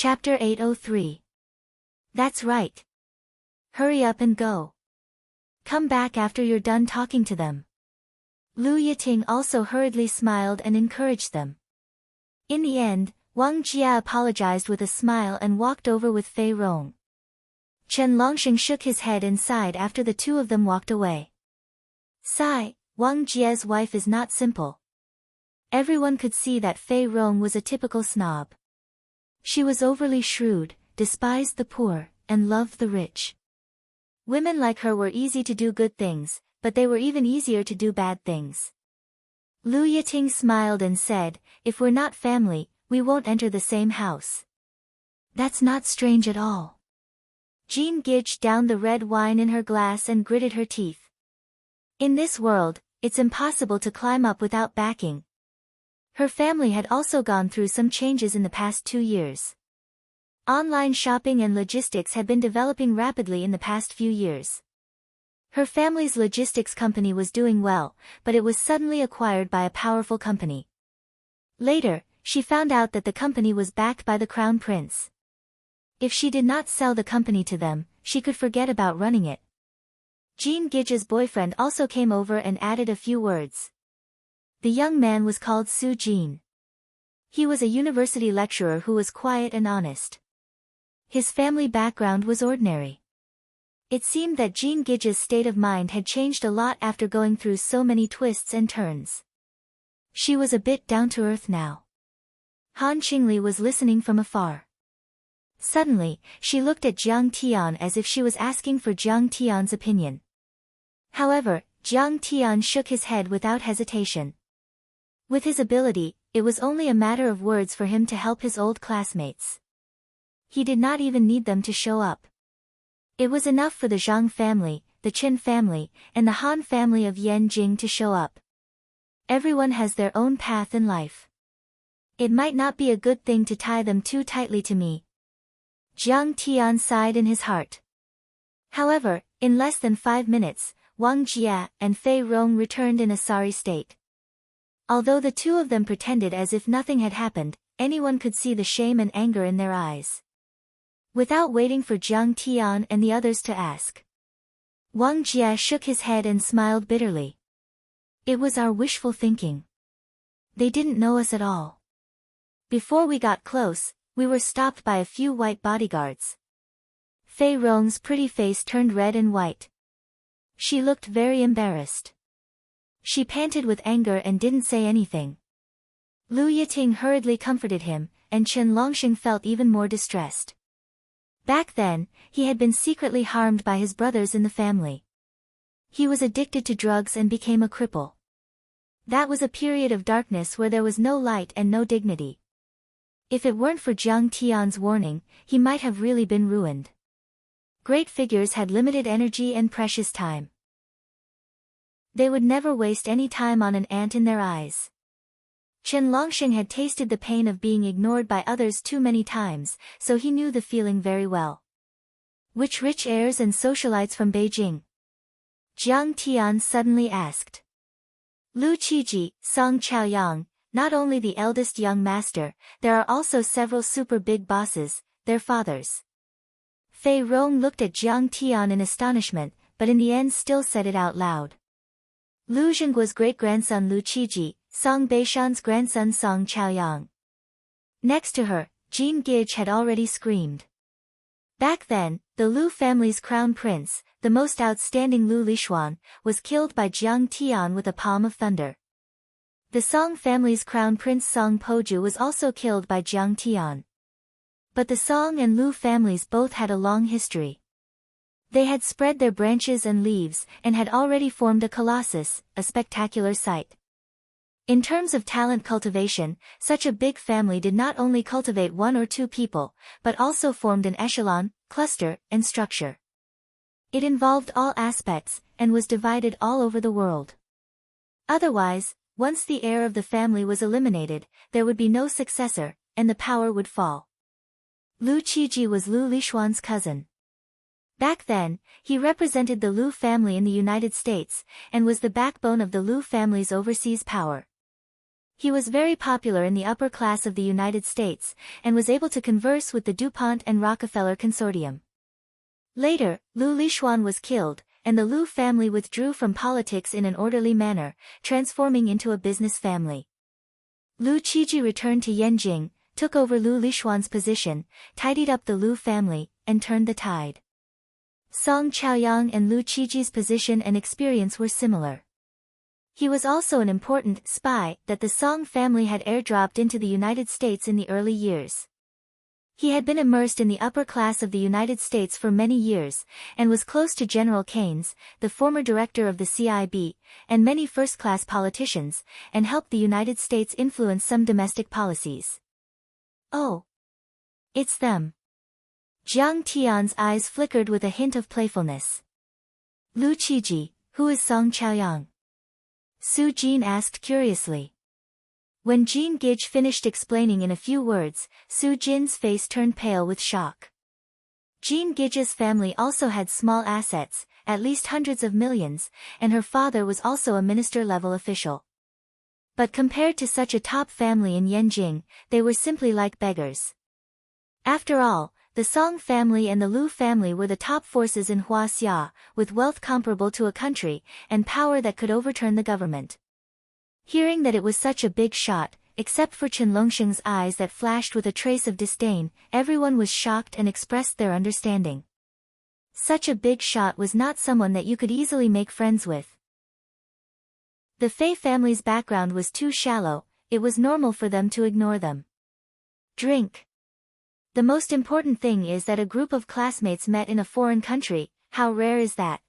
Chapter 803. That's right. Hurry up and go. Come back after you're done talking to them. Lu Yiting also hurriedly smiled and encouraged them. In the end, Wang Jia apologized with a smile and walked over with Fei Rong. Chen Longsheng shook his head and sighed after the two of them walked away. Sigh, Wang Jia's wife is not simple. Everyone could see that Fei Rong was a typical snob. She was overly shrewd, despised the poor, and loved the rich. Women like her were easy to do good things, but they were even easier to do bad things. Lu Yiting smiled and said, "If we're not family, we won't enter the same house." That's not strange at all. Jean Gage downed the red wine in her glass and gritted her teeth. In this world, it's impossible to climb up without backing. Her family had also gone through some changes in the past 2 years. Online shopping and logistics had been developing rapidly in the past few years. Her family's logistics company was doing well, but it was suddenly acquired by a powerful company. Later, she found out that the company was backed by the Crown Prince. If she did not sell the company to them, she could forget about running it. Jean Gage's boyfriend also came over and added a few words. The young man was called Su Jin. He was a university lecturer who was quiet and honest. His family background was ordinary. It seemed that Jean Gage's state of mind had changed a lot after going through so many twists and turns. She was a bit down to earth now. Han Qingli was listening from afar. Suddenly, she looked at Jiang Tian as if she was asking for Jiang Tian's opinion. However, Jiang Tian shook his head without hesitation. With his ability, it was only a matter of words for him to help his old classmates. He did not even need them to show up. It was enough for the Zhang family, the Qin family, and the Han family of Yan Jing to show up. Everyone has their own path in life. It might not be a good thing to tie them too tightly to me. Jiang Tian sighed in his heart. However, in less than 5 minutes, Wang Jia and Fei Rong returned in a sorry state. Although the two of them pretended as if nothing had happened, anyone could see the shame and anger in their eyes. Without waiting for Jiang Tian and the others to ask, Wang Jia shook his head and smiled bitterly. It was our wishful thinking. They didn't know us at all. Before we got close, we were stopped by a few white bodyguards. Fei Rong's pretty face turned red and white. She looked very embarrassed. She panted with anger and didn't say anything. Lu Yiting hurriedly comforted him, and Chen Longsheng felt even more distressed. Back then, he had been secretly harmed by his brothers in the family. He was addicted to drugs and became a cripple. That was a period of darkness where there was no light and no dignity. If it weren't for Jiang Tian's warning, he might have really been ruined. Great figures had limited energy and precious time. They would never waste any time on an ant in their eyes. Chen Longsheng had tasted the pain of being ignored by others too many times, so he knew the feeling very well. Which rich heirs and socialites from Beijing? Jiang Tian suddenly asked. Lu Qiji, Song Chaoyang, not only the eldest young master, there are also several super big bosses, their fathers. Fei Rong looked at Jiang Tian in astonishment, but in the end still said it out loud. Lu Zhengguo's great-grandson Lu Qiji, Song Beishan's grandson Song Chaoyang. Next to her, Jean Gage had already screamed. Back then, the Lu family's crown prince, the most outstanding Lu Lishuan, was killed by Jiang Tian with a palm of thunder. The Song family's crown prince Song Poju was also killed by Jiang Tian. But the Song and Lu families both had a long history. They had spread their branches and leaves, and had already formed a colossus, a spectacular sight. In terms of talent cultivation, such a big family did not only cultivate 1 or 2 people, but also formed an echelon, cluster, and structure. It involved all aspects, and was divided all over the world. Otherwise, once the heir of the family was eliminated, there would be no successor, and the power would fall. Lu Qiji was Lu Lishuan's cousin. Back then, he represented the Lu family in the United States, and was the backbone of the Lu family's overseas power. He was very popular in the upper class of the United States, and was able to converse with the DuPont and Rockefeller consortium. Later, Lu Lixuan was killed, and the Lu family withdrew from politics in an orderly manner, transforming into a business family. Lu Qiji returned to Yanjing, took over Lu Lixuan's position, tidied up the Lu family, and turned the tide. Song Chaoyang and Lu Qiji's position and experience were similar. He was also an important spy that the Song family had airdropped into the United States in the early years. He had been immersed in the upper class of the United States for many years, and was close to General Keynes, the former director of the CIB, and many first-class politicians, and helped the United States influence some domestic policies. Oh. It's them. Jiang Tian's eyes flickered with a hint of playfulness. Lu Qiji, who is Song Chaoyang? Su Jin asked curiously. When Jean Gage finished explaining in a few words, Su Jin's face turned pale with shock. Jean Gage's family also had small assets, at least hundreds of millions, and her father was also a minister-level official. But compared to such a top family in Yanjing, they were simply like beggars. After all, the Song family and the Lu family were the top forces in Huaxia, with wealth comparable to a country, and power that could overturn the government. Hearing that it was such a big shot, except for Chen Longsheng's eyes that flashed with a trace of disdain, everyone was shocked and expressed their understanding. Such a big shot was not someone that you could easily make friends with. The Fei family's background was too shallow, it was normal for them to ignore them. Drink. The most important thing is that a group of classmates met in a foreign country, how rare is that?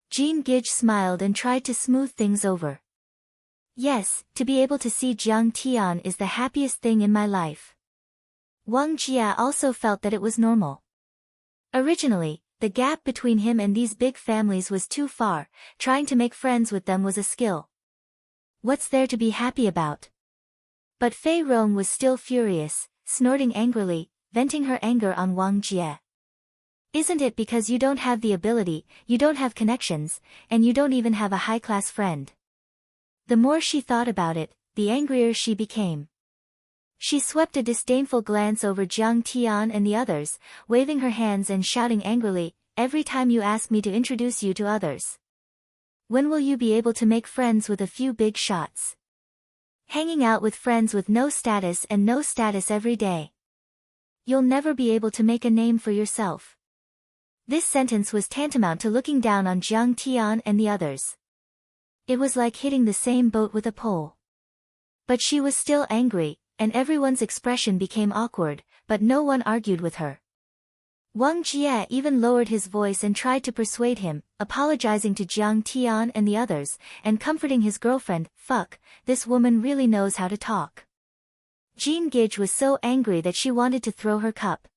Jean Gage smiled and tried to smooth things over. Yes, to be able to see Jiang Tian is the happiest thing in my life. Wang Jia also felt that it was normal. Originally, the gap between him and these big families was too far, trying to make friends with them was a skill. What's there to be happy about? But Fei Rong was still furious, snorting angrily, venting her anger on Wang Jie. Isn't it because you don't have the ability, you don't have connections, and you don't even have a high-class friend? The more she thought about it, the angrier she became. She swept a disdainful glance over Jiang Tian and the others, waving her hands and shouting angrily, "Every time you ask me to introduce you to others. When will you be able to make friends with a few big shots? Hanging out with friends with no status and no status every day. You'll never be able to make a name for yourself." This sentence was tantamount to looking down on Jiang Tian and the others. It was like hitting the same boat with a pole. But she was still angry, and everyone's expression became awkward, but no one argued with her. Wang Jie even lowered his voice and tried to persuade him, apologizing to Jiang Tian and the others, and comforting his girlfriend. Fuck, this woman really knows how to talk. Jean Gage was so angry that she wanted to throw her cup.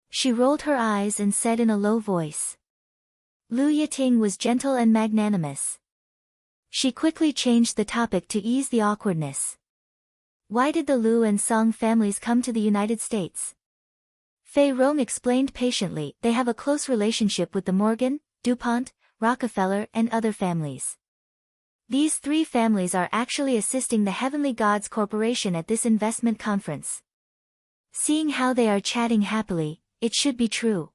She rolled her eyes and said in a low voice. Lu Yiting was gentle and magnanimous. She quickly changed the topic to ease the awkwardness. Why did the Lu and Song families come to the United States? Fei Rong explained patiently, they have a close relationship with the Morgan, DuPont, Rockefeller and other families. These three families are actually assisting the Heavenly Gods Corporation at this investment conference. Seeing how they are chatting happily, it should be true.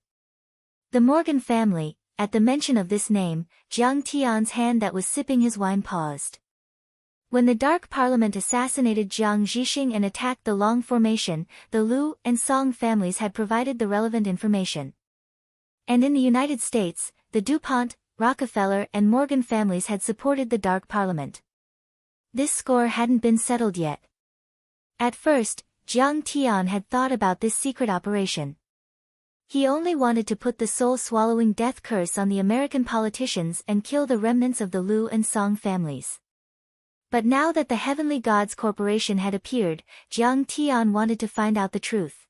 The Morgan family, at the mention of this name, Jiang Tian's hand that was sipping his wine paused. When the Dark Parliament assassinated Jiang Zhixing and attacked the Long Formation, the Lu and Song families had provided the relevant information. And in the United States, the DuPont, Rockefeller and Morgan families had supported the Dark Parliament. This score hadn't been settled yet. At first, Jiang Tian had thought about this secret operation. He only wanted to put the soul-swallowing death curse on the American politicians and kill the remnants of the Lu and Song families. But now that the Heavenly Gods Corporation had appeared, Jiang Tian wanted to find out the truth.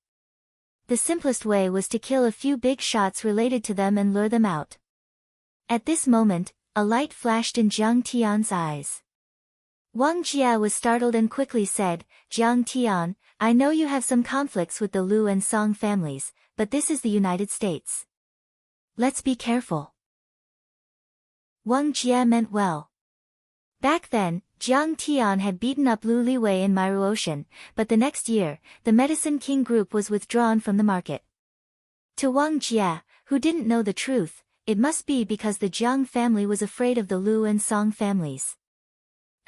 The simplest way was to kill a few big shots related to them and lure them out. At this moment, a light flashed in Jiang Tian's eyes. Wang Jia was startled and quickly said, Jiang Tian, I know you have some conflicts with the Lu and Song families, but this is the United States. Let's be careful. Wang Jia meant well. Back then, Jiang Tian had beaten up Lu Liwei in Miru Ocean, but the next year, the Medicine King group was withdrawn from the market. To Wang Jia, who didn't know the truth, it must be because the Jiang family was afraid of the Lu and Song families.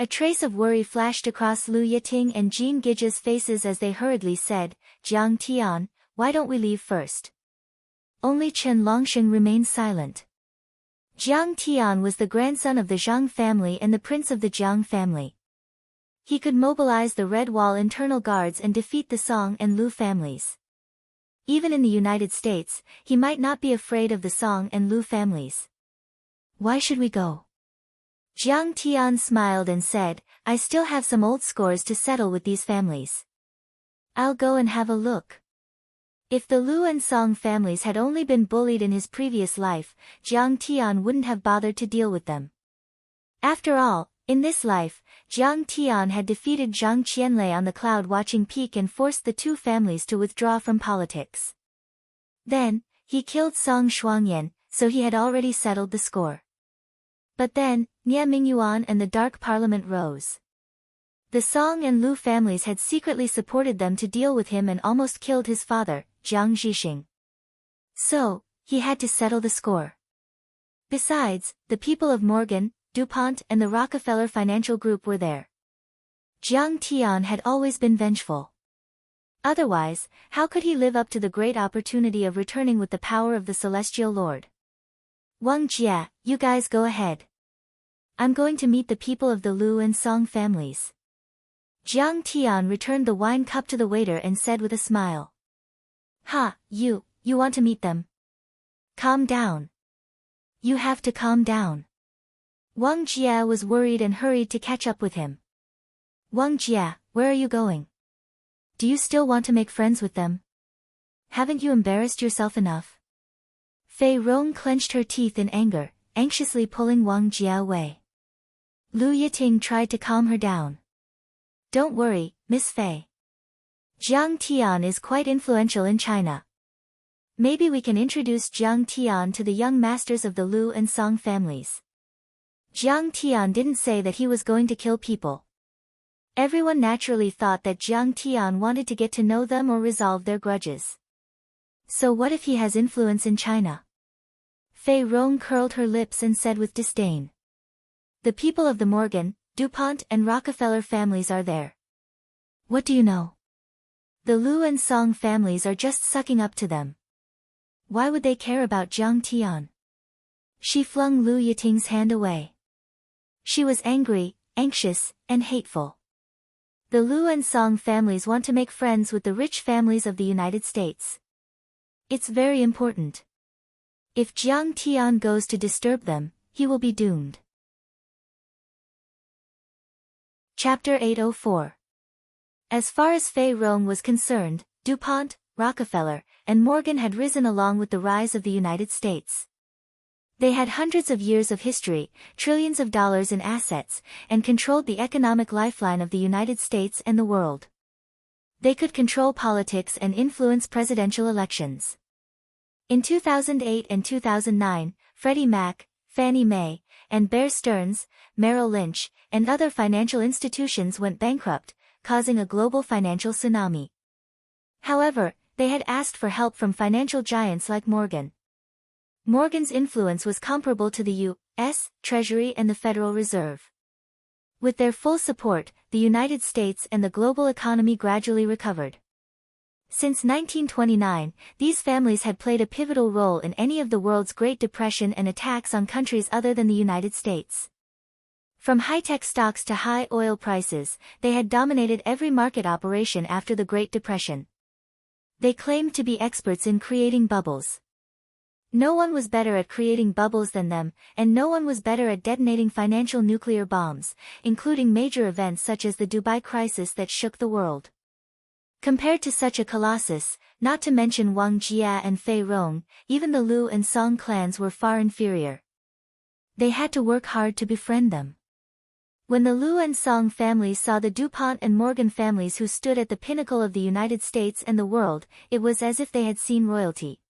A trace of worry flashed across Lu Yiting and Jean Gija's faces as they hurriedly said, "Jiang Tian, why don't we leave first?" Only Chen Longsheng remained silent. Jiang Tian was the grandson of the Zhang family and the prince of the Jiang family. He could mobilize the Red Wall internal guards and defeat the Song and Lu families. Even in the United States, he might not be afraid of the Song and Lu families. Why should we go? Jiang Tian smiled and said, "I still have some old scores to settle with these families. I'll go and have a look." If the Lu and Song families had only been bullied in his previous life, Jiang Tian wouldn't have bothered to deal with them. After all, in this life, Jiang Tian had defeated Zhang Qianlei on the cloud-watching peak and forced the two families to withdraw from politics. Then, he killed Song Shuangyan, so he had already settled the score. But then, Nie Mingyuan and the Dark Parliament rose. The Song and Lu families had secretly supported them to deal with him and almost killed his father, Jiang Zhixing. So, he had to settle the score. Besides, the people of Morgan, DuPont and the Rockefeller Financial Group were there. Jiang Tian had always been vengeful. Otherwise, how could he live up to the great opportunity of returning with the power of the Celestial Lord? Wang Jia, you guys go ahead. I'm going to meet the people of the Lu and Song families. Jiang Tian returned the wine cup to the waiter and said with a smile. "Ha, you want to meet them? Calm down. You have to calm down." Wang Jia was worried and hurried to catch up with him. "Wang Jia, where are you going? Do you still want to make friends with them? Haven't you embarrassed yourself enough?" Fei Rong clenched her teeth in anger, anxiously pulling Wang Jia away. Lu Yiting tried to calm her down. "Don't worry, Miss Fei. Jiang Tian is quite influential in China. Maybe we can introduce Jiang Tian to the young masters of the Lu and Song families." Jiang Tian didn't say that he was going to kill people. Everyone naturally thought that Jiang Tian wanted to get to know them or resolve their grudges. So what if he has influence in China? Fei Rong curled her lips and said with disdain. "The people of the Morgan, DuPont and Rockefeller families are there. What do you know? The Lu and Song families are just sucking up to them. Why would they care about Jiang Tian?" She flung Lu Yiting's hand away. She was angry, anxious, and hateful. The Lu and Song families want to make friends with the rich families of the United States. It's very important. If Jiang Tian goes to disturb them, he will be doomed. Chapter 804. As far as Fei Rong was concerned, DuPont, Rockefeller, and Morgan had risen along with the rise of the United States. They had hundreds of years of history, trillions of dollars in assets, and controlled the economic lifeline of the United States and the world. They could control politics and influence presidential elections. In 2008 and 2009, Freddie Mac, Fannie Mae, and Bear Stearns, Merrill Lynch, and other financial institutions went bankrupt, causing a global financial tsunami. However, they had asked for help from financial giants like Morgan. Morgan's influence was comparable to the U.S. Treasury and the Federal Reserve. With their full support, the United States and the global economy gradually recovered. Since 1929, these families had played a pivotal role in any of the world's Great Depression and attacks on countries other than the United States. From high-tech stocks to high oil prices, they had dominated every market operation after the Great Depression. They claimed to be experts in creating bubbles. No one was better at creating bubbles than them, and no one was better at detonating financial nuclear bombs, including major events such as the Dubai crisis that shook the world. Compared to such a colossus, not to mention Wang Jia and Fei Rong, even the Lu and Song clans were far inferior. They had to work hard to befriend them. When the Lu and Song families saw the DuPont and Morgan families who stood at the pinnacle of the United States and the world, it was as if they had seen royalty.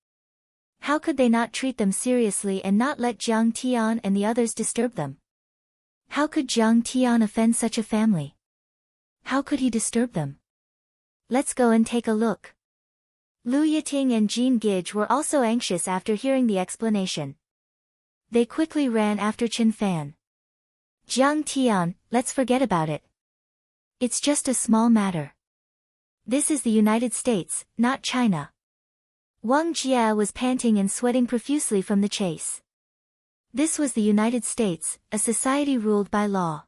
How could they not treat them seriously and not let Jiang Tian and the others disturb them? How could Jiang Tian offend such a family? How could he disturb them? Let's go and take a look. Lu Yiting and Jean Gige were also anxious after hearing the explanation. They quickly ran after Chen Fan. Jiang Tian, let's forget about it. It's just a small matter. This is the United States, not China. Wang Jia was panting and sweating profusely from the chase. This was the United States, a society ruled by law.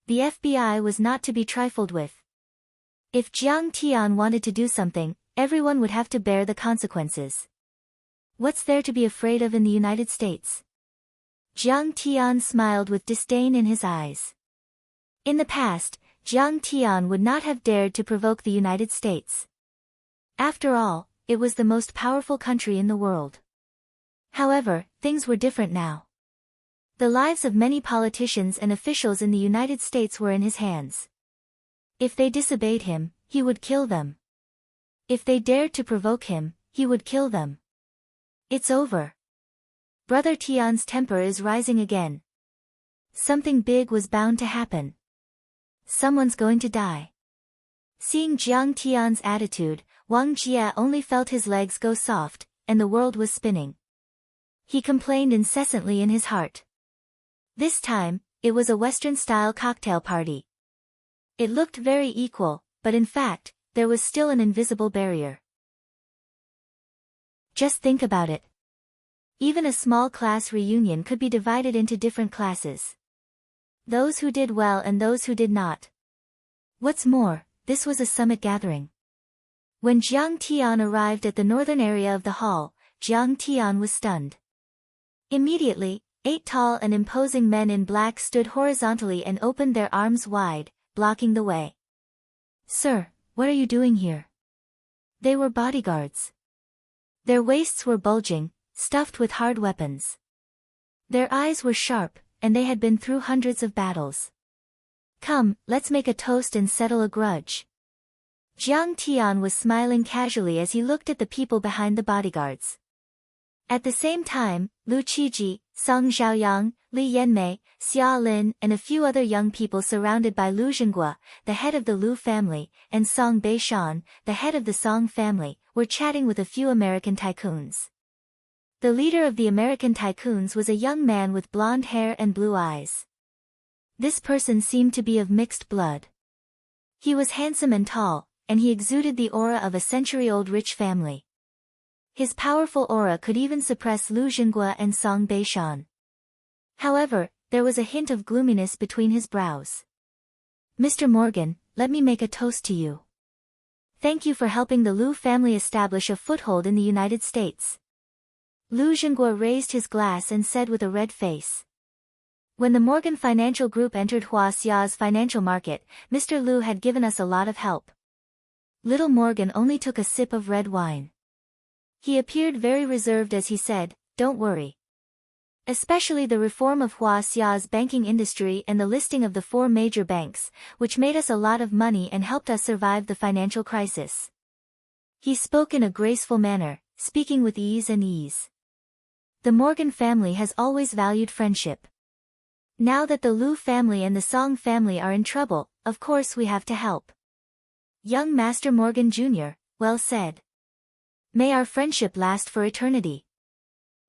The FBI was not to be trifled with. If Jiang Tian wanted to do something, everyone would have to bear the consequences. What's there to be afraid of in the United States? Jiang Tian smiled with disdain in his eyes. In the past, Jiang Tian would not have dared to provoke the United States. After all, it was the most powerful country in the world. However, things were different now. The lives of many politicians and officials in the United States were in his hands. If they disobeyed him, he would kill them. If they dared to provoke him, he would kill them. It's over. Brother Tian's temper is rising again. Something big was bound to happen. Someone's going to die. Seeing Jiang Tian's attitude, Wang Jia only felt his legs go soft, and the world was spinning. He complained incessantly in his heart. This time, it was a Western-style cocktail party. It looked very equal, but in fact, there was still an invisible barrier. Just think about it. Even a small class reunion could be divided into different classes. Those who did well and those who did not. What's more, this was a summit gathering. When Jiang Tian arrived at the northern area of the hall, Jiang Tian was stunned. Immediately, 8 tall and imposing men in black stood horizontally and opened their arms wide, blocking the way. Sir, what are you doing here? They were bodyguards. Their waists were bulging, stuffed with hard weapons. Their eyes were sharp, and they had been through hundreds of battles. Come, let's make a toast and settle a grudge. Jiang Tian was smiling casually as he looked at the people behind the bodyguards. At the same time, Lu Qiji, Song Xiaoyang, Li Yanmei, Xia Lin and a few other young people surrounded by Lu Zhenghua, the head of the Lu family, and Song Beishan, the head of the Song family, were chatting with a few American tycoons. The leader of the American tycoons was a young man with blonde hair and blue eyes. This person seemed to be of mixed blood. He was handsome and tall, and he exuded the aura of a century-old rich family. His powerful aura could even suppress Lu Zhenghua and Song Beishan. However, there was a hint of gloominess between his brows. Mr. Morgan, let me make a toast to you. Thank you for helping the Lu family establish a foothold in the United States. Lu Zhenghua raised his glass and said with a red face. When the Morgan Financial Group entered Huaxia's financial market, Mr. Lu had given us a lot of help. Little Morgan only took a sip of red wine. He appeared very reserved as he said, "Don't worry." Especially the reform of Huaxia's banking industry and the listing of the 4 major banks, which made us a lot of money and helped us survive the financial crisis. He spoke in a graceful manner, speaking with ease and ease. The Morgan family has always valued friendship. Now that the Lu family and the Song family are in trouble, of course we have to help. Young Master Morgan Jr., well said. May our friendship last for eternity.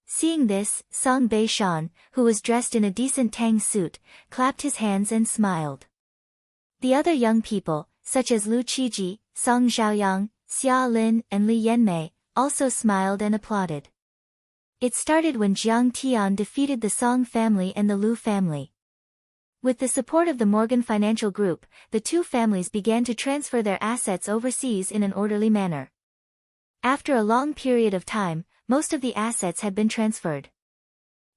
Seeing this, Song Beishan, who was dressed in a decent Tang suit, clapped his hands and smiled. The other young people, such as Lu Qiji, Song Xiaoyang, Xia Lin and Li Yanmei, also smiled and applauded. It started when Jiang Tian defeated the Song family and the Lu family. With the support of the Morgan Financial Group, the two families began to transfer their assets overseas in an orderly manner. After a long period of time, most of the assets had been transferred.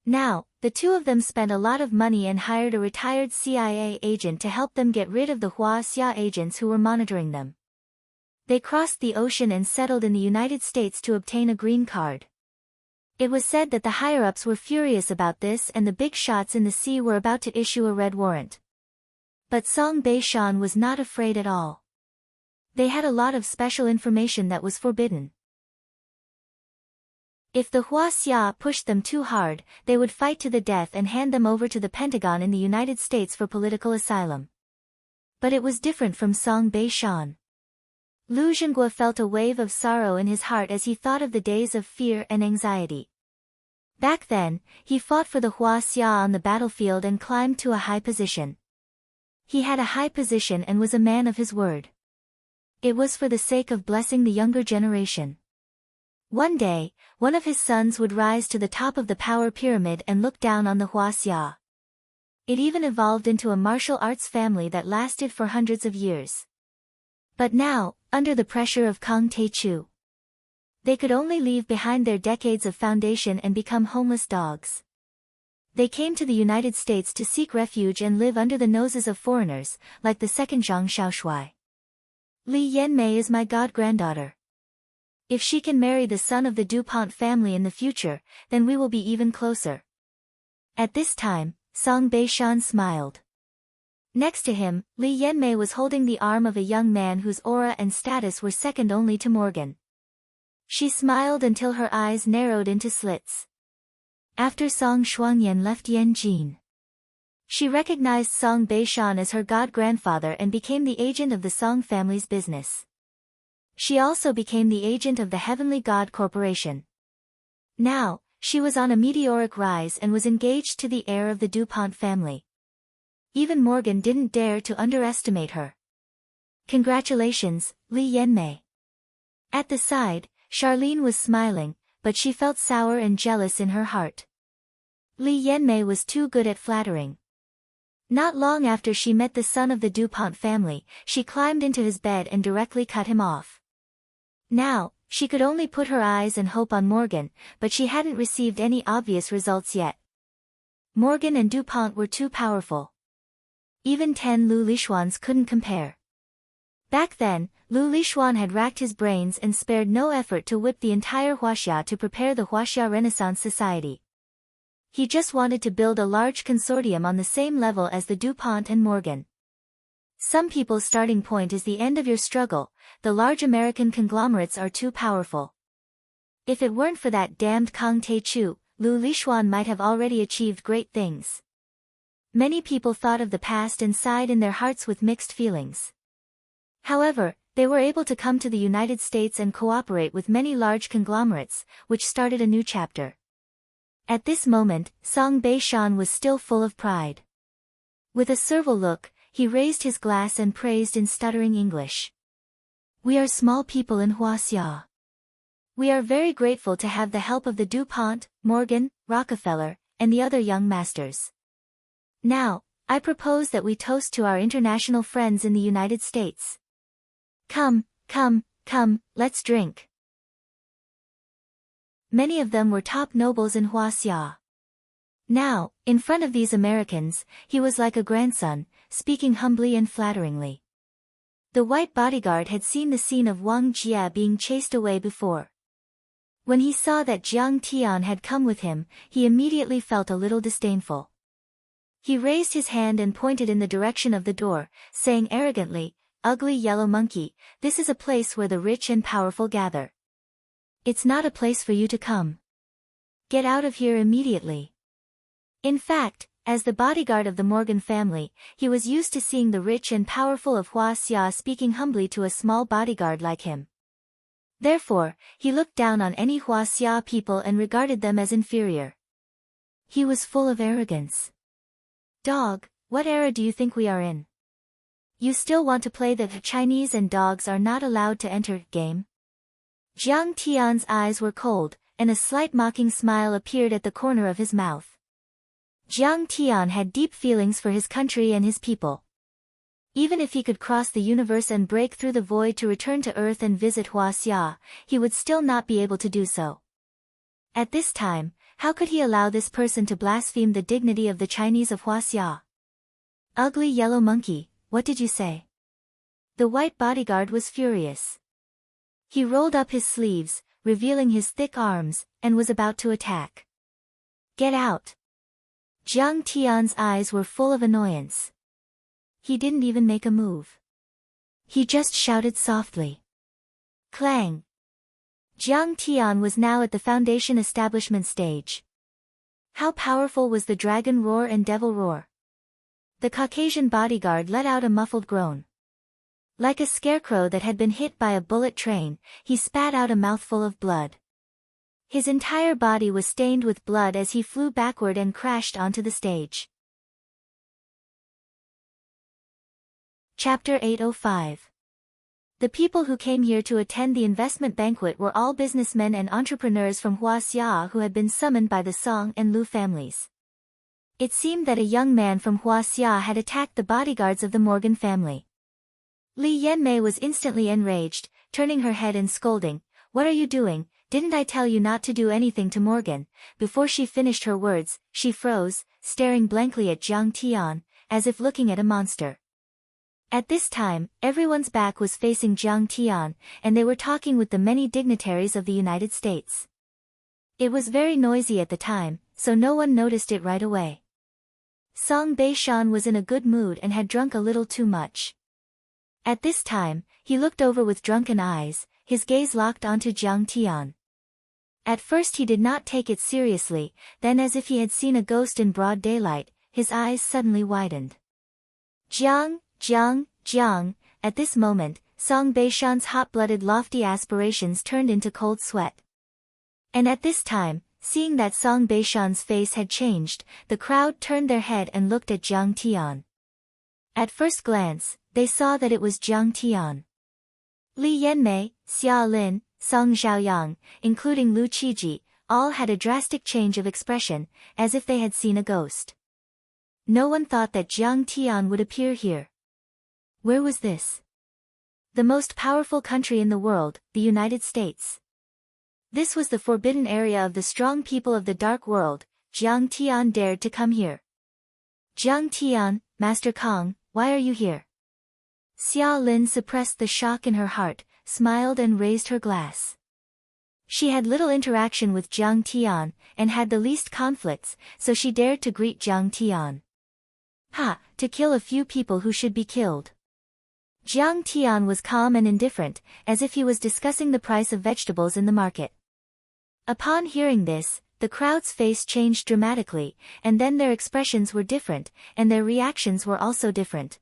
Now, the two of them spent a lot of money and hired a retired CIA agent to help them get rid of the Huaxia agents who were monitoring them. They crossed the ocean and settled in the United States to obtain a green card. It was said that the higher-ups were furious about this and the big shots in the sea were about to issue a red warrant. But Song Beishan was not afraid at all. They had a lot of special information that was forbidden. If the Huaxia pushed them too hard, they would fight to the death and hand them over to the Pentagon in the United States for political asylum. But it was different from Song Beishan. Lu Zhenghua felt a wave of sorrow in his heart as he thought of the days of fear and anxiety. Back then, he fought for the Huaxia on the battlefield and climbed to a high position. He had a high position and was a man of his word. It was for the sake of blessing the younger generation. One day, one of his sons would rise to the top of the power pyramid and look down on the Huaxia. It even evolved into a martial arts family that lasted for hundreds of years. But now, under the pressure of Kang Taechu, they could only leave behind their decades of foundation and become homeless dogs. They came to the United States to seek refuge and live under the noses of foreigners, like the second Zhang Xiaoshui. Li Yanmei is my god-granddaughter. If she can marry the son of the DuPont family in the future, then we will be even closer. At this time, Song Beishan smiled. Next to him, Li Yanmei was holding the arm of a young man whose aura and status were second only to Morgan. She smiled until her eyes narrowed into slits. After Song Shuangyan left Yanjin, she recognized Song Beishan as her god-grandfather and became the agent of the Song family's business. She also became the agent of the Heavenly God Corporation. Now, she was on a meteoric rise and was engaged to the heir of the DuPont family. Even Morgan didn't dare to underestimate her. Congratulations, Li Yanmei. At the side, Charlene was smiling, but she felt sour and jealous in her heart. Li Yanmei was too good at flattering. Not long after she met the son of the DuPont family, she climbed into his bed and directly cut him off. Now, she could only put her eyes and hope on Morgan, but she hadn't received any obvious results yet. Morgan and DuPont were too powerful. Even 10 Lu Lishuans couldn't compare. Back then, Lu Lishuan had racked his brains and spared no effort to whip the entire Huaxia to prepare the Huaxia Renaissance Society. He just wanted to build a large consortium on the same level as the DuPont and Morgan. Some people's starting point is the end of your struggle. The large American conglomerates are too powerful. If it weren't for that damned Kang Taechu, Lu Lishuan might have already achieved great things. Many people thought of the past and sighed in their hearts with mixed feelings. However, they were able to come to the United States and cooperate with many large conglomerates, which started a new chapter. At this moment, Song Beishan was still full of pride. With a servile look, he raised his glass and praised in stuttering English. We are small people in Huaxia. We are very grateful to have the help of the DuPont, Morgan, Rockefeller, and the other young masters. Now, I propose that we toast to our international friends in the United States. Come, let's drink. Many of them were top nobles in Huaxia. Now, in front of these Americans, he was like a grandson, speaking humbly and flatteringly. The white bodyguard had seen the scene of Wang Jia being chased away before. When he saw that Jiang Tian had come with him, he immediately felt a little disdainful. He raised his hand and pointed in the direction of the door, saying arrogantly, "Ugly yellow monkey, this is a place where the rich and powerful gather. It's not a place for you to come. Get out of here immediately." In fact, as the bodyguard of the Morgan family, he was used to seeing the rich and powerful of Huaxia speaking humbly to a small bodyguard like him. Therefore, he looked down on any Huaxia people and regarded them as inferior. He was full of arrogance. "Dog, what era do you think we are in? You still want to play the Chinese and dogs are not allowed to enter game?" Jiang Tian's eyes were cold, and a slight mocking smile appeared at the corner of his mouth. Jiang Tian had deep feelings for his country and his people. Even if he could cross the universe and break through the void to return to Earth and visit Huaxia, he would still not be able to do so. At this time, how could he allow this person to blaspheme the dignity of the Chinese of Huaxia? "Ugly yellow monkey, what did you say?" The white bodyguard was furious. He rolled up his sleeves, revealing his thick arms, and was about to attack. "Get out!" Jiang Tian's eyes were full of annoyance. He didn't even make a move. He just shouted softly. Clang! Jiang Tian was now at the foundation establishment stage. How powerful was the dragon roar and devil roar? The Caucasian bodyguard let out a muffled groan. Like a scarecrow that had been hit by a bullet train, he spat out a mouthful of blood. His entire body was stained with blood as he flew backward and crashed onto the stage. Chapter 805. The people who came here to attend the investment banquet were all businessmen and entrepreneurs from Huaxia who had been summoned by the Song and Lu families. It seemed that a young man from Huaxia had attacked the bodyguards of the Morgan family. Li Yanmei was instantly enraged, turning her head and scolding, "What are you doing? Didn't I tell you not to do anything to Morgan?" Before she finished her words, she froze, staring blankly at Jiang Tian, as if looking at a monster. At this time, everyone's back was facing Jiang Tian, and they were talking with the many dignitaries of the United States. It was very noisy at the time, so no one noticed it right away. Song Beishan was in a good mood and had drunk a little too much. At this time, he looked over with drunken eyes, his gaze locked onto Jiang Tian. At first he did not take it seriously, then as if he had seen a ghost in broad daylight, his eyes suddenly widened. Jiang! At this moment, Song Beishan's hot-blooded lofty aspirations turned into cold sweat. And at this time, seeing that Song Beishan's face had changed, the crowd turned their head and looked at Jiang Tian. At first glance, they saw that it was Jiang Tian. Li Yanmei, Xia Lin, Song Xiaoyang, including Lu Qiji, all had a drastic change of expression, as if they had seen a ghost. No one thought that Jiang Tian would appear here. Where was this? The most powerful country in the world, the United States. This was the forbidden area of the strong people of the dark world. Jiang Tian dared to come here. Jiang Tian, Master Kong, why are you here? Xia Lin suppressed the shock in her heart, smiled and raised her glass. She had little interaction with Jiang Tian, and had the least conflicts, so she dared to greet Jiang Tian. To kill a few people who should be killed. Jiang Tian was calm and indifferent, as if he was discussing the price of vegetables in the market. Upon hearing this, the crowd's face changed dramatically, and then their expressions were different, and their reactions were also different.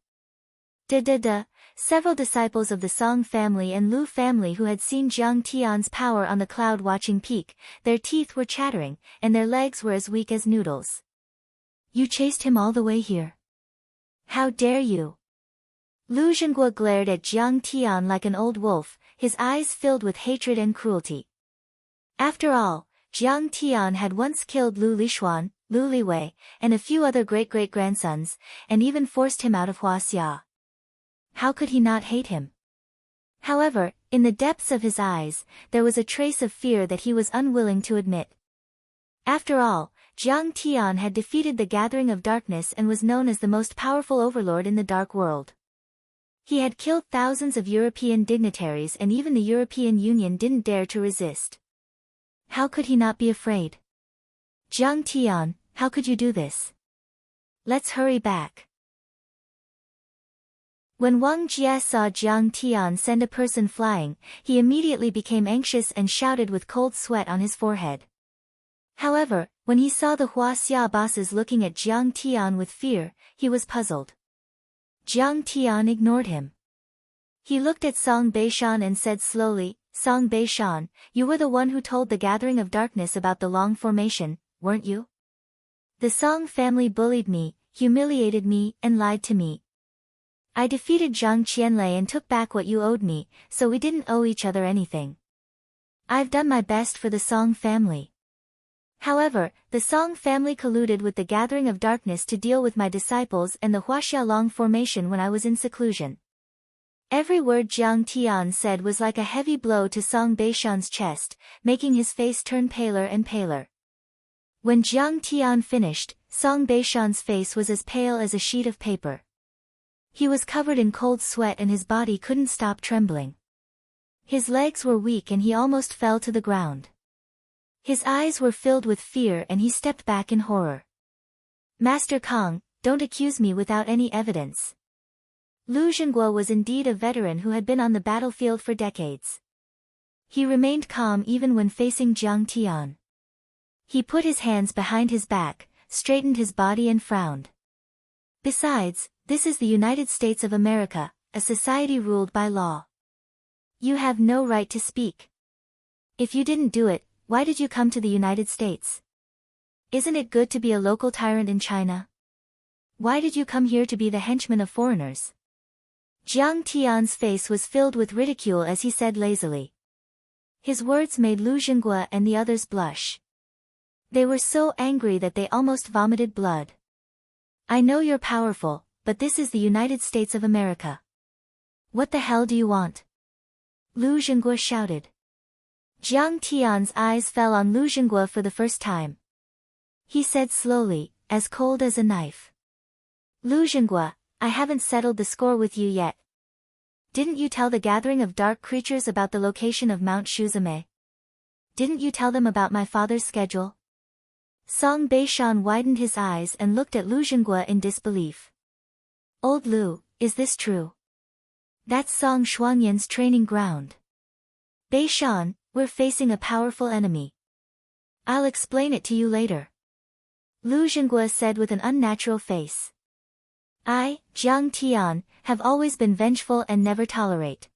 Several disciples of the Song family and Lu family who had seen Jiang Tian's power on the cloud-watching peak, their teeth were chattering, and their legs were as weak as noodles. You chased him all the way here. How dare you? Lu Zhenguo glared at Jiang Tian like an old wolf, his eyes filled with hatred and cruelty. After all, Jiang Tian had once killed Lu Lishuan, Lu Liwei, and a few other great-great-grandsons, and even forced him out of Huaxia. How could he not hate him? However, in the depths of his eyes, there was a trace of fear that he was unwilling to admit. After all, Jiang Tian had defeated the Gathering of Darkness and was known as the most powerful overlord in the Dark World. He had killed thousands of European dignitaries and even the European Union didn't dare to resist. How could he not be afraid? Jiang Tian, how could you do this? Let's hurry back. When Wang Jie saw Jiang Tian send a person flying, he immediately became anxious and shouted with cold sweat on his forehead. However, when he saw the Huaxia bosses looking at Jiang Tian with fear, he was puzzled. Jiang Tian ignored him. He looked at Song Beishan and said slowly, Song Beishan, you were the one who told the Gathering of Darkness about the long formation, weren't you? The Song family bullied me, humiliated me, and lied to me. I defeated Zhang Qianlei and took back what you owed me, so we didn't owe each other anything. I've done my best for the Song family. However, the Song family colluded with the Gathering of Darkness to deal with my disciples and the Huaxia Long formation when I was in seclusion. Every word Jiang Tian said was like a heavy blow to Song Beishan's chest, making his face turn paler and paler. When Jiang Tian finished, Song Beishan's face was as pale as a sheet of paper. He was covered in cold sweat and his body couldn't stop trembling. His legs were weak and he almost fell to the ground. His eyes were filled with fear and he stepped back in horror. Master Kong, don't accuse me without any evidence. Lu Zhenguo was indeed a veteran who had been on the battlefield for decades. He remained calm even when facing Jiang Tian. He put his hands behind his back, straightened his body and frowned. Besides, this is the United States of America, a society ruled by law. You have no right to speak. If you didn't do it, why did you come to the United States? Isn't it good to be a local tyrant in China? Why did you come here to be the henchman of foreigners? Jiang Tian's face was filled with ridicule as he said lazily. His words made Lu Jinghua and the others blush. They were so angry that they almost vomited blood. I know you're powerful, but this is the United States of America. What the hell do you want? Lu Jinghua shouted. Jiang Tian's eyes fell on Lu Jinghua for the first time. He said slowly, as cold as a knife. Lu Jinghua, I haven't settled the score with you yet. Didn't you tell the gathering of dark creatures about the location of Mount Shuzame? Didn't you tell them about my father's schedule? Song Beishan widened his eyes and looked at Lu Jinghua in disbelief. Old Lu, is this true? That's Song Shuangyan's training ground. Beishan, we're facing a powerful enemy. I'll explain it to you later. Lu Jinghua said with an unnatural face. I, Jiang Tian, have always been vengeful and never tolerate.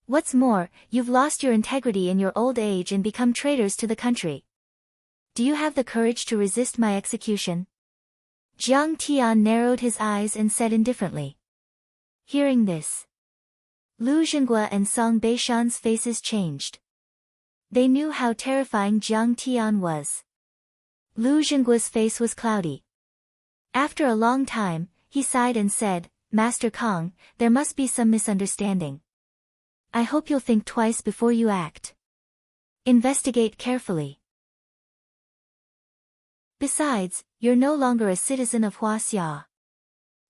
What's more, you've lost your integrity in your old age and become traitors to the country. Do you have the courage to resist my execution? Jiang Tian narrowed his eyes and said indifferently. Hearing this, Lu Jinghua and Song Beishan's faces changed. They knew how terrifying Jiang Tian was. Lu Jinggua's face was cloudy. After a long time, he sighed and said, Master Kong, there must be some misunderstanding. I hope you'll think twice before you act. Investigate carefully. Besides, you're no longer a citizen of Huaxia.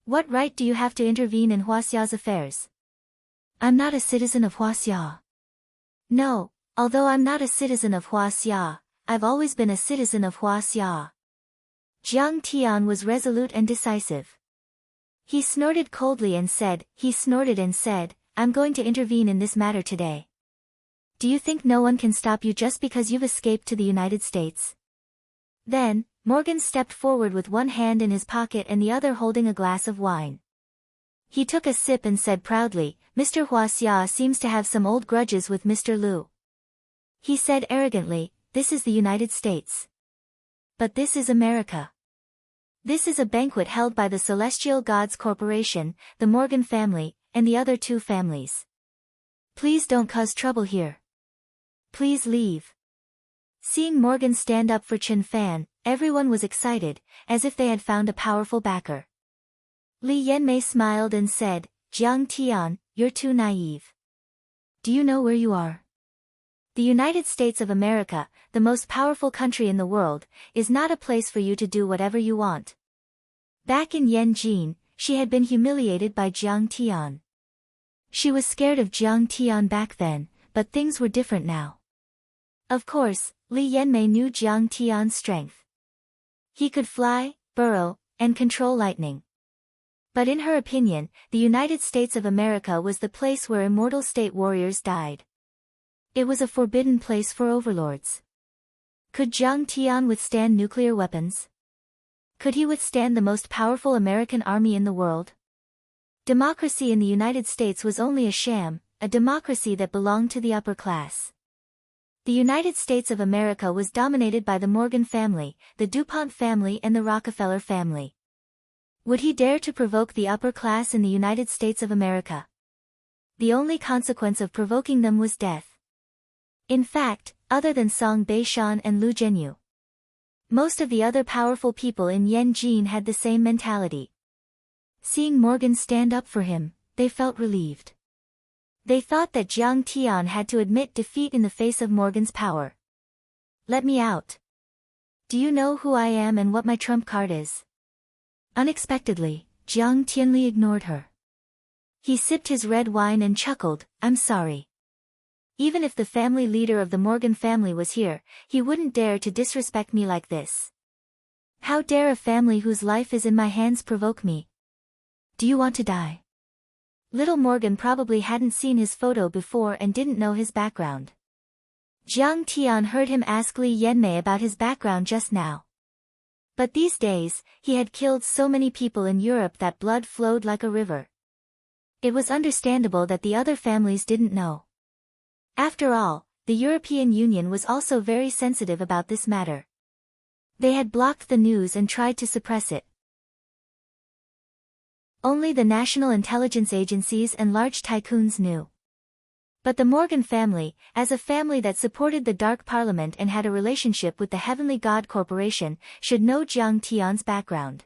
What right do you have to intervene in Huaxia's affairs? I'm not a citizen of Huaxia. No, although I'm not a citizen of Huaxia, I've always been a citizen of Huaxia. Jiang Tian was resolute and decisive. He snorted coldly and said, I'm going to intervene in this matter today. Do you think no one can stop you just because you've escaped to the United States? Then, Morgan stepped forward with one hand in his pocket and the other holding a glass of wine. He took a sip and said proudly, Mr. Huaxia seems to have some old grudges with Mr. Lu. He said arrogantly, this is the United States. But this is America. This is a banquet held by the Celestial Gods Corporation, the Morgan family, and the other two families. Please don't cause trouble here. Please leave. Seeing Morgan stand up for Chen Fan, everyone was excited, as if they had found a powerful backer. Li Yanmei smiled and said, Jiang Tian, you're too naive. Do you know where you are? The United States of America, the most powerful country in the world, is not a place for you to do whatever you want. Back in Yanjin, she had been humiliated by Jiang Tian. She was scared of Jiang Tian back then, but things were different now. Of course, Li Yanmei knew Jiang Tian's strength. He could fly, burrow, and control lightning. But in her opinion, the United States of America was the place where immortal state warriors died. It was a forbidden place for overlords. Could Jiang Tian withstand nuclear weapons? Could he withstand the most powerful American army in the world? Democracy in the United States was only a sham, a democracy that belonged to the upper class. The United States of America was dominated by the Morgan family, the DuPont family and the Rockefeller family. Would he dare to provoke the upper class in the United States of America? The only consequence of provoking them was death. In fact, other than Song Beishan and Lu Zhenyu, most of the other powerful people in Yanjin had the same mentality. Seeing Morgan stand up for him, they felt relieved. They thought that Jiang Tian had to admit defeat in the face of Morgan's power. Let me out. Do you know who I am and what my trump card is? Unexpectedly, Jiang Tianli ignored her. He sipped his red wine and chuckled, I'm sorry. Even if the family leader of the Morgan family was here, he wouldn't dare to disrespect me like this. How dare a family whose life is in my hands provoke me? Do you want to die? Little Morgan probably hadn't seen his photo before and didn't know his background. Jiang Tian heard him ask Li Yanmei about his background just now. But these days, he had killed so many people in Europe that blood flowed like a river. It was understandable that the other families didn't know. After all, the European Union was also very sensitive about this matter. They had blocked the news and tried to suppress it. Only the national intelligence agencies and large tycoons knew. But the Morgan family, as a family that supported the Dark Parliament and had a relationship with the Heavenly God Corporation, should know Jiang Tian's background.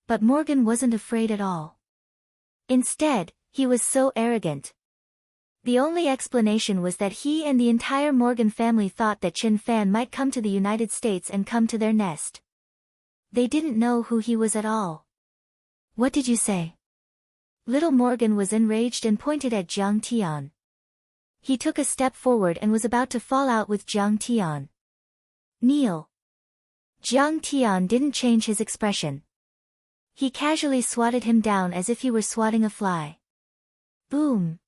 But Morgan wasn't afraid at all. Instead, he was so arrogant. The only explanation was that he and the entire Morgan family thought that Chen Fan might come to the United States and come to their nest. They didn't know who he was at all. What did you say? Little Morgan was enraged and pointed at Jiang Tian. He took a step forward and was about to fall out with Jiang Tian. Kneel. Jiang Tian didn't change his expression. He casually swatted him down as if he were swatting a fly. Boom.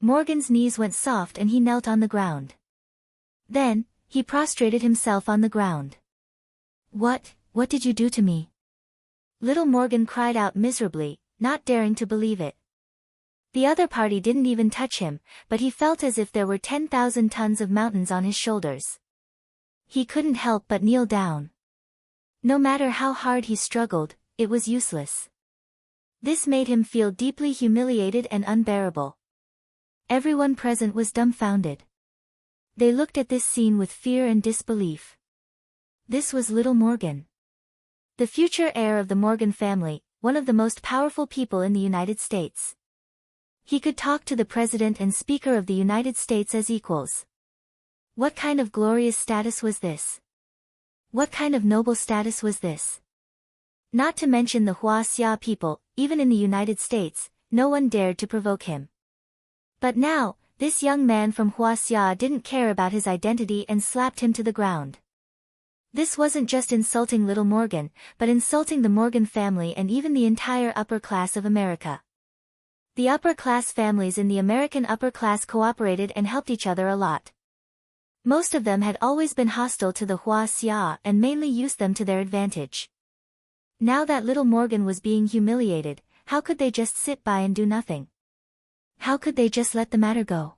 Morgan's knees went soft and he knelt on the ground. Then, he prostrated himself on the ground. What did you do to me? Little Morgan cried out miserably, not daring to believe it. The other party didn't even touch him, but he felt as if there were 10,000 tons of mountains on his shoulders. He couldn't help but kneel down. No matter how hard he struggled, it was useless. This made him feel deeply humiliated and unbearable. Everyone present was dumbfounded. They looked at this scene with fear and disbelief. This was little Morgan. The future heir of the Morgan family, one of the most powerful people in the United States. He could talk to the President and Speaker of the United States as equals. What kind of glorious status was this? What kind of noble status was this? Not to mention the Huaxia people, even in the United States, no one dared to provoke him. But now, this young man from Huaxia didn't care about his identity and slapped him to the ground. This wasn't just insulting little Morgan, but insulting the Morgan family and even the entire upper class of America. The upper-class families in the American upper class cooperated and helped each other a lot. Most of them had always been hostile to the Huaxia and mainly used them to their advantage. Now that little Morgan was being humiliated, how could they just sit by and do nothing? How could they just let the matter go?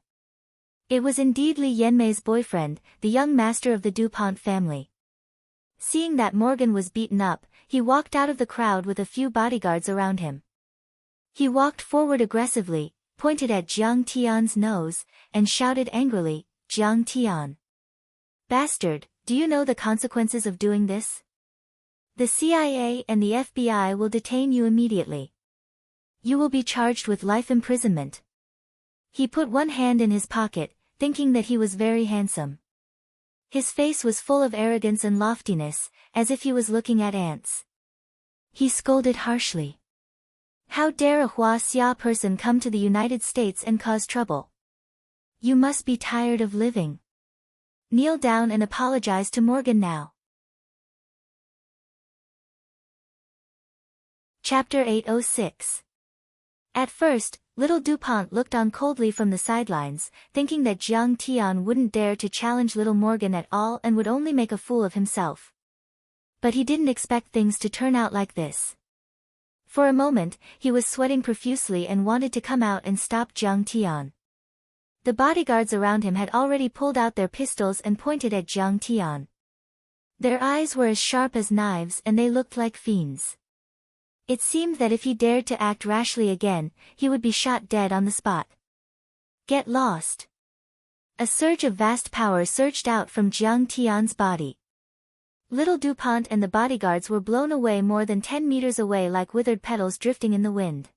It was indeed Li Yanmei's boyfriend, the young master of the DuPont family. Seeing that Morgan was beaten up, he walked out of the crowd with a few bodyguards around him. He walked forward aggressively, pointed at Jiang Tian's nose, and shouted angrily, "Jiang Tian! Bastard, do you know the consequences of doing this? The CIA and the FBI will detain you immediately. You will be charged with life imprisonment." He put one hand in his pocket, thinking that he was very handsome. His face was full of arrogance and loftiness, as if he was looking at ants. He scolded harshly. How dare a Huaxia person come to the United States and cause trouble? You must be tired of living. Kneel down and apologize to Morgan now. Chapter 806. At first, little DuPont looked on coldly from the sidelines, thinking that Jiang Tian wouldn't dare to challenge little Morgan at all and would only make a fool of himself. But he didn't expect things to turn out like this. For a moment, he was sweating profusely and wanted to come out and stop Jiang Tian. The bodyguards around him had already pulled out their pistols and pointed at Jiang Tian. Their eyes were as sharp as knives and they looked like fiends. It seemed that if he dared to act rashly again, he would be shot dead on the spot. Get lost. A surge of vast power surged out from Jiang Tian's body. Little DuPont and the bodyguards were blown away more than 10 meters away like withered petals drifting in the wind.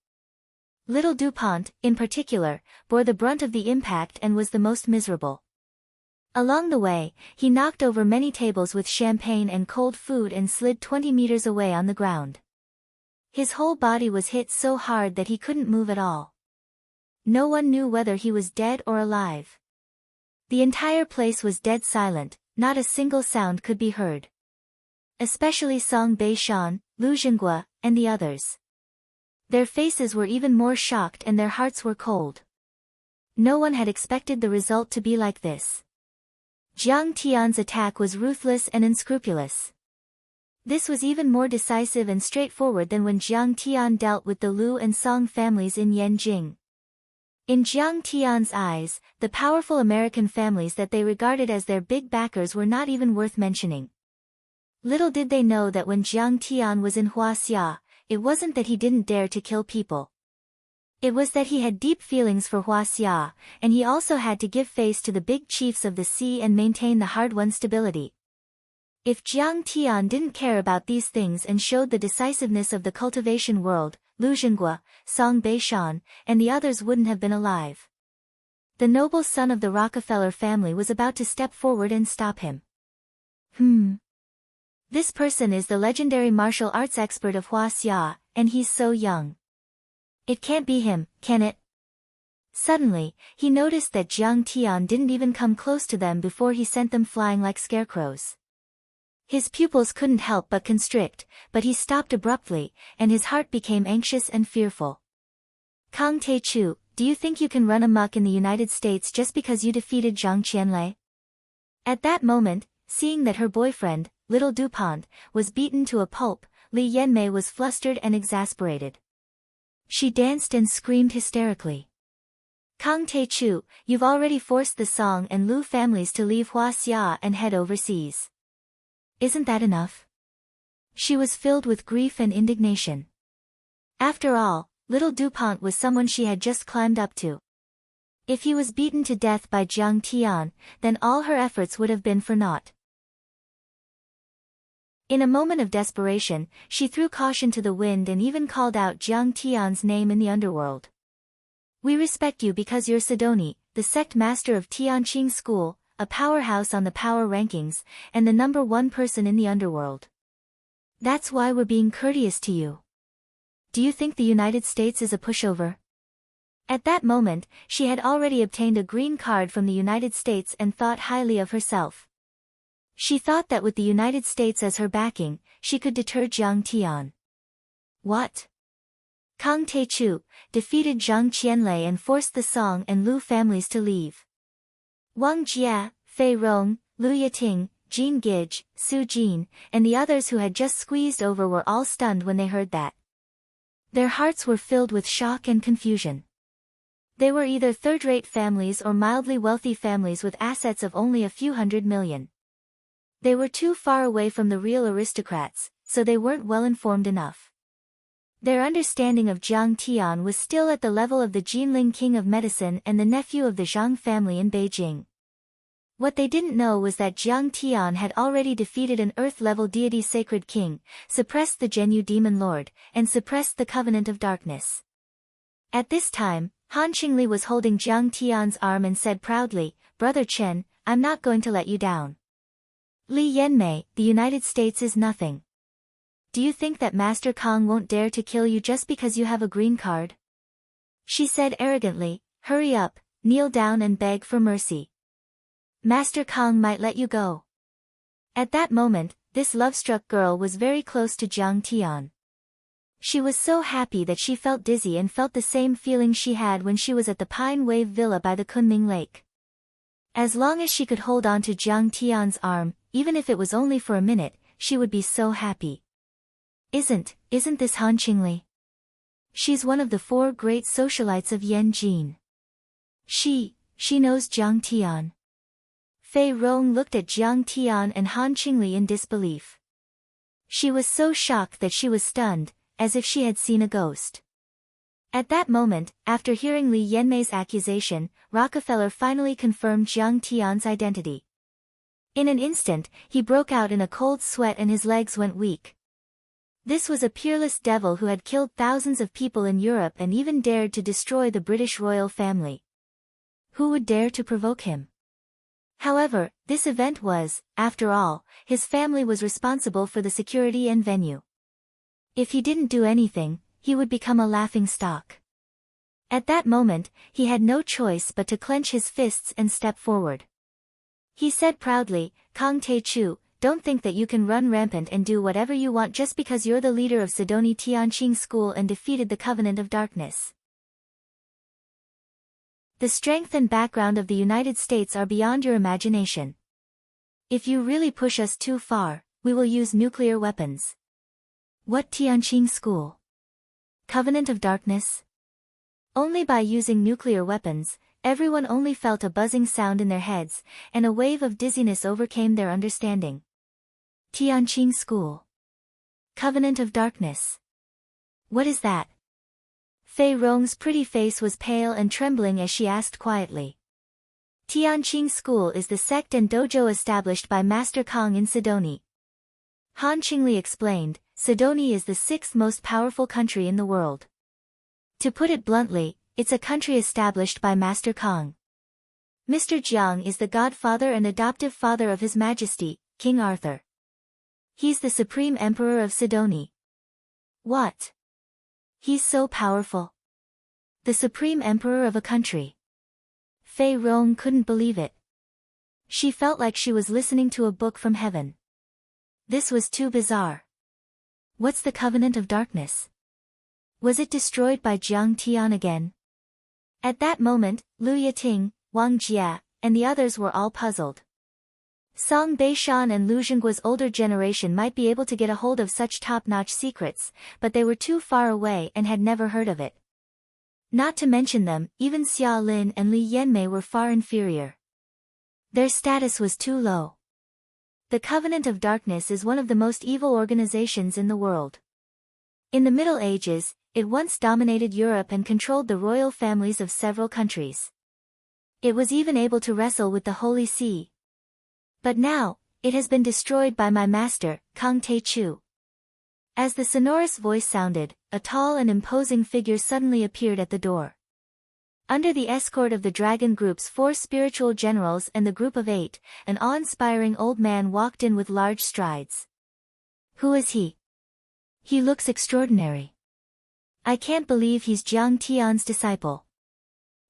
Little DuPont, in particular, bore the brunt of the impact and was the most miserable. Along the way, he knocked over many tables with champagne and cold food and slid 20 meters away on the ground. His whole body was hit so hard that he couldn't move at all. No one knew whether he was dead or alive. The entire place was dead silent, not a single sound could be heard. Especially Song Beishan, Lu Jinghua, and the others. Their faces were even more shocked and their hearts were cold. No one had expected the result to be like this. Jiang Tian's attack was ruthless and unscrupulous. This was even more decisive and straightforward than when Jiang Tian dealt with the Lu and Song families in Yanjing. In Jiang Tian's eyes, the powerful American families that they regarded as their big backers were not even worth mentioning. Little did they know that when Jiang Tian was in Huaxia, it wasn't that he didn't dare to kill people. It was that he had deep feelings for Huaxia, and he also had to give face to the big chiefs of the sea and maintain the hard-won stability. If Jiang Tian didn't care about these things and showed the decisiveness of the cultivation world, Lu Zhenghua, Song Beishan, and the others wouldn't have been alive. The noble son of the Rockefeller family was about to step forward and stop him. This person is the legendary martial arts expert of Huaxia, and he's so young. It can't be him, can it? Suddenly, he noticed that Jiang Tian didn't even come close to them before he sent them flying like scarecrows. His pupils couldn't help but constrict, but he stopped abruptly, and his heart became anxious and fearful. Kang Taechu, do you think you can run amok in the United States just because you defeated Zhang Qianlei? At that moment, seeing that her boyfriend, Little DuPont, was beaten to a pulp, Li Yanmei was flustered and exasperated. She danced and screamed hysterically. Kang Taechu, you've already forced the Song and Lu families to leave Huaxia and head overseas. Isn't that enough? She was filled with grief and indignation. After all, Little DuPont was someone she had just climbed up to. If he was beaten to death by Jiang Tian, then all her efforts would have been for naught. In a moment of desperation, she threw caution to the wind and even called out Jiang Tian's name in the underworld. We respect you because you're Sidoni, the sect master of Tianqing School, a powerhouse on the power rankings, and the #1 person in the underworld. That's why we're being courteous to you. Do you think the United States is a pushover? At that moment, she had already obtained a green card from the United States and thought highly of herself. She thought that with the United States as her backing, she could deter Jiang Tian. What? Kang Taechu defeated Zhang Qianlei and forced the Song and Lu families to leave. Wang Jia, Fei Rong, Lu Yating, Jean Gige, Su Jin, and the others who had just squeezed over were all stunned when they heard that. Their hearts were filled with shock and confusion. They were either third-rate families or mildly wealthy families with assets of only a few hundred million. They were too far away from the real aristocrats, so they weren't well informed enough. Their understanding of Jiang Tian was still at the level of the Jinling king of medicine and the nephew of the Zhang family in Beijing. What they didn't know was that Jiang Tian had already defeated an earth-level deity sacred king, suppressed the Zhenyu demon lord, and suppressed the covenant of darkness. At this time, Han Qingli was holding Jiang Tian's arm and said proudly, "Brother Chen, I'm not going to let you down. Li Yanmei, the United States is nothing. Do you think that Master Kang won't dare to kill you just because you have a green card?" She said arrogantly, "Hurry up, kneel down and beg for mercy. Master Kang might let you go." At that moment, this love-struck girl was very close to Jiang Tian. She was so happy that she felt dizzy and felt the same feeling she had when she was at the Pine Wave Villa by the Kunming Lake. As long as she could hold on to Jiang Tian's arm, even if it was only for a minute, she would be so happy. Isn't this Han Qingli? She's one of the 4 great socialites of Yanjin. She knows Jiang Tian. Fei Rong looked at Jiang Tian and Han Qingli in disbelief. She was so shocked that she was stunned, as if she had seen a ghost. At that moment, after hearing Li Yanmei's accusation, Rockefeller finally confirmed Jiang Tian's identity. In an instant, he broke out in a cold sweat and his legs went weak. This was a peerless devil who had killed thousands of people in Europe and even dared to destroy the British royal family. Who would dare to provoke him? However, this event was, after all, his family was responsible for the security and venue. If he didn't do anything, he would become a laughingstock. At that moment, he had no choice but to clench his fists and step forward. He said proudly, "Kang Taechu, don't think that you can run rampant and do whatever you want just because you're the leader of Sidoni Tianqing School and defeated the Covenant of Darkness. The strength and background of the United States are beyond your imagination. If you really push us too far, we will use nuclear weapons. What Tianqing school? Covenant of Darkness? Only by using nuclear weapons, everyone only felt a buzzing sound in their heads, and a wave of dizziness overcame their understanding. Tianqing school. Covenant of Darkness. What is that? Fei Rong's pretty face was pale and trembling as she asked quietly. Tianqing school is the sect and dojo established by Master Kong in Sidoni. Han Qingli explained, Sidoni is the 6th most powerful country in the world. To put it bluntly, it's a country established by Master Kong. Mr. Jiang is the godfather and adoptive father of His Majesty, King Arthur. He's the supreme emperor of Sidoni. What? He's so powerful. The supreme emperor of a country. Fei Rong couldn't believe it. She felt like she was listening to a book from heaven. This was too bizarre. What's the Covenant of Darkness? Was it destroyed by Jiang Tian again? At that moment, Lu Yiting, Wang Jia, and the others were all puzzled. Song Beishan and Lu Zhengguo's older generation might be able to get a hold of such top-notch secrets, but they were too far away and had never heard of it. Not to mention them, even Xia Lin and Li Yanmei were far inferior. Their status was too low. The Covenant of Darkness is one of the most evil organizations in the world. In the Middle Ages, it once dominated Europe and controlled the royal families of several countries. It was even able to wrestle with the Holy See. But now, it has been destroyed by my master, Kang Te-chu. As the sonorous voice sounded, a tall and imposing figure suddenly appeared at the door. Under the escort of the dragon group's 4 spiritual generals and the group of 8, an awe-inspiring old man walked in with large strides. Who is he? He looks extraordinary. I can't believe he's Jiang Tian's disciple.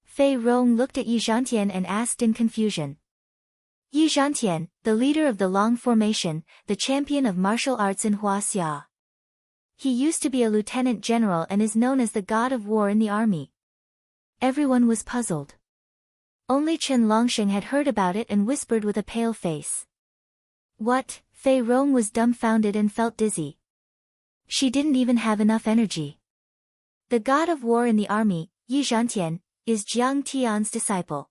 Fei Rong looked at Yi Zhantian and asked in confusion. Yi Zhantian, the leader of the Long Formation, the champion of martial arts in Huaxia. He used to be a lieutenant general and is known as the god of war in the army. Everyone was puzzled. Only Chen Longsheng had heard about it and whispered with a pale face. What? Fei Rong was dumbfounded and felt dizzy. She didn't even have enough energy. The god of war in the army, Yi Zhantian, is Jiang Tian's disciple.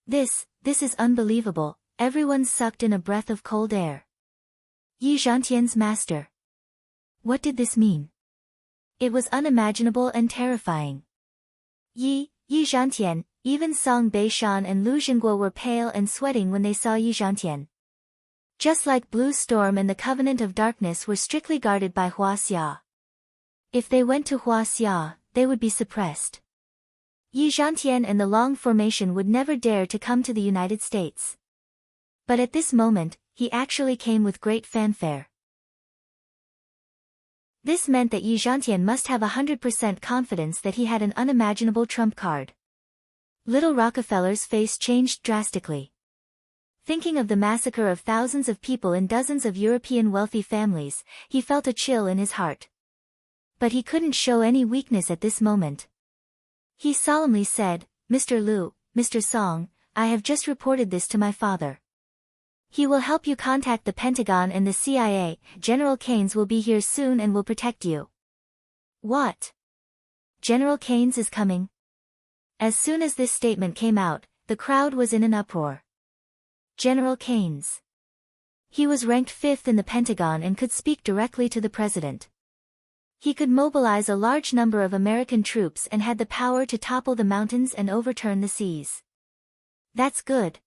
This is unbelievable, everyone sucked in a breath of cold air. Yi Zhantian's master. What did this mean? It was unimaginable and terrifying. Yi Zhantian, even Song Beishan and Lu Zhengguo were pale and sweating when they saw Yi Zhantian. Just like Blue Storm and the Covenant of Darkness were strictly guarded by Huaxia. If they went to Huaxia, they would be suppressed. Yi Zhantian and the Long Formation would never dare to come to the United States. But at this moment, he actually came with great fanfare. This meant that Yi Zhantian must have 100% confidence that he had an unimaginable trump card. Little Rockefeller's face changed drastically. Thinking of the massacre of thousands of people in dozens of European wealthy families, he felt a chill in his heart. But he couldn't show any weakness at this moment. He solemnly said, Mr. Lu, Mr. Song, I have just reported this to my father. He will help you contact the Pentagon and the CIA, General Keynes will be here soon and will protect you. What? General Keynes is coming? As soon as this statement came out, the crowd was in an uproar. General Keynes. He was ranked 5th in the Pentagon and could speak directly to the president. He could mobilize a large number of American troops and had the power to topple the mountains and overturn the seas. That's good.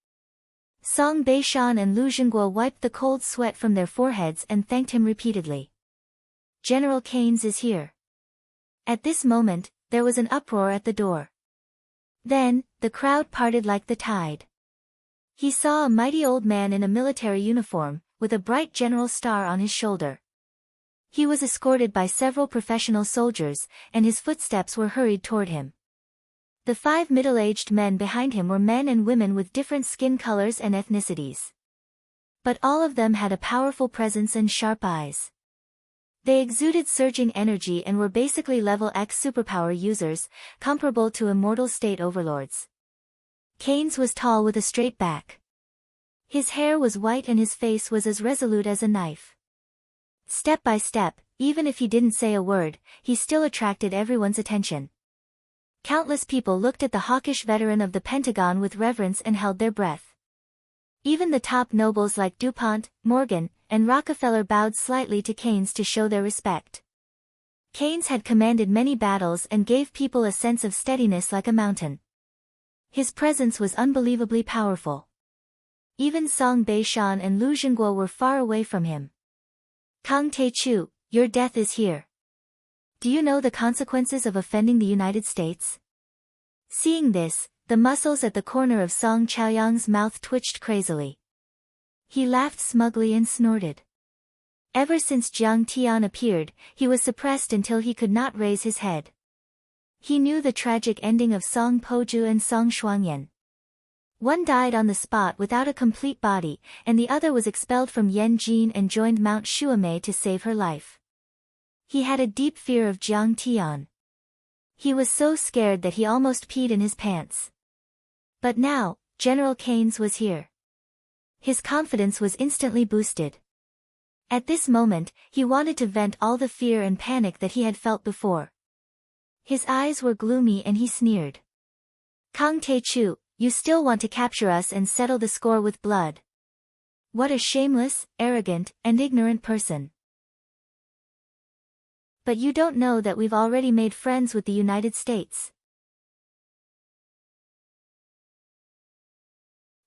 Song Beishan and Lu Zhengguo wiped the cold sweat from their foreheads and thanked him repeatedly. General Keynes is here. At this moment, there was an uproar at the door. Then, the crowd parted like the tide. He saw a mighty old man in a military uniform, with a bright general star on his shoulder. He was escorted by several professional soldiers, and his footsteps were hurried toward him. The 5 middle-aged men behind him were men and women with different skin colors and ethnicities. But all of them had a powerful presence and sharp eyes. They exuded surging energy and were basically level X superpower users, comparable to immortal state overlords. Keynes was tall with a straight back. His hair was white and his face was as resolute as a knife. Step by step, even if he didn't say a word, he still attracted everyone's attention. Countless people looked at the hawkish veteran of the Pentagon with reverence and held their breath. Even the top nobles like DuPont, Morgan, and Rockefeller bowed slightly to Keynes to show their respect. Keynes had commanded many battles and gave people a sense of steadiness like a mountain. His presence was unbelievably powerful. Even Song Bei-shan and Lu Zhenguo were far away from him. Kang Tae-chu, your death is here. Do you know the consequences of offending the United States? Seeing this, the muscles at the corner of Song Chaoyang's mouth twitched crazily. He laughed smugly and snorted. Ever since Jiang Tian appeared, he was suppressed until he could not raise his head. He knew the tragic ending of Song Poju and Song Shuangyan. One died on the spot without a complete body, and the other was expelled from Yanjin and joined Mount Shuamei to save her life. He had a deep fear of Jiang Tian. He was so scared that he almost peed in his pants. But now, General Keynes was here. His confidence was instantly boosted. At this moment, he wanted to vent all the fear and panic that he had felt before. His eyes were gloomy and he sneered. Kang Tae-chu, you still want to capture us and settle the score with blood. What a shameless, arrogant, and ignorant person. But you don't know that we've already made friends with the United States.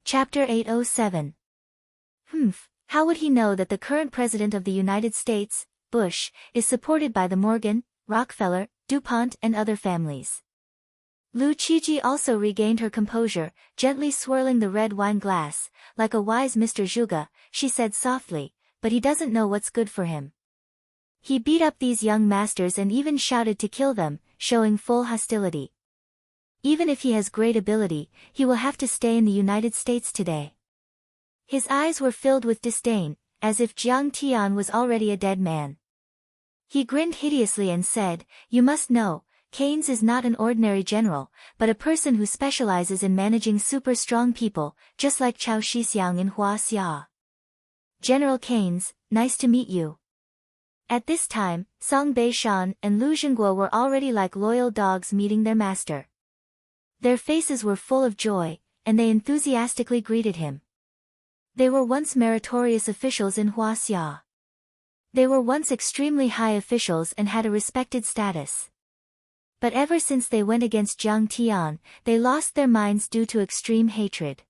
Chapter 807. How would he know that the current President of the United States, Bush, is supported by the Morgan, Rockefeller, DuPont and other families? Lu Qiji also regained her composure, gently swirling the red wine glass. Like a wise Mr. Zhuge, she said softly, but he doesn't know what's good for him. He beat up these young masters and even shouted to kill them, showing full hostility. Even if he has great ability, he will have to stay in the United States today. His eyes were filled with disdain, as if Jiang Tian was already a dead man. He grinned hideously and said, you must know, Keynes is not an ordinary general, but a person who specializes in managing super-strong people, just like Chao Shixiang in Huaxia. General Keynes, nice to meet you. At this time, Song Bei-shan and Lu Zhenguo were already like loyal dogs meeting their master. Their faces were full of joy, and they enthusiastically greeted him. They were once meritorious officials in Huaxia. They were once extremely high officials and had a respected status. But ever since they went against Jiang Tian, they lost their minds due to extreme hatred.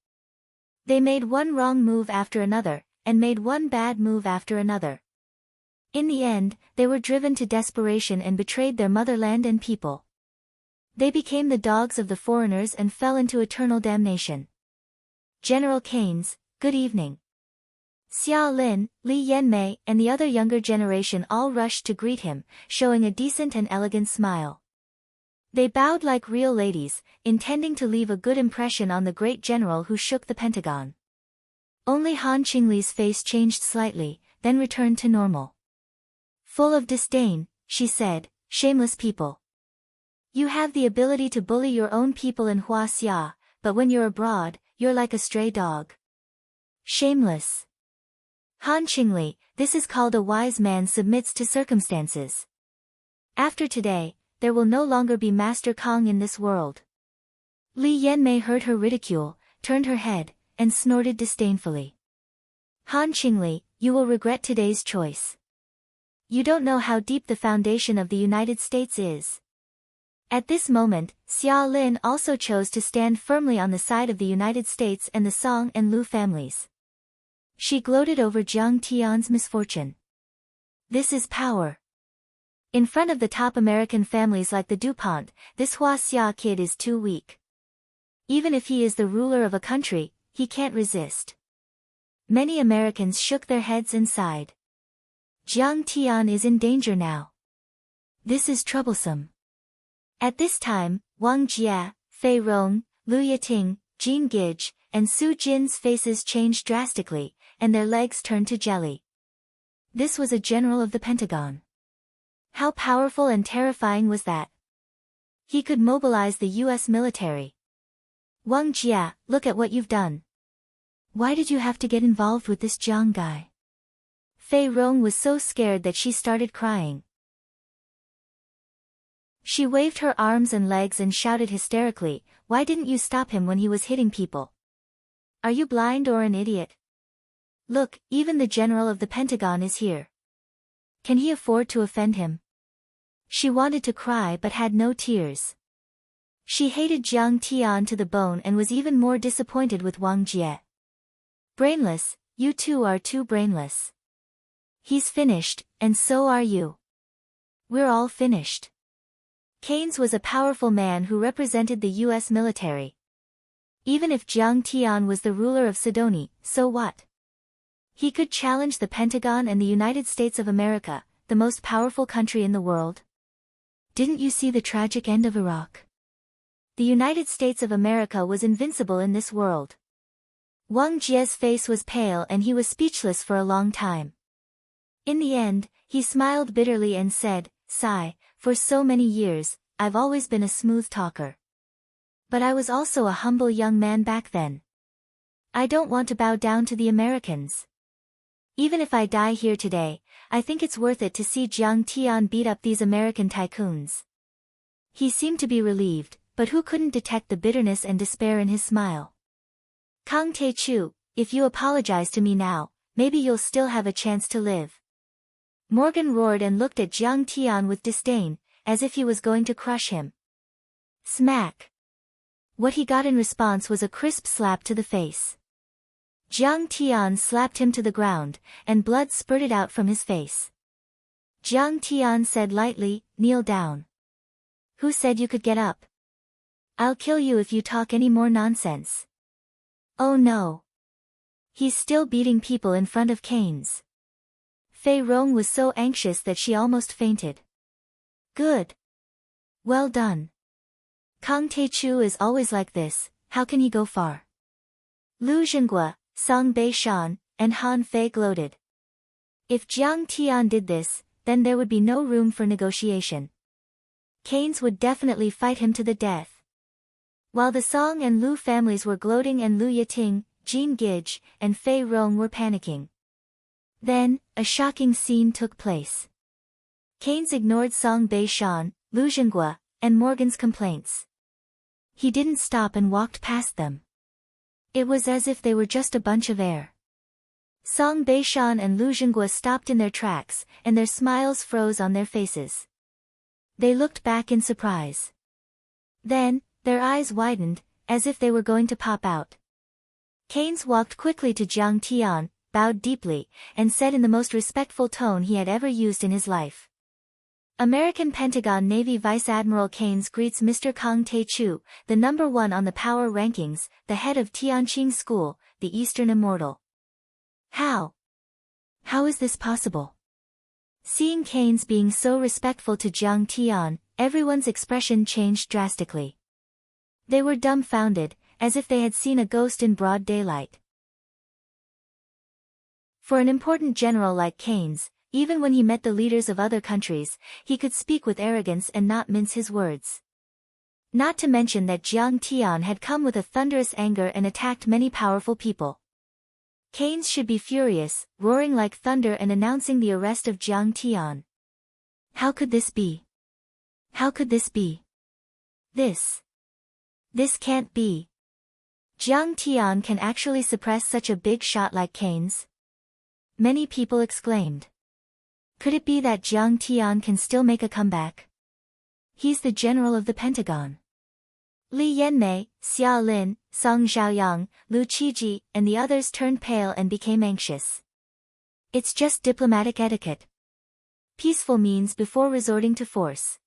They made one wrong move after another, and made one bad move after another. In the end, they were driven to desperation and betrayed their motherland and people. They became the dogs of the foreigners and fell into eternal damnation. General Keynes, good evening. Xia Lin, Li Yanmei, and the other younger generation all rushed to greet him, showing a decent and elegant smile. They bowed like real ladies, intending to leave a good impression on the great general who shook the Pentagon. Only Han Qingli's face changed slightly, then returned to normal. Full of disdain, she said, shameless people. You have the ability to bully your own people in Huaxia, but when you're abroad, you're like a stray dog. Shameless. Han Qingli, this is called a wise man submits to circumstances. After today, there will no longer be Master Kong in this world. Li Yanmei heard her ridicule, turned her head, and snorted disdainfully. Han Qingli, you will regret today's choice. You don't know how deep the foundation of the United States is. At this moment, Xia Lin also chose to stand firmly on the side of the United States and the Song and Lu families. She gloated over Jiang Tian's misfortune. This is power. In front of the top American families like the DuPont, this Huaxia kid is too weak. Even if he is the ruler of a country, he can't resist. Many Americans shook their heads and sighed. Jiang Tian is in danger now. This is troublesome. At this time, Wang Jia, Fei Rong, Lu Yiting, Jean Gage, and Su Jin's faces changed drastically, and their legs turned to jelly. This was a general of the Pentagon. How powerful and terrifying was that? He could mobilize the U.S. military. Wang Jia, look at what you've done. Why did you have to get involved with this Jiang guy? Fei Rong was so scared that she started crying. She waved her arms and legs and shouted hysterically, "Why didn't you stop him when he was hitting people? Are you blind or an idiot? Look, even the general of the Pentagon is here. Can he afford to offend him?" She wanted to cry but had no tears. She hated Jiang Tian to the bone and was even more disappointed with Wang Jie. Brainless, you two are too brainless. He's finished, and so are you. We're all finished. Keynes was a powerful man who represented the U.S. military. Even if Jiang Tian was the ruler of Sidonie, so what? He could challenge the Pentagon and the United States of America, the most powerful country in the world. Didn't you see the tragic end of Iraq? The United States of America was invincible in this world. Wang Jie's face was pale and he was speechless for a long time. In the end, he smiled bitterly and said, "Sigh, for so many years, I've always been a smooth talker. But I was also a humble young man back then. I don't want to bow down to the Americans. Even if I die here today, I think it's worth it to see Jiang Tian beat up these American tycoons." He seemed to be relieved, but who couldn't detect the bitterness and despair in his smile? "Kang Tae-chu, if you apologize to me now, maybe you'll still have a chance to live." Morgan roared and looked at Jiang Tian with disdain, as if he was going to crush him. Smack! What he got in response was a crisp slap to the face. Jiang Tian slapped him to the ground, and blood spurted out from his face. Jiang Tian said lightly, "Kneel down." "Who said you could get up? I'll kill you if you talk any more nonsense." "Oh no. He's still beating people in front of Keynes." Fei Rong was so anxious that she almost fainted. "Good. Well done. Kang Tae-chu is always like this, how can he go far?" Lu Zhenghua, Song Bei-shan, and Han Fei gloated. If Jiang Tian did this, then there would be no room for negotiation. Keynes would definitely fight him to the death. While the Song and Lu families were gloating and Lu Yiting, Jean Gige, and Fei Rong were panicking. Then, a shocking scene took place. Keynes ignored Song Bei-shan, Lu Zhenghua, and Morgan's complaints. He didn't stop and walked past them. It was as if they were just a bunch of air. Song Bei-shan and Lu Zhenghua stopped in their tracks, and their smiles froze on their faces. They looked back in surprise. Then, their eyes widened, as if they were going to pop out. Keynes walked quickly to Jiang Tian, bowed deeply, and said in the most respectful tone he had ever used in his life. "American Pentagon Navy Vice Admiral Keynes greets Mr. Kang Tae-chu, the #1 on the power rankings, the head of Tianqing School, the Eastern Immortal." How is this possible? Seeing Keynes being so respectful to Jiang Tian, everyone's expression changed drastically. They were dumbfounded, as if they had seen a ghost in broad daylight. For an important general like Keynes, even when he met the leaders of other countries, he could speak with arrogance and not mince his words. Not to mention that Jiang Tian had come with a thunderous anger and attacked many powerful people. Keynes should be furious, roaring like thunder and announcing the arrest of Jiang Tian. How could this be? How could this be? This can't be. Jiang Tian can actually suppress such a big shot like Keynes? Many people exclaimed. Could it be that Jiang Tian can still make a comeback? He's the general of the Pentagon. Li Yanmei, Xia Lin, Song Xiaoyang, Lu Qiji, and the others turned pale and became anxious. It's just diplomatic etiquette. Peaceful means before resorting to force.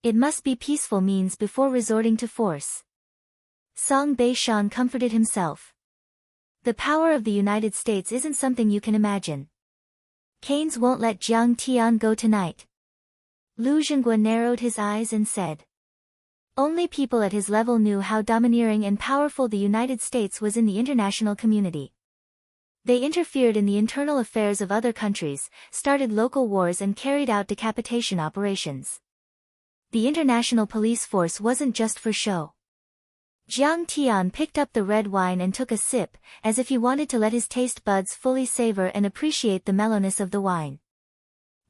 It must be peaceful means before resorting to force. Song Bei-shan comforted himself. The power of the United States isn't something you can imagine. Keynes won't let Jiang Tian go tonight. Lu Zhenghua narrowed his eyes and said. Only people at his level knew how domineering and powerful the United States was in the international community. They interfered in the internal affairs of other countries, started local wars and carried out decapitation operations. The international police force wasn't just for show. Jiang Tian picked up the red wine and took a sip, as if he wanted to let his taste buds fully savor and appreciate the mellowness of the wine.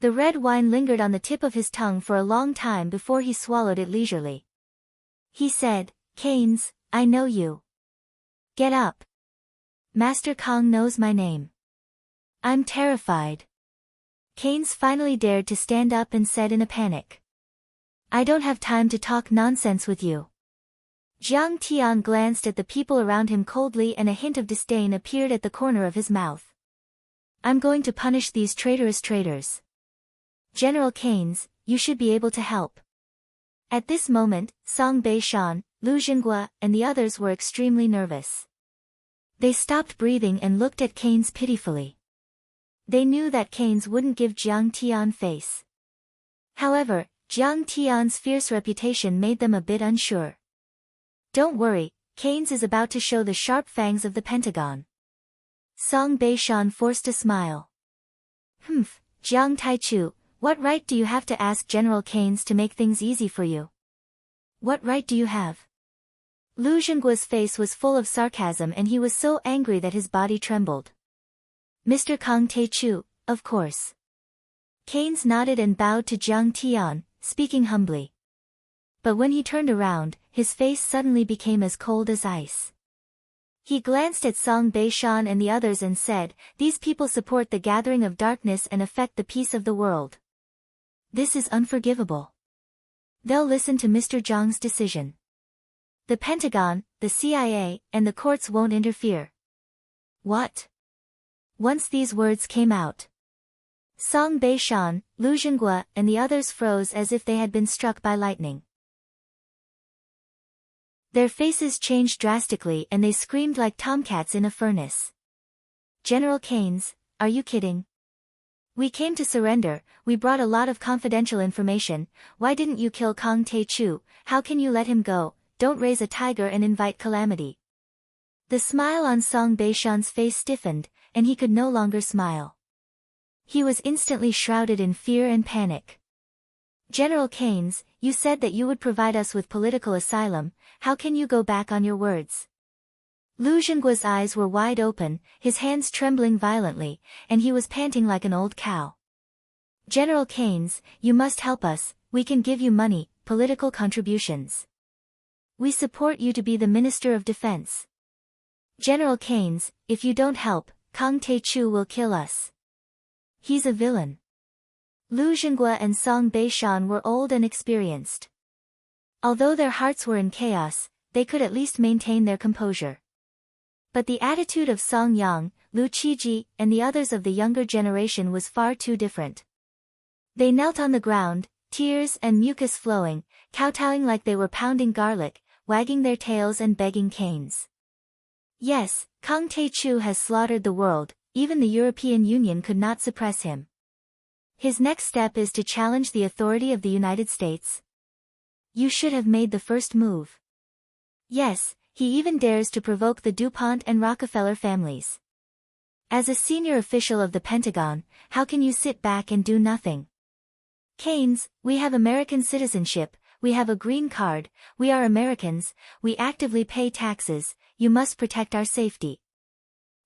The red wine lingered on the tip of his tongue for a long time before he swallowed it leisurely. He said, "Keynes, I know you. Get up. Master Kong knows my name. I'm terrified." Keynes finally dared to stand up and said in a panic, "I don't have time to talk nonsense with you." Jiang Tian glanced at the people around him coldly and a hint of disdain appeared at the corner of his mouth. "I'm going to punish these traitorous traitors. General Keynes, you should be able to help." At this moment, Song Beishan, Lu Jinghua, and the others were extremely nervous. They stopped breathing and looked at Keynes pitifully. They knew that Keynes wouldn't give Jiang Tian face. However, Jiang Tian's fierce reputation made them a bit unsure. "Don't worry, Keynes is about to show the sharp fangs of the Pentagon." Song Beishan forced a smile. Jiang Taichu, what right do you have to ask General Keynes to make things easy for you? What right do you have?" Lu Jinggua's face was full of sarcasm and he was so angry that his body trembled. "Mr. Kang Taichu, of course." Keynes nodded and bowed to Jiang Tian, speaking humbly. But when he turned around, his face suddenly became as cold as ice. He glanced at Song Beishan and the others and said, "These people support the gathering of darkness and affect the peace of the world. This is unforgivable. They'll listen to Mr. Zhang's decision. The Pentagon, the CIA, and the courts won't interfere." "What?" Once these words came out, Song Beishan, Lu Jinghua, and the others froze as if they had been struck by lightning. Their faces changed drastically and they screamed like tomcats in a furnace. "General Keynes, are you kidding? We came to surrender, we brought a lot of confidential information, why didn't you kill Kang Taichu, how can you let him go, don't raise a tiger and invite calamity." The smile on Song Beishan's face stiffened, and he could no longer smile. He was instantly shrouded in fear and panic. "General Keynes, you said that you would provide us with political asylum, how can you go back on your words?" Lu Jinggua's eyes were wide open, his hands trembling violently, and he was panting like an old cow. "General Keynes, you must help us, we can give you money, political contributions. We support you to be the Minister of Defense. General Keynes, if you don't help, Kang Taichu will kill us. He's a villain." Lu Jinghua and Song Beishan were old and experienced. Although their hearts were in chaos, they could at least maintain their composure. But the attitude of Song Yang, Lu Qiji, and the others of the younger generation was far too different. They knelt on the ground, tears and mucus flowing, kowtowing like they were pounding garlic, wagging their tails and begging Keynes. "Yes, Kang Taichu has slaughtered the world, even the European Union could not suppress him. His next step is to challenge the authority of the United States. You should have made the first move. Yes, he even dares to provoke the DuPont and Rockefeller families. As a senior official of the Pentagon, how can you sit back and do nothing? Keynes, we have American citizenship, we have a green card, we are Americans, we actively pay taxes, you must protect our safety."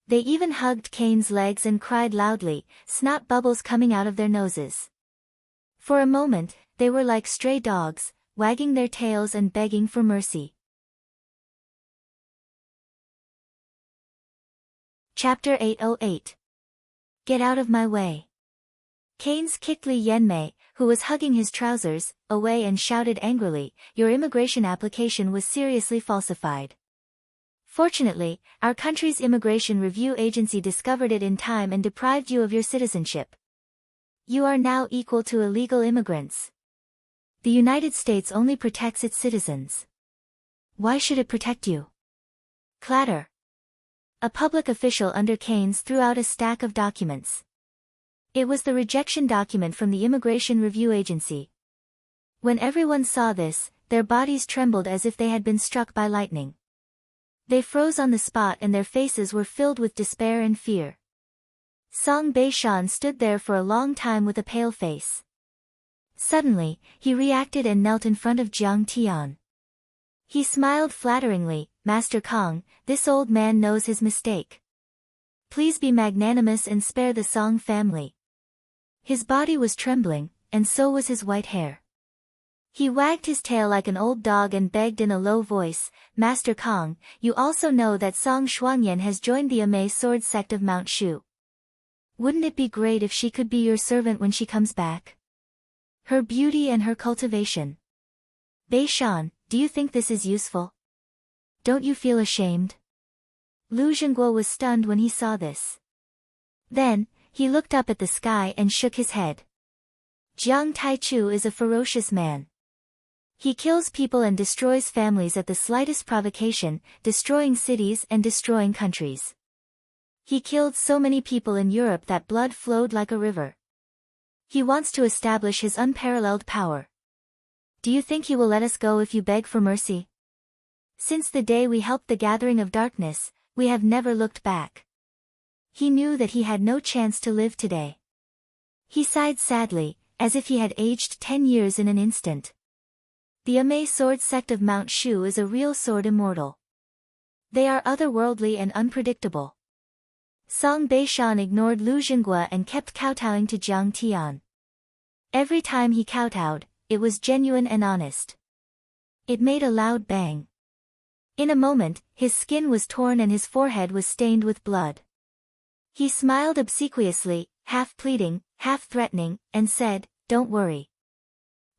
They even hugged Keynes' legs and cried loudly, snot bubbles coming out of their noses. For a moment, they were like stray dogs, wagging their tails and begging for mercy. Chapter 808. Get out of my way. Keynes kicked Li Yanmei, who was hugging his trousers, away and shouted angrily, "Your immigration application was seriously falsified. Fortunately, our country's immigration review agency discovered it in time and deprived you of your citizenship. You are now equal to illegal immigrants. The United States only protects its citizens. Why should it protect you?" Clatter. A public official under Keynes threw out a stack of documents. It was the rejection document from the Immigration Review Agency. When everyone saw this, their bodies trembled as if they had been struck by lightning. They froze on the spot and their faces were filled with despair and fear. Song Beishan stood there for a long time with a pale face. Suddenly, he reacted and knelt in front of Jiang Tian. He smiled flatteringly. Master Kong, this old man knows his mistake. Please be magnanimous and spare the Song family. His body was trembling, and so was his white hair. He wagged his tail like an old dog and begged in a low voice, Master Kong, you also know that Song Shuangyan has joined the Amei sword sect of Mount Shu. Wouldn't it be great if she could be your servant when she comes back? Her beauty and her cultivation. Bei Shan, do you think this is useful? Don't you feel ashamed? Lu Zhenguo was stunned when he saw this. Then, he looked up at the sky and shook his head. Jiang Taichu is a ferocious man. He kills people and destroys families at the slightest provocation, destroying cities and destroying countries. He killed so many people in Europe that blood flowed like a river. He wants to establish his unparalleled power. Do you think he will let us go if you beg for mercy? Since the day we helped the gathering of darkness, we have never looked back. He knew that he had no chance to live today. He sighed sadly, as if he had aged 10 years in an instant. The Amei sword sect of Mount Shu is a real sword immortal. They are otherworldly and unpredictable. Song Beishan ignored Lu Zhenguo and kept kowtowing to Jiang Tian. Every time he kowtowed, it was genuine and honest. It made a loud bang. In a moment, his skin was torn and his forehead was stained with blood. He smiled obsequiously, half pleading, half threatening, and said, Don't worry.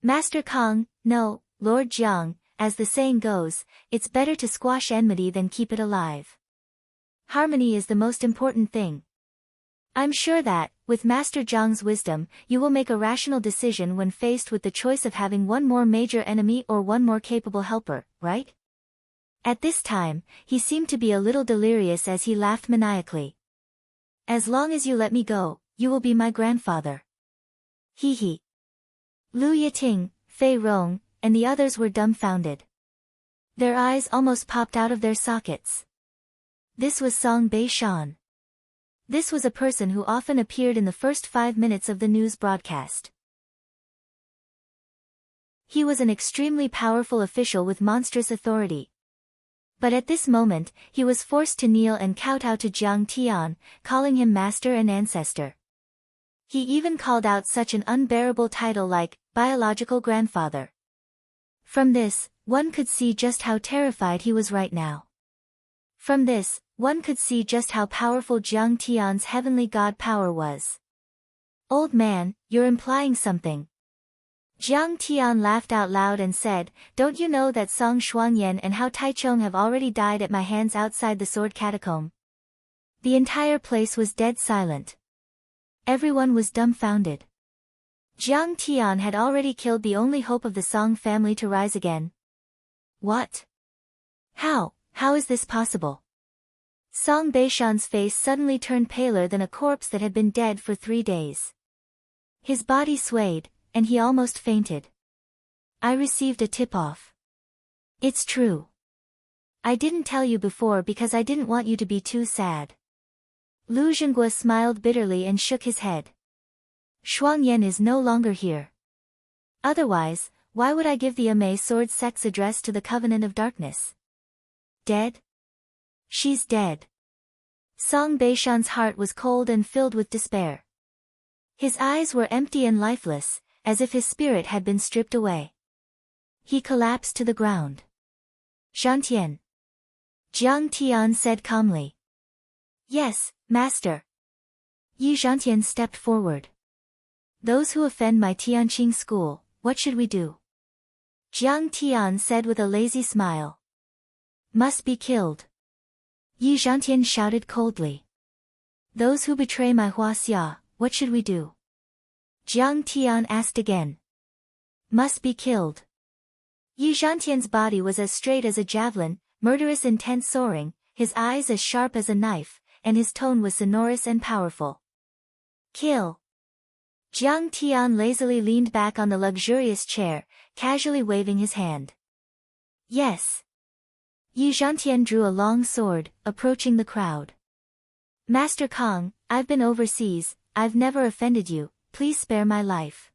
Master Kong, no, Lord Jiang, as the saying goes, it's better to squash enmity than keep it alive. Harmony is the most important thing. I'm sure that, with Master Jiang's wisdom, you will make a rational decision when faced with the choice of having one more major enemy or one more capable helper, right? At this time, he seemed to be a little delirious as he laughed maniacally. As long as you let me go, you will be my grandfather. Hee hee. Lu Yiting, Fei Rong, and the others were dumbfounded. Their eyes almost popped out of their sockets. This was Song Beishan. This was a person who often appeared in the first 5 minutes of the news broadcast. He was an extremely powerful official with monstrous authority. But at this moment, he was forced to kneel and kowtow to Jiang Tian, calling him master and ancestor. He even called out such an unbearable title like, biological grandfather. From this, one could see just how terrified he was right now. From this, one could see just how powerful Jiang Tian's heavenly god power was. Old man, you're implying something. Jiang Tian laughed out loud and said, Don't you know that Song Shuangyan and Hao Taichong have already died at my hands outside the sword catacomb? The entire place was dead silent. Everyone was dumbfounded. Jiang Tian had already killed the only hope of the Song family to rise again. What? How is this possible? Song Beishan's face suddenly turned paler than a corpse that had been dead for 3 days. His body swayed, and he almost fainted. I received a tip-off. It's true. I didn't tell you before because I didn't want you to be too sad. Lu Zhenguo smiled bitterly and shook his head. Shuangyan is no longer here. Otherwise, why would I give the Amei sword sect's address to the Covenant of Darkness? Dead? She's dead. Song Beishan's heart was cold and filled with despair. His eyes were empty and lifeless, as if his spirit had been stripped away. He collapsed to the ground. Zhantian. Jiang Tian said calmly. Yes, master. Yi Zhantian stepped forward. Those who offend my Tianqing school, what should we do? Jiang Tian said with a lazy smile. Must be killed. Yi Zhantian shouted coldly. Those who betray my Huaxia, what should we do? Jiang Tian asked again. Must be killed. Yi Zhantian's body was as straight as a javelin, murderous intent soaring, his eyes as sharp as a knife, and his tone was sonorous and powerful. Kill. Jiang Tian lazily leaned back on the luxurious chair, casually waving his hand. Yes. Yi Zhantian drew a long sword, approaching the crowd. Master Kong, I've been overseas, I've never offended you, please spare my life.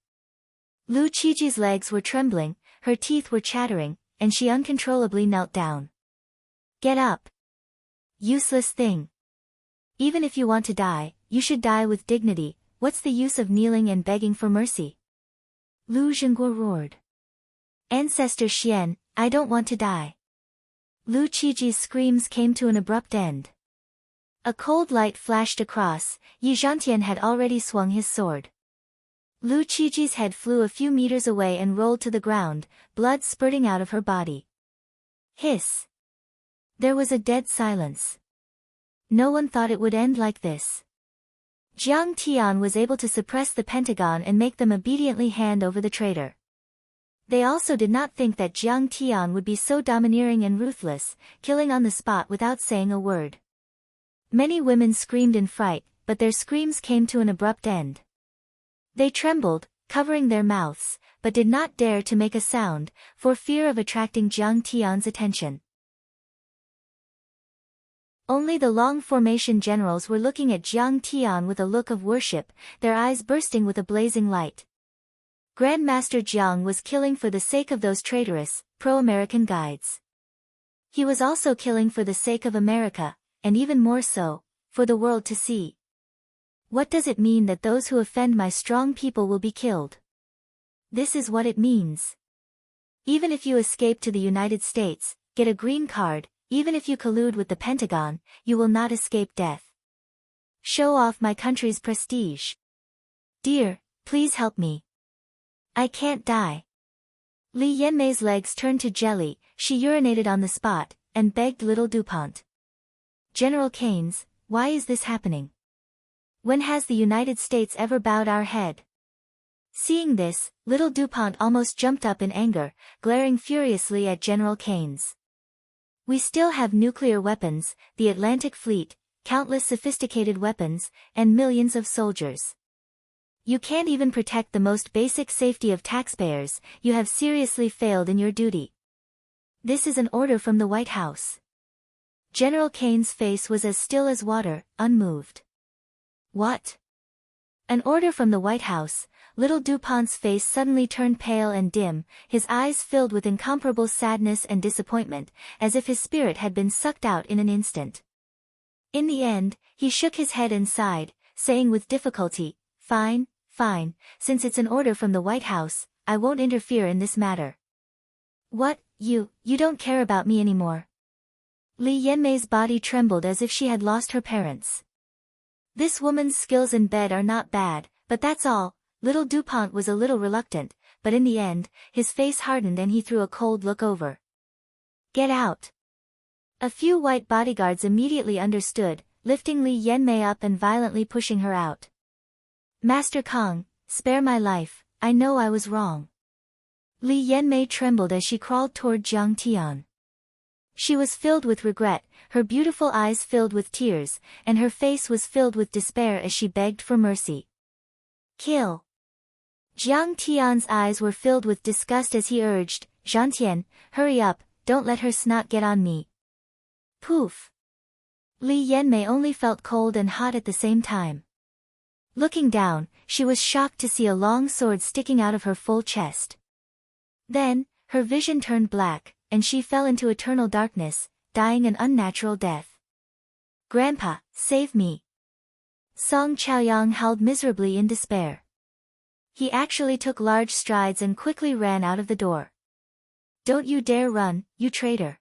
Lu Qiji's legs were trembling, her teeth were chattering, and she uncontrollably knelt down. Get up. Useless thing. Even if you want to die, you should die with dignity. What's the use of kneeling and begging for mercy? Lu Zhenguo roared. Ancestor Xian, I don't want to die. Lu Qiji's screams came to an abrupt end. A cold light flashed across. Yi Zhantian had already swung his sword. Lu Qiji's head flew a few meters away and rolled to the ground, blood spurting out of her body. Hiss. There was a dead silence. No one thought it would end like this. Jiang Tian was able to suppress the Pentagon and make them obediently hand over the traitor. They also did not think that Jiang Tian would be so domineering and ruthless, killing on the spot without saying a word. Many women screamed in fright, but their screams came to an abrupt end. They trembled, covering their mouths, but did not dare to make a sound, for fear of attracting Jiang Tian's attention. Only the long formation generals were looking at Jiang Tian with a look of worship, their eyes bursting with a blazing light. Grandmaster Jiang was killing for the sake of those traitorous, pro-American guides. He was also killing for the sake of America, and even more so, for the world to see. What does it mean that those who offend my strong people will be killed? This is what it means. Even if you escape to the United States, get a green card, even if you collude with the Pentagon, you will not escape death. Show off my country's prestige. Dear, please help me. I can't die. Li Yanmei's legs turned to jelly, she urinated on the spot, and begged little DuPont. General Keynes, why is this happening? When has the United States ever bowed our head? Seeing this, little DuPont almost jumped up in anger, glaring furiously at General Keynes. We still have nuclear weapons, the Atlantic Fleet, countless sophisticated weapons, and millions of soldiers. You can't even protect the most basic safety of taxpayers, you have seriously failed in your duty. This is an order from the White House. General Keynes' face was as still as water, unmoved. What? An order from the White House. Little DuPont's face suddenly turned pale and dim, his eyes filled with incomparable sadness and disappointment, as if his spirit had been sucked out in an instant. In the end, he shook his head and sighed, saying with difficulty, Fine, fine, since it's an order from the White House, I won't interfere in this matter. What, you don't care about me anymore? Li Yanmei's body trembled as if she had lost her parents. This woman's skills in bed are not bad, but that's all. Little DuPont was a little reluctant, but in the end, his face hardened and he threw a cold look over. Get out. A few white bodyguards immediately understood, lifting Li Yanmei up and violently pushing her out. Master Kong, spare my life, I know I was wrong. Li Yanmei trembled as she crawled toward Jiang Tian. She was filled with regret, her beautiful eyes filled with tears, and her face was filled with despair as she begged for mercy. Kill. Jiang Tian's eyes were filled with disgust as he urged, Zhantian, hurry up, don't let her snot get on me. Poof. Li Yanmei only felt cold and hot at the same time. Looking down, she was shocked to see a long sword sticking out of her full chest. Then, her vision turned black, and she fell into eternal darkness, dying an unnatural death. Grandpa, save me. Song Chaoyang howled miserably in despair. He actually took large strides and quickly ran out of the door. Don't you dare run, you traitor.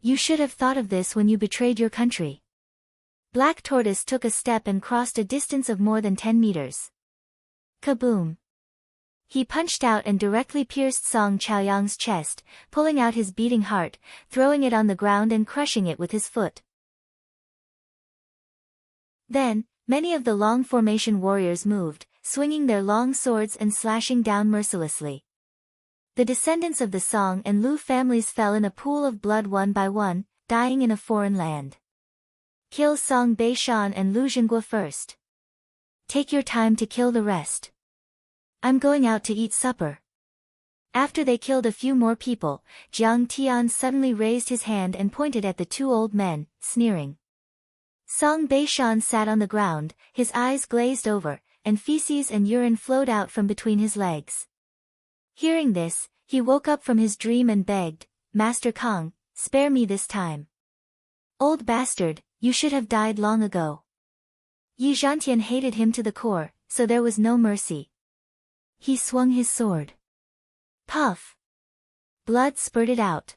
You should have thought of this when you betrayed your country. Black Tortoise took a step and crossed a distance of more than 10 meters. Kaboom! He punched out and directly pierced Song Chaoyang's chest, pulling out his beating heart, throwing it on the ground and crushing it with his foot. Then, many of the long formation warriors moved, swinging their long swords and slashing down mercilessly. The descendants of the Song and Lu families fell in a pool of blood one by one, dying in a foreign land. Kill Song Beishan and Lu Zhenguo first. Take your time to kill the rest. I'm going out to eat supper. After they killed a few more people, Jiang Tian suddenly raised his hand and pointed at the two old men, sneering. Song Beishan sat on the ground, his eyes glazed over, and feces and urine flowed out from between his legs. Hearing this, He woke up from his dream and begged, "Master Kong, spare me this time. Old bastard, you should have died long ago." Yi Zhantian hated him to the core, so there was no mercy. He swung his sword. Puff! Blood spurted out.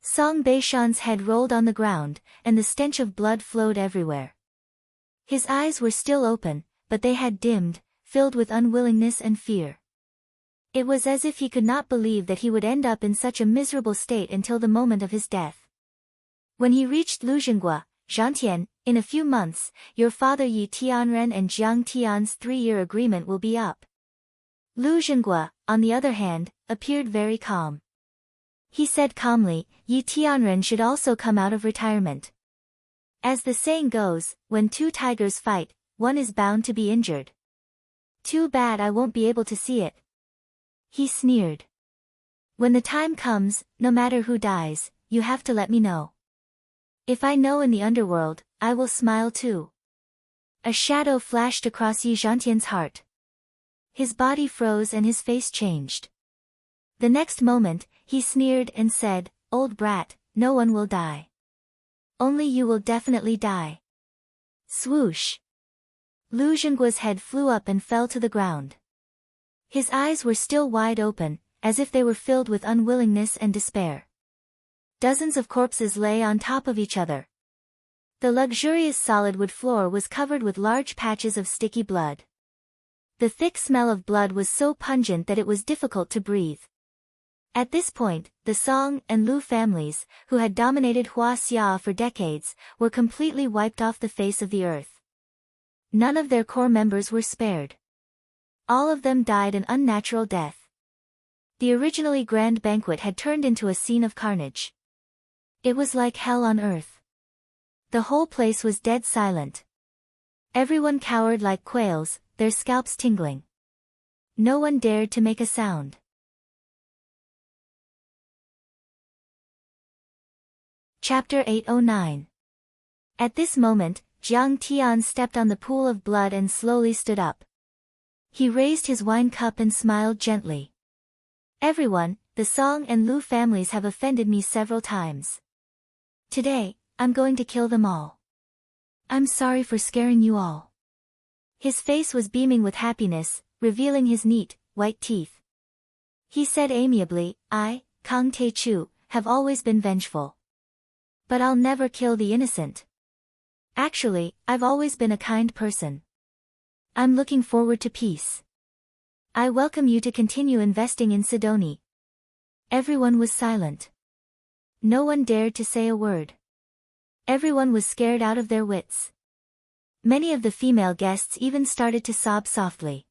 Song Beishan's head rolled on the ground, and the stench of blood flowed everywhere. His eyes were still open, but they had dimmed, filled with unwillingness and fear. It was as if he could not believe that he would end up in such a miserable state until the moment of his death. When he reached Luzhenghua, "Zhantian, in a few months, your father Yi Tianren and Jiang Tian's 3-year agreement will be up." Luzhenghua, on the other hand, appeared very calm. He said calmly, "Yi Tianren should also come out of retirement. As the saying goes, when two tigers fight, one is bound to be injured. Too bad I won't be able to see it." He sneered. "When the time comes, no matter who dies, you have to let me know. If I know in the underworld, I will smile too." A shadow flashed across Yi Zhantian's heart. His body froze and his face changed. The next moment, he sneered and said, "Old brat, no one will die. Only you will definitely die." Swoosh! Lu Zhengguo's head flew up and fell to the ground. His eyes were still wide open, as if they were filled with unwillingness and despair. Dozens of corpses lay on top of each other. The luxurious solid wood floor was covered with large patches of sticky blood. The thick smell of blood was so pungent that it was difficult to breathe. At this point, the Song and Lu families, who had dominated Huaxia for decades, were completely wiped off the face of the earth. None of their core members were spared. All of them died an unnatural death. The originally grand banquet had turned into a scene of carnage. It was like hell on earth. The whole place was dead silent. Everyone cowered like quails, their scalps tingling. No one dared to make a sound. Chapter 809. At this moment, Jiang Tian stepped on the pool of blood and slowly stood up. He raised his wine cup and smiled gently. "Everyone, the Song and Lu families have offended me several times. Today, I'm going to kill them all. I'm sorry for scaring you all." His face was beaming with happiness, revealing his neat, white teeth. He said amiably, "I, Kang Te-chu, have always been vengeful. But I'll never kill the innocent. Actually, I've always been a kind person. I'm looking forward to peace. I welcome you to continue investing in Sidoni." Everyone was silent. No one dared to say a word. Everyone was scared out of their wits. Many of the female guests even started to sob softly.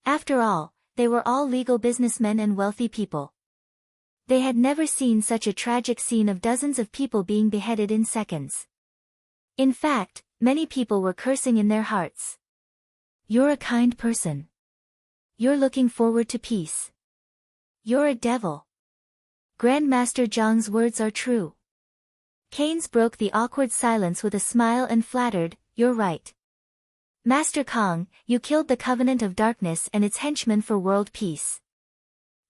After all, they were all legal businessmen and wealthy people. They had never seen such a tragic scene of dozens of people being beheaded in seconds. In fact, many people were cursing in their hearts. "You're a kind person. You're looking forward to peace. You're a devil." Grandmaster Zhang's words are true. Keynes broke the awkward silence with a smile and flattered, "You're right. Master Kong, you killed the Covenant of Darkness and its henchmen for world peace.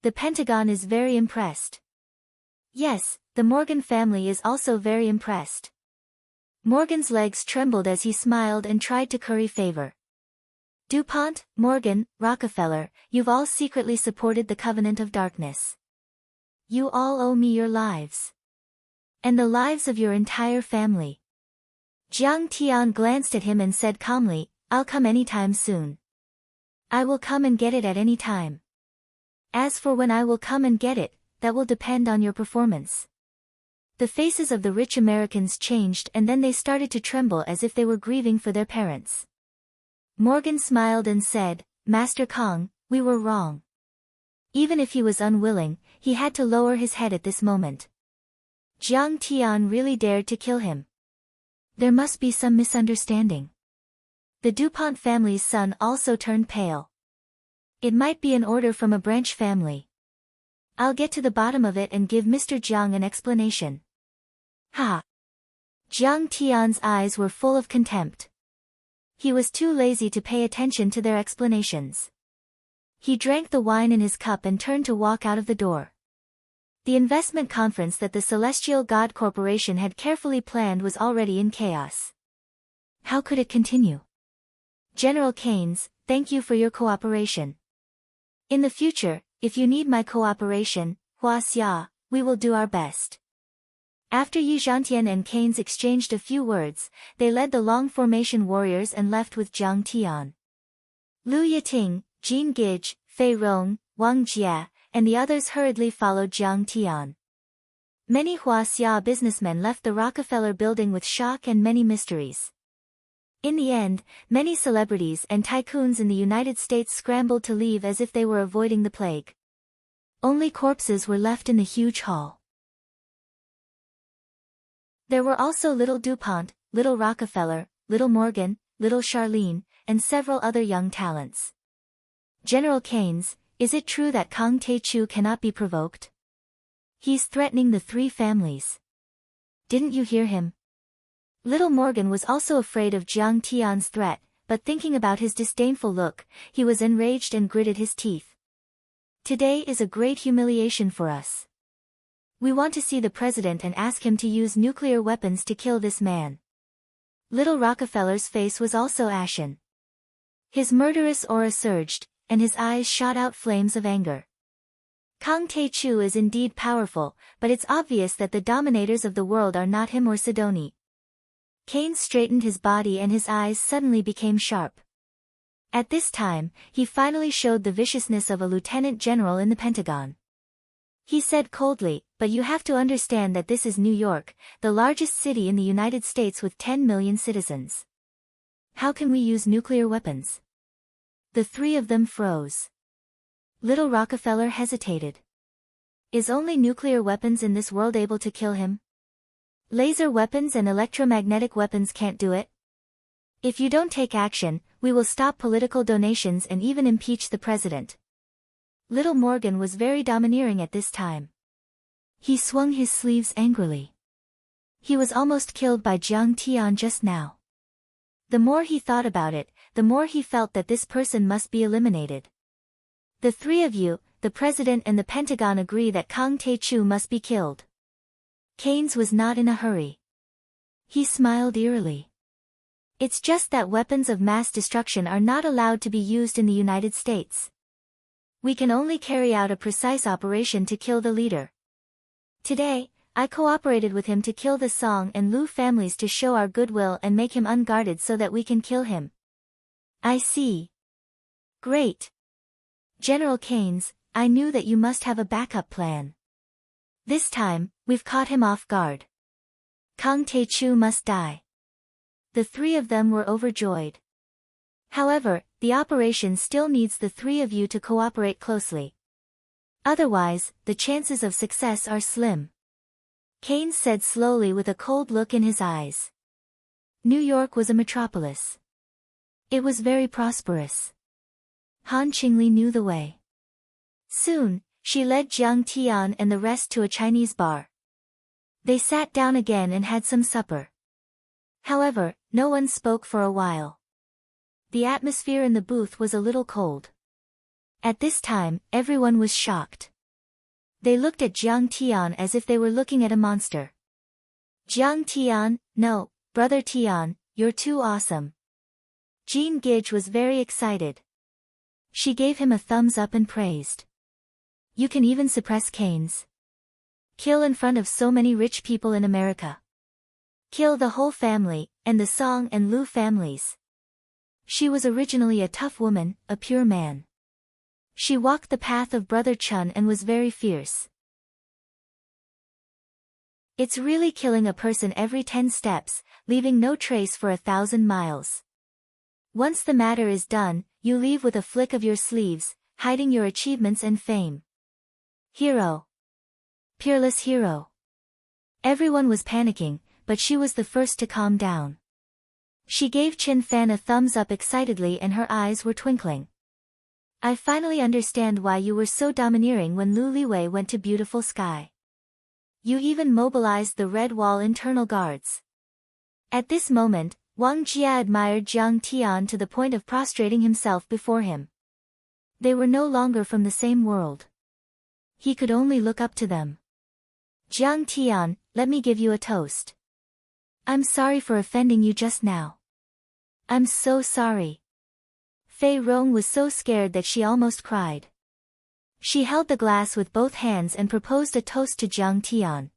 The Pentagon is very impressed. Yes, the Morgan family is also very impressed." Morgan's legs trembled as he smiled and tried to curry favor. "DuPont, Morgan, Rockefeller, you've all secretly supported the Covenant of Darkness. You all owe me your lives. And the lives of your entire family." Jiang Tian glanced at him and said calmly, "I'll come anytime soon. I will come and get it at any time. As for when I will come and get it, that will depend on your performance." The faces of the rich Americans changed and then they started to tremble as if they were grieving for their parents. Morgan smiled and said, "Master Kong, we were wrong." Even if he was unwilling, he had to lower his head at this moment. Jiang Tian really dared to kill him. There must be some misunderstanding. The DuPont family's son also turned pale. It might be an order from a branch family. I'll get to the bottom of it and give Mr. Jiang an explanation. Ha! Jiang Tian's eyes were full of contempt. He was too lazy to pay attention to their explanations. He drank the wine in his cup and turned to walk out of the door. The investment conference that the Celestial God Corporation had carefully planned was already in chaos. How could it continue? General Keynes, thank you for your cooperation. In the future, if you need my cooperation, Hua Xia, we will do our best. After Yi Zhantian and Keynes exchanged a few words, they led the long formation warriors and left with Jiang Tian. Lu Yiting, Jean Gige, Fei Rong, Wang Jia, and the others hurriedly followed Jiang Tian. Many Hua Xia businessmen left the Rockefeller building with shock and many mysteries. In the end, many celebrities and tycoons in the United States scrambled to leave as if they were avoiding the plague. Only corpses were left in the huge hall. There were also Little DuPont, Little Rockefeller, Little Morgan, Little Charlene, and several other young talents. General Keynes, is it true that Kang Tae-chu cannot be provoked? He's threatening the three families. Didn't you hear him? Little Morgan was also afraid of Jiang Tian's threat, but thinking about his disdainful look, he was enraged and gritted his teeth. Today is a great humiliation for us. We want to see the president and ask him to use nuclear weapons to kill this man. Little Rockefeller's face was also ashen. His murderous aura surged, and his eyes shot out flames of anger. Kang Tae-chu is indeed powerful, but it's obvious that the dominators of the world are not him or Sidoni. Keynes straightened his body and his eyes suddenly became sharp. At this time, he finally showed the viciousness of a lieutenant general in the Pentagon. He said coldly, but you have to understand that this is New York, the largest city in the United States with 10 million citizens. How can we use nuclear weapons? The three of them froze. Little Rockefeller hesitated. Is only nuclear weapons in this world able to kill him? Laser weapons and electromagnetic weapons can't do it? If you don't take action, we will stop political donations and even impeach the president. Little Morgan was very domineering at this time. He swung his sleeves angrily. He was almost killed by Jiang Tian just now. The more he thought about it, the more he felt that this person must be eliminated. The three of you, the president and the Pentagon, agree that Kang Tae-chu must be killed. Keynes was not in a hurry. He smiled eerily. It's just that weapons of mass destruction are not allowed to be used in the United States. We can only carry out a precise operation to kill the leader. Today, I cooperated with him to kill the Song and Lu families to show our goodwill and make him unguarded so that we can kill him. I see. Great. General Keynes, I knew that you must have a backup plan. This time, we've caught him off guard. Kang Tae-chu must die. The three of them were overjoyed. However, the operation still needs the three of you to cooperate closely. Otherwise, the chances of success are slim. Keynes said slowly with a cold look in his eyes. New York was a metropolis. It was very prosperous. Han Qingli knew the way. Soon, she led Jiang Tian and the rest to a Chinese bar. They sat down again and had some supper. However, no one spoke for a while. The atmosphere in the booth was a little cold. At this time, everyone was shocked. They looked at Jiang Tian as if they were looking at a monster. Jiang Tian, no, brother Tian, you're too awesome. Jean Gige was very excited. She gave him a thumbs up and praised. You can even suppress Keynes. Kill in front of so many rich people in America. Kill the whole family, and the Song and Lu families. She was originally a tough woman, a pure man. She walked the path of Brother Chun and was very fierce. It's really killing a person every 10 steps, leaving no trace for 1,000 miles. Once the matter is done, you leave with a flick of your sleeves, hiding your achievements and fame. Hero. Peerless hero. Everyone was panicking, but she was the first to calm down. She gave Chin Fan a thumbs up excitedly and her eyes were twinkling. I finally understand why you were so domineering when Lu Liwei went to Beautiful Sky. You even mobilized the Red Wall internal guards. At this moment, Wang Jia admired Jiang Tian to the point of prostrating himself before him. They were no longer from the same world. He could only look up to them. Jiang Tian, let me give you a toast. I'm sorry for offending you just now. I'm so sorry. Fei Rong was so scared that she almost cried. She held the glass with both hands and proposed a toast to Jiang Tian.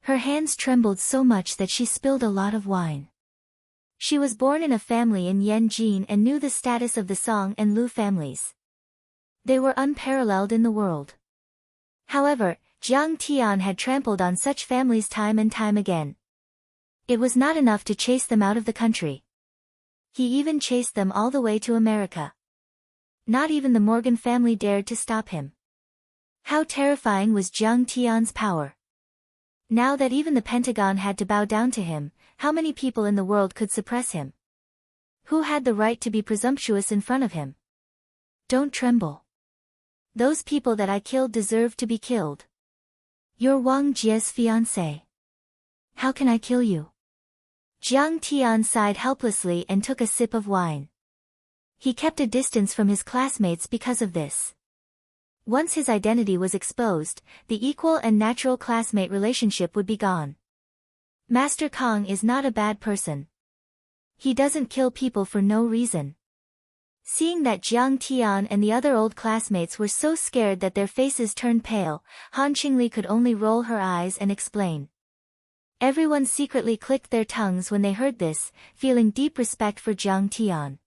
Her hands trembled so much that she spilled a lot of wine. She was born in a family in Yanjin and knew the status of the Song and Lu families. They were unparalleled in the world. However, Jiang Tian had trampled on such families time and time again. It was not enough to chase them out of the country. He even chased them all the way to America. Not even the Morgan family dared to stop him. How terrifying was Jiang Tian's power. Now that even the Pentagon had to bow down to him, how many people in the world could suppress him? Who had the right to be presumptuous in front of him? Don't tremble. Those people that I killed deserve to be killed. You're Wang Jie's fiancé. How can I kill you? Jiang Tian sighed helplessly and took a sip of wine. He kept a distance from his classmates because of this. Once his identity was exposed, the equal and natural classmate relationship would be gone. Master Kong is not a bad person. He doesn't kill people for no reason. Seeing that Jiang Tian and the other old classmates were so scared that their faces turned pale, Han Qingli could only roll her eyes and explain. Everyone secretly clicked their tongues when they heard this, feeling deep respect for Jiang Tian.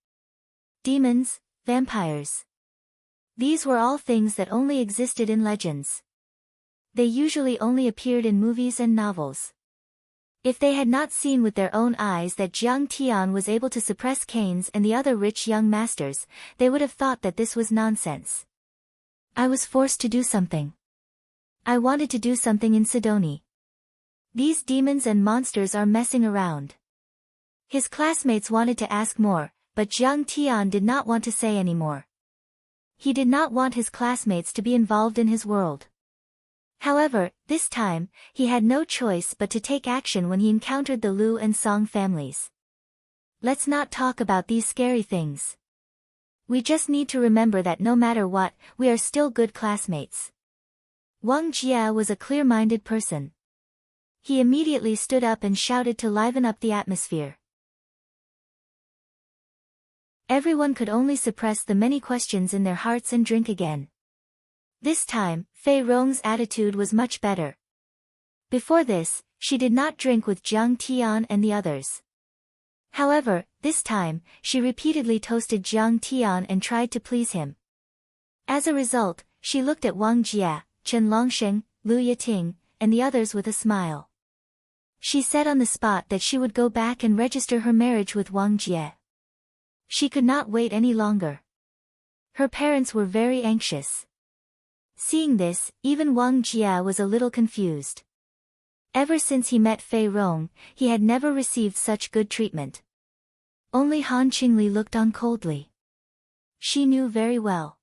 Demons, vampires. These were all things that only existed in legends. They usually only appeared in movies and novels. If they had not seen with their own eyes that Jiang Tian was able to suppress Canes and the other rich young masters, they would have thought that this was nonsense. I was forced to do something. I wanted to do something in Sidoni. These demons and monsters are messing around. His classmates wanted to ask more, but Jiang Tian did not want to say any more. He did not want his classmates to be involved in his world. However, this time, he had no choice but to take action when he encountered the Lu and Song families. Let's not talk about these scary things. We just need to remember that no matter what, we are still good classmates. Wang Jie was a clear-minded person. He immediately stood up and shouted to liven up the atmosphere. Everyone could only suppress the many questions in their hearts and drink again. This time, Fei Rong's attitude was much better. Before this, she did not drink with Jiang Tian and the others. However, this time, she repeatedly toasted Jiang Tian and tried to please him. As a result, she looked at Wang Jie, Chen Longsheng, Lu Yiting, and the others with a smile. She said on the spot that she would go back and register her marriage with Wang Jie. She could not wait any longer. Her parents were very anxious. Seeing this, even Wang Jie was a little confused. Ever since he met Fei Rong, he had never received such good treatment. Only Han Qingli looked on coldly. She knew very well.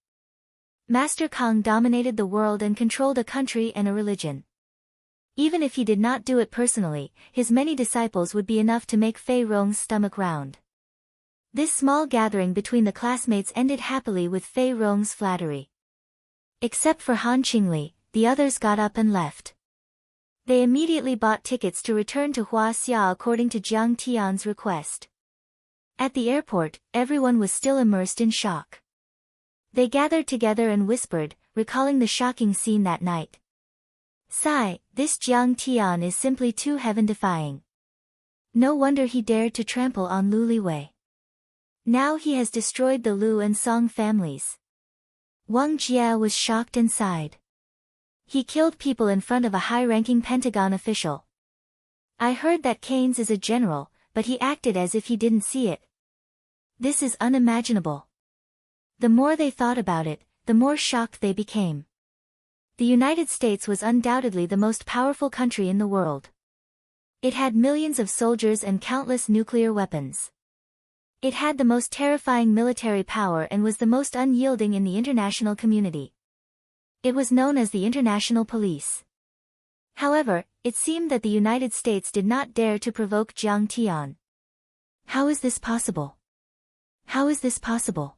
Master Kong dominated the world and controlled a country and a religion. Even if he did not do it personally, his many disciples would be enough to make Fei Rong's stomach round. This small gathering between the classmates ended happily with Fei Rong's flattery. Except for Han Qingli, the others got up and left. They immediately bought tickets to return to Huaxia according to Jiang Tian's request. At the airport, everyone was still immersed in shock. They gathered together and whispered, recalling the shocking scene that night. Sigh, this Jiang Tian is simply too heaven-defying. No wonder he dared to trample on Lu Liwei. Now he has destroyed the Lu and Song families. Wang Jie was shocked and sighed. He killed people in front of a high-ranking Pentagon official. I heard that Keynes is a general, but he acted as if he didn't see it. This is unimaginable. The more they thought about it, the more shocked they became. The United States was undoubtedly the most powerful country in the world. It had millions of soldiers and countless nuclear weapons. It had the most terrifying military power and was the most unyielding in the international community. It was known as the International Police. However, it seemed that the United States did not dare to provoke Jiang Tian. How is this possible? How is this possible?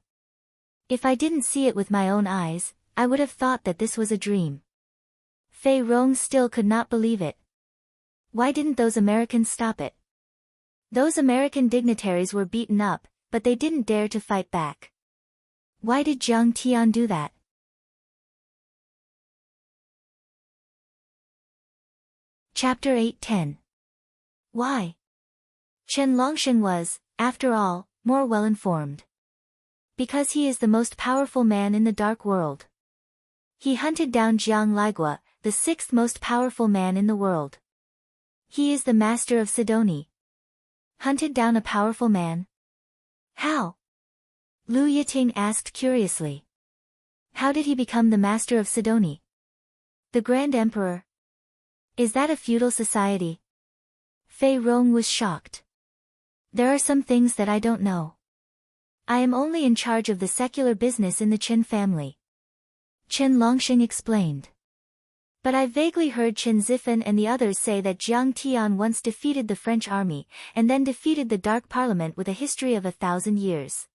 If I didn't see it with my own eyes, I would have thought that this was a dream. Fei Rong still could not believe it. Why didn't those Americans stop it? Those American dignitaries were beaten up, but they didn't dare to fight back. Why did Jiang Tian do that? Chapter 8:10. Why? Chen Longsheng was, after all, more well-informed. Because he is the most powerful man in the dark world. He hunted down Jiang Ligua, the sixth most powerful man in the world. He is the master of Sidoni. Hunted down a powerful man? How? Lu Yiting asked curiously. How did he become the master of Sidoni? The Grand Emperor? Is that a feudal society? Fei Rong was shocked. There are some things that I don't know. I am only in charge of the secular business in the Chen family. Chen Longsheng explained. But I vaguely heard Chen Zifen and the others say that Jiang Tian once defeated the French army, and then defeated the Dark Parliament with a history of 1,000 years.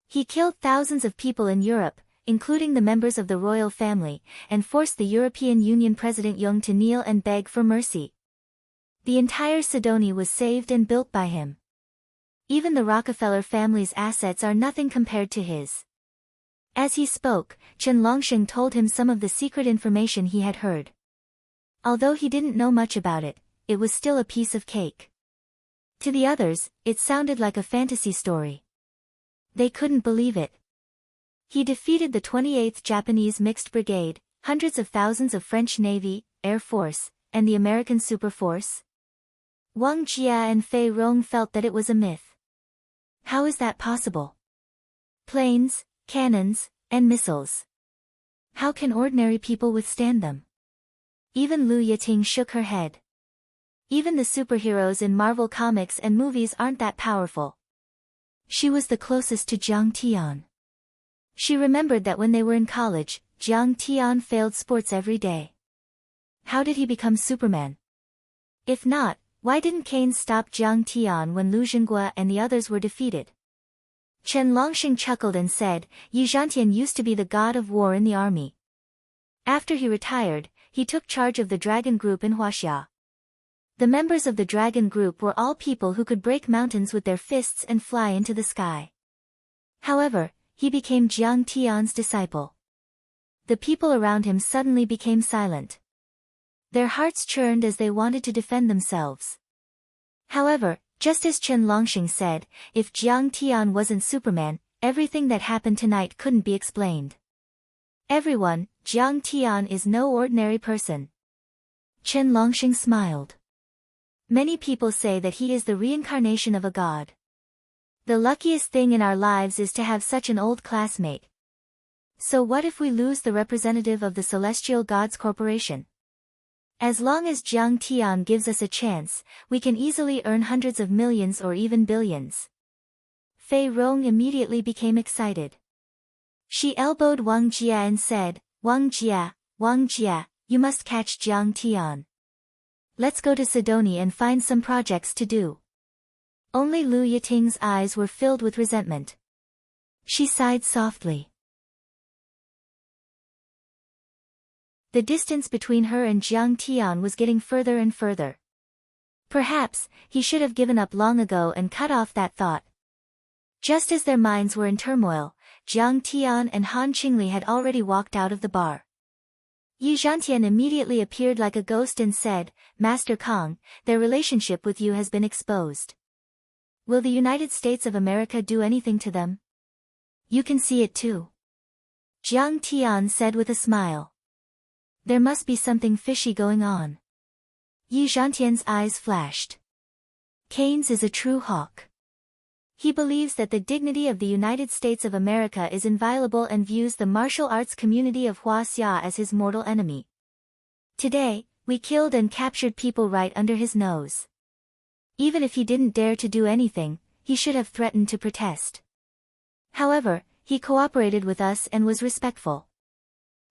He killed thousands of people in Europe, including the members of the royal family, and forced the European Union President Jung to kneel and beg for mercy. The entire Sidoni was saved and built by him. Even the Rockefeller family's assets are nothing compared to his. As he spoke, Chen Longsheng told him some of the secret information he had heard. Although he didn't know much about it, it was still a piece of cake. To the others, it sounded like a fantasy story. They couldn't believe it. He defeated the 28th Japanese Mixed Brigade, hundreds of thousands of French Navy, Air Force, and the American Super Force. Wang Jia and Fei Rong felt that it was a myth. How is that possible? Planes, cannons, and missiles. How can ordinary people withstand them? Even Lu Yiting shook her head. Even the superheroes in Marvel comics and movies aren't that powerful. She was the closest to Jiang Tian. She remembered that when they were in college, Jiang Tian failed sports every day. How did he become Superman? If not, why didn't Kane stop Jiang Tian when Lu Jinghua and the others were defeated? Chen Longsheng chuckled and said, Yi Zhantian used to be the god of war in the army. After he retired, he took charge of the Dragon Group in Huaxia. The members of the Dragon Group were all people who could break mountains with their fists and fly into the sky. However, he became Jiang Tian's disciple. The people around him suddenly became silent. Their hearts churned as they wanted to defend themselves. However, just as Chen Longsheng said, if Jiang Tian wasn't Superman, everything that happened tonight couldn't be explained. Everyone, Jiang Tian is no ordinary person. Chen Longsheng smiled. Many people say that he is the reincarnation of a god. The luckiest thing in our lives is to have such an old classmate. So what if we lose the representative of the Celestial Gods Corporation? As long as Jiang Tian gives us a chance, we can easily earn hundreds of millions or even billions. Fei Rong immediately became excited. She elbowed Wang Jia and said, Wang Jia, you must catch Jiang Tian. Let's go to Sidoni and find some projects to do. Only Lu Yiting's eyes were filled with resentment. She sighed softly. The distance between her and Jiang Tian was getting further and further. Perhaps, he should have given up long ago and cut off that thought. Just as their minds were in turmoil, Jiang Tian and Han Qingli had already walked out of the bar. Yi Zhantian immediately appeared like a ghost and said, Master Kong, their relationship with you has been exposed. Will the United States of America do anything to them? You can see it too. Jiang Tian said with a smile. There must be something fishy going on. Yi Zhantian's eyes flashed. Keynes is a true hawk. He believes that the dignity of the United States of America is inviolable and views the martial arts community of Huaxia as his mortal enemy. Today, we killed and captured people right under his nose. Even if he didn't dare to do anything, he should have threatened to protest. However, he cooperated with us and was respectful.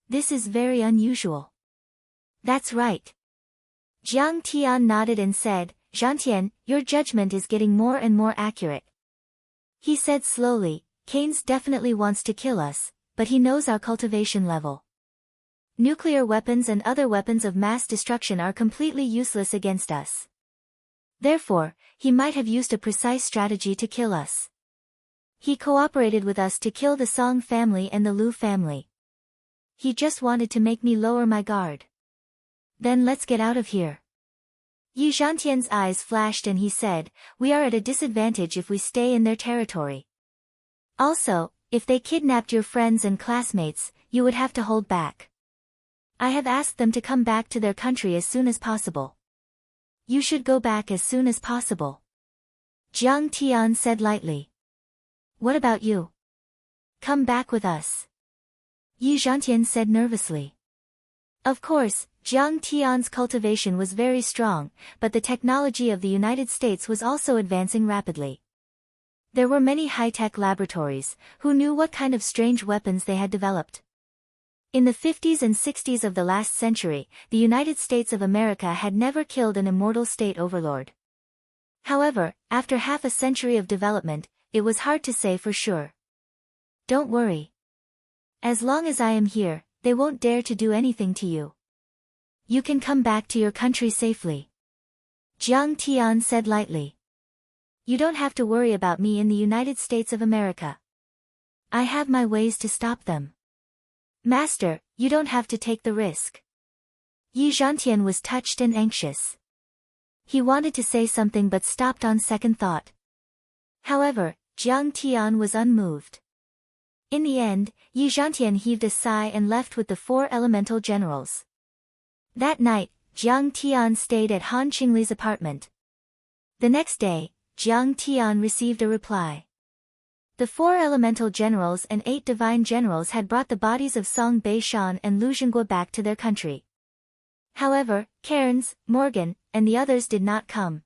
This is very unusual. That's right. Jiang Tian nodded and said, Zhantian, your judgment is getting more and more accurate. He said slowly, Keynes definitely wants to kill us, but he knows our cultivation level. Nuclear weapons and other weapons of mass destruction are completely useless against us. Therefore, he might have used a precise strategy to kill us. He cooperated with us to kill the Song family and the Lu family. He just wanted to make me lower my guard. Then let's get out of here. Yi Zhantian's eyes flashed and he said, we are at a disadvantage if we stay in their territory. Also, if they kidnapped your friends and classmates, you would have to hold back. I have asked them to come back to their country as soon as possible. You should go back as soon as possible. Jiang Tian said lightly. What about you? Come back with us. Yi Zhantian said nervously. Of course, Jiang Tian's cultivation was very strong, but the technology of the United States was also advancing rapidly. There were many high-tech laboratories, who knew what kind of strange weapons they had developed. In the 50s and 60s of the last century, the United States of America had never killed an immortal state overlord. However, after half a century of development, it was hard to say for sure. Don't worry. As long as I am here, they won't dare to do anything to you. You can come back to your country safely. Jiang Tian said lightly. You don't have to worry about me in the United States of America. I have my ways to stop them. Master, you don't have to take the risk. Yi Zhantian was touched and anxious. He wanted to say something but stopped on second thought. However, Jiang Tian was unmoved. In the end, Yi Zhantian heaved a sigh and left with the 4 elemental generals. That night, Jiang Tian stayed at Han Qingli's apartment. The next day, Jiang Tian received a reply. The 4 elemental generals and 8 divine generals had brought the bodies of Song Beishan and Lu Zhengguo back to their country. However, Cairns, Morgan, and the others did not come.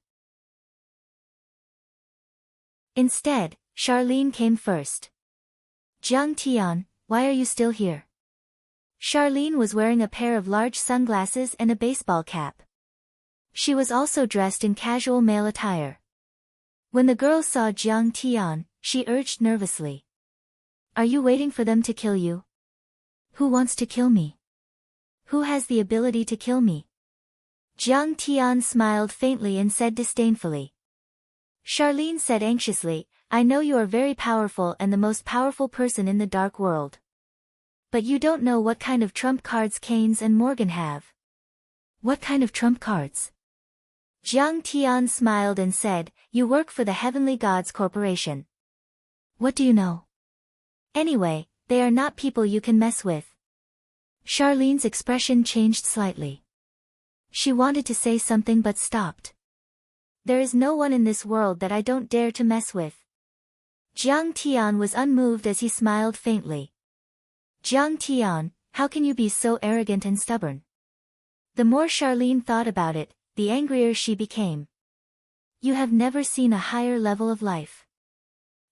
Instead, Charlene came first. Jiang Tian, why are you still here? Charlene was wearing a pair of large sunglasses and a baseball cap. She was also dressed in casual male attire. When the girl saw Jiang Tian, she urged nervously. Are you waiting for them to kill you? Who wants to kill me? Who has the ability to kill me? Jiang Tian smiled faintly and said disdainfully. Charlene said anxiously, I know you are very powerful and the most powerful person in the dark world. But you don't know what kind of trump cards Keynes and Morgan have. What kind of trump cards? Jiang Tian smiled and said, you work for the Heavenly Gods Corporation. What do you know? Anyway, they are not people you can mess with. Charlene's expression changed slightly. She wanted to say something but stopped. There is no one in this world that I don't dare to mess with. Jiang Tian was unmoved as he smiled faintly. Jiang Tian, how can you be so arrogant and stubborn? The more Charlene thought about it, the angrier she became. You have never seen a higher level of life.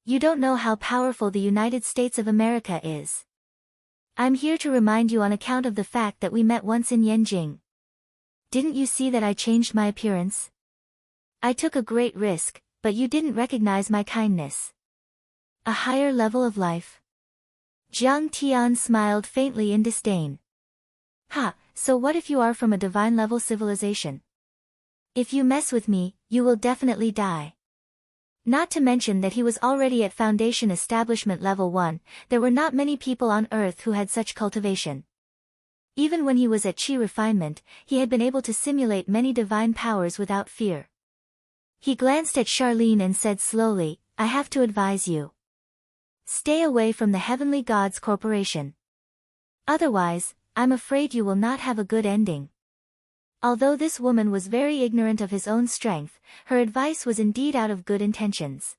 You don't know how powerful the United States of America is. I'm here to remind you on account of the fact that we met once in Yanjing. Didn't you see that I changed my appearance? I took a great risk, but you didn't recognize my kindness. A higher level of life? Jiang Tian smiled faintly in disdain. Ha, so what if you are from a divine-level civilization? If you mess with me, you will definitely die. Not to mention that he was already at Foundation Establishment Level 1, there were not many people on Earth who had such cultivation. Even when he was at Qi Refinement, he had been able to simulate many divine powers without fear. He glanced at Charlene and said slowly, I have to advise you. Stay away from the Heavenly Gods Corporation. Otherwise, I'm afraid you will not have a good ending. Although this woman was very ignorant of his own strength, her advice was indeed out of good intentions.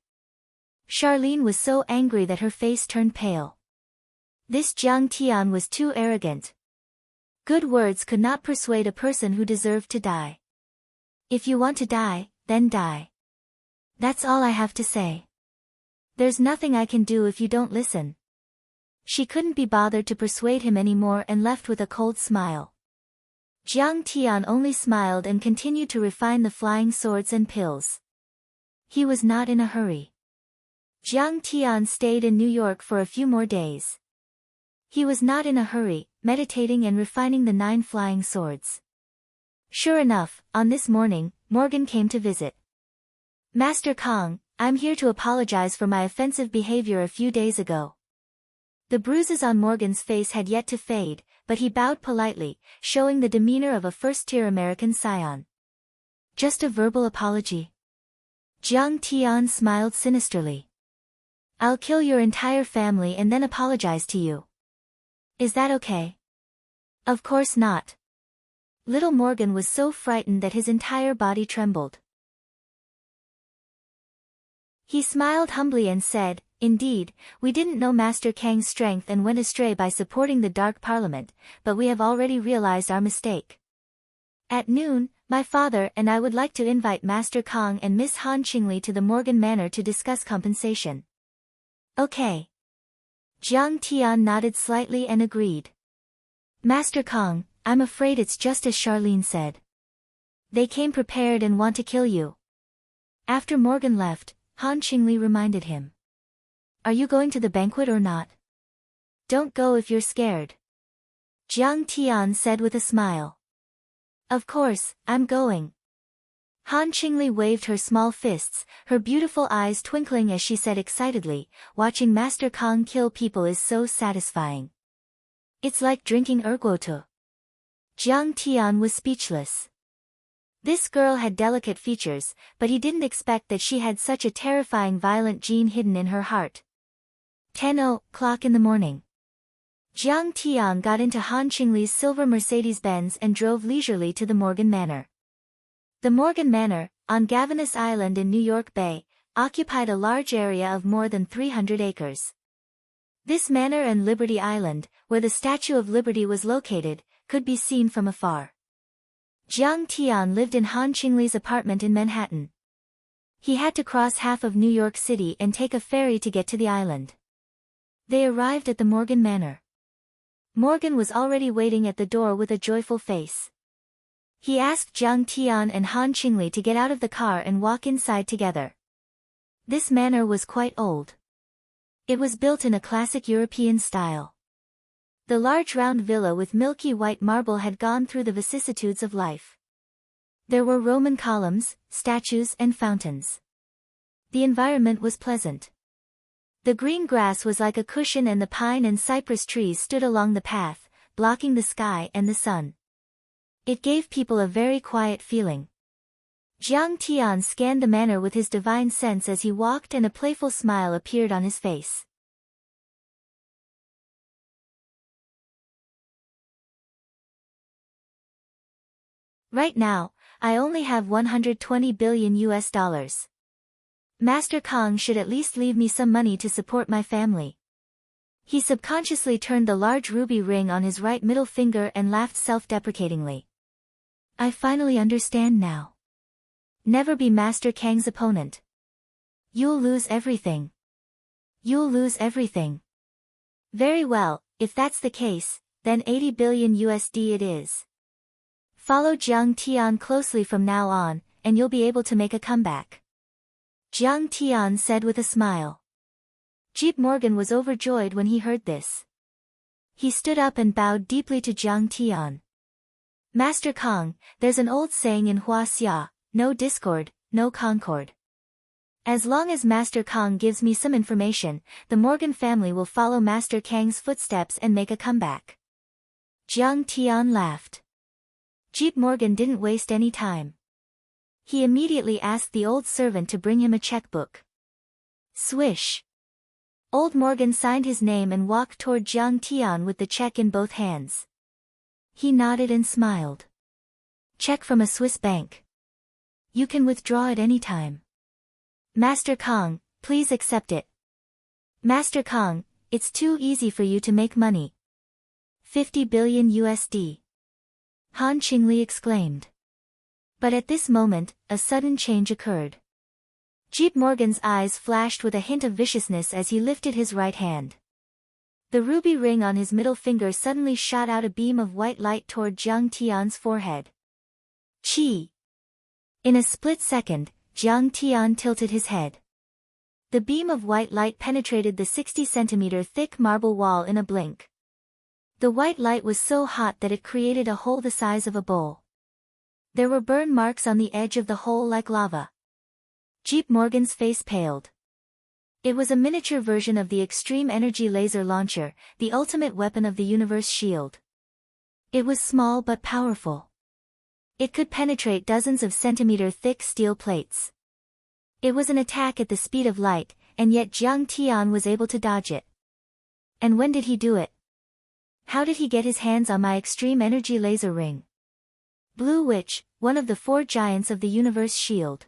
Charlene was so angry that her face turned pale. This Jiang Tian was too arrogant. Good words could not persuade a person who deserved to die. If you want to die, then die. That's all I have to say. There's nothing I can do if you don't listen. She couldn't be bothered to persuade him anymore and left with a cold smile. Jiang Tian only smiled and continued to refine the flying swords and pills. He was not in a hurry. Jiang Tian stayed in New York for a few more days. He was not in a hurry, meditating and refining the 9 flying swords. Sure enough, on this morning, Morgan came to visit. Master Kong, I'm here to apologize for my offensive behavior a few days ago. The bruises on Morgan's face had yet to fade, but he bowed politely, showing the demeanor of a first-tier American scion. Just a verbal apology. Jiang Tian smiled sinisterly. I'll kill your entire family and then apologize to you. Is that okay? Of course not. Little Morgan was so frightened that his entire body trembled. He smiled humbly and said, Indeed, we didn't know Master Kang's strength and went astray by supporting the Dark Parliament, but we have already realized our mistake. At noon, my father and I would like to invite Master Kong and Miss Han Qingli to the Morgan Manor to discuss compensation. Okay. Jiang Tian nodded slightly and agreed. Master Kong, I'm afraid it's just as Charlene said. They came prepared and want to kill you. After Morgan left, Han Qingli reminded him. Are you going to the banquet or not? Don't go if you're scared. Jiang Tian said with a smile. Of course, I'm going. Han Qingli waved her small fists, her beautiful eyes twinkling as she said excitedly, watching Master Kong kill people is so satisfying. It's like drinking ergoto. Jiang Tian was speechless. This girl had delicate features, but he didn't expect that she had such a terrifying violent gene hidden in her heart. 10:00 in the morning. Jiang Tian got into Han Qingli's silver Mercedes-Benz and drove leisurely to the Morgan Manor. The Morgan Manor, on Gavanis Island in New York Bay, occupied a large area of more than 300 acres. This manor and Liberty Island, where the Statue of Liberty was located, could be seen from afar. Jiang Tian lived in Han Qingli's apartment in Manhattan. He had to cross half of New York City and take a ferry to get to the island. They arrived at the Morgan Manor. Morgan was already waiting at the door with a joyful face. He asked Jiang Tian and Han Qingli to get out of the car and walk inside together. This manor was quite old. It was built in a classic European style. The large round villa with milky white marble had gone through the vicissitudes of life. There were Roman columns, statues and fountains. The environment was pleasant. The green grass was like a cushion and the pine and cypress trees stood along the path, blocking the sky and the sun. It gave people a very quiet feeling. Jiang Tian scanned the manor with his divine sense as he walked and a playful smile appeared on his face. Right now, I only have 120 billion US dollars. Master Kong should at least leave me some money to support my family. He subconsciously turned the large ruby ring on his right middle finger and laughed self-deprecatingly. I finally understand now. Never be Master Kang's opponent. You'll lose everything. You'll lose everything. Very well, if that's the case, then 80 billion USD it is. Follow Jiang Tian closely from now on, and you'll be able to make a comeback. Jiang Tian said with a smile. Jeep Morgan was overjoyed when he heard this. He stood up and bowed deeply to Jiang Tian. Master Kong, there's an old saying in Huaxia, no discord, no concord. As long as Master Kong gives me some information, the Morgan family will follow Master Kang's footsteps and make a comeback. Jiang Tian laughed. Jeep Morgan didn't waste any time. He immediately asked the old servant to bring him a checkbook. Swish! Old Morgan signed his name and walked toward Jiang Tian with the check in both hands. He nodded and smiled. Check from a Swiss bank. You can withdraw at any time. Master Kong, please accept it. Master Kong, it's too easy for you to make money. 50 billion USD. Han Qingli exclaimed. But at this moment, a sudden change occurred. Jeep Morgan's eyes flashed with a hint of viciousness as he lifted his right hand. The ruby ring on his middle finger suddenly shot out a beam of white light toward Jiang Tian's forehead. Chi! In a split second, Jiang Tian tilted his head. The beam of white light penetrated the 60-centimeter thick marble wall in a blink. The white light was so hot that it created a hole the size of a bowl. There were burn marks on the edge of the hole like lava. Jeep Morgan's face paled. It was a miniature version of the Extreme Energy Laser Launcher, the ultimate weapon of the universe shield. It was small but powerful. It could penetrate dozens of centimeter-thick steel plates. It was an attack at the speed of light, and yet Jiang Tian was able to dodge it. And when did he do it? How did he get his hands on my Extreme Energy Laser Ring? Blue Witch, one of the 4 giants of the universe shield.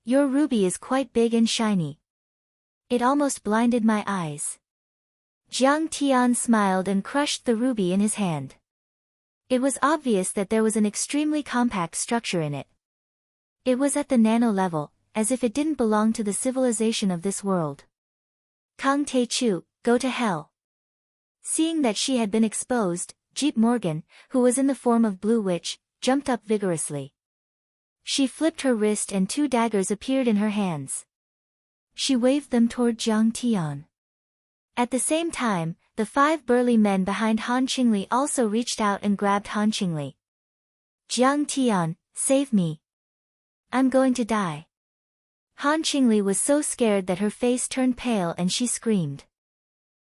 Your ruby is quite big and shiny. It almost blinded my eyes. Jiang Tian smiled and crushed the ruby in his hand. It was obvious that there was an extremely compact structure in it. It was at the nano level, as if it didn't belong to the civilization of this world. Kang Tae-chu, go to hell. Seeing that she had been exposed, Jeep Morgan, who was in the form of Blue Witch, jumped up vigorously. She flipped her wrist and 2 daggers appeared in her hands. She waved them toward Jiang Tian. At the same time, the 5 burly men behind Han Qingli also reached out and grabbed Han Qingli. Jiang Tian, save me. I'm going to die. Han Qingli was so scared that her face turned pale and she screamed.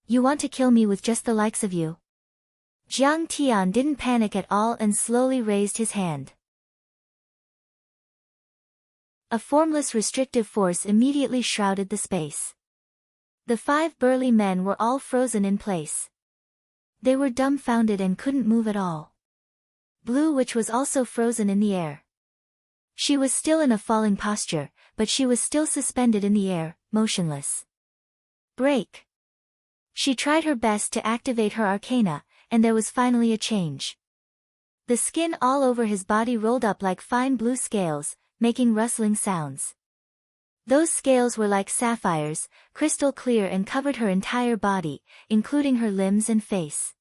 You want to kill me with just the likes of you? Jiang Tian didn't panic at all and slowly raised his hand. A formless restrictive force immediately shrouded the space. The 5 burly men were all frozen in place. They were dumbfounded and couldn't move at all. Blue Witch was also frozen in the air. She was still in a falling posture, but she was still suspended in the air, motionless. Break! She tried her best to activate her arcana, and there was finally a change. The skin all over his body rolled up like fine blue scales, making rustling sounds. Those scales were like sapphires, crystal clear and covered her entire body, including her limbs and face.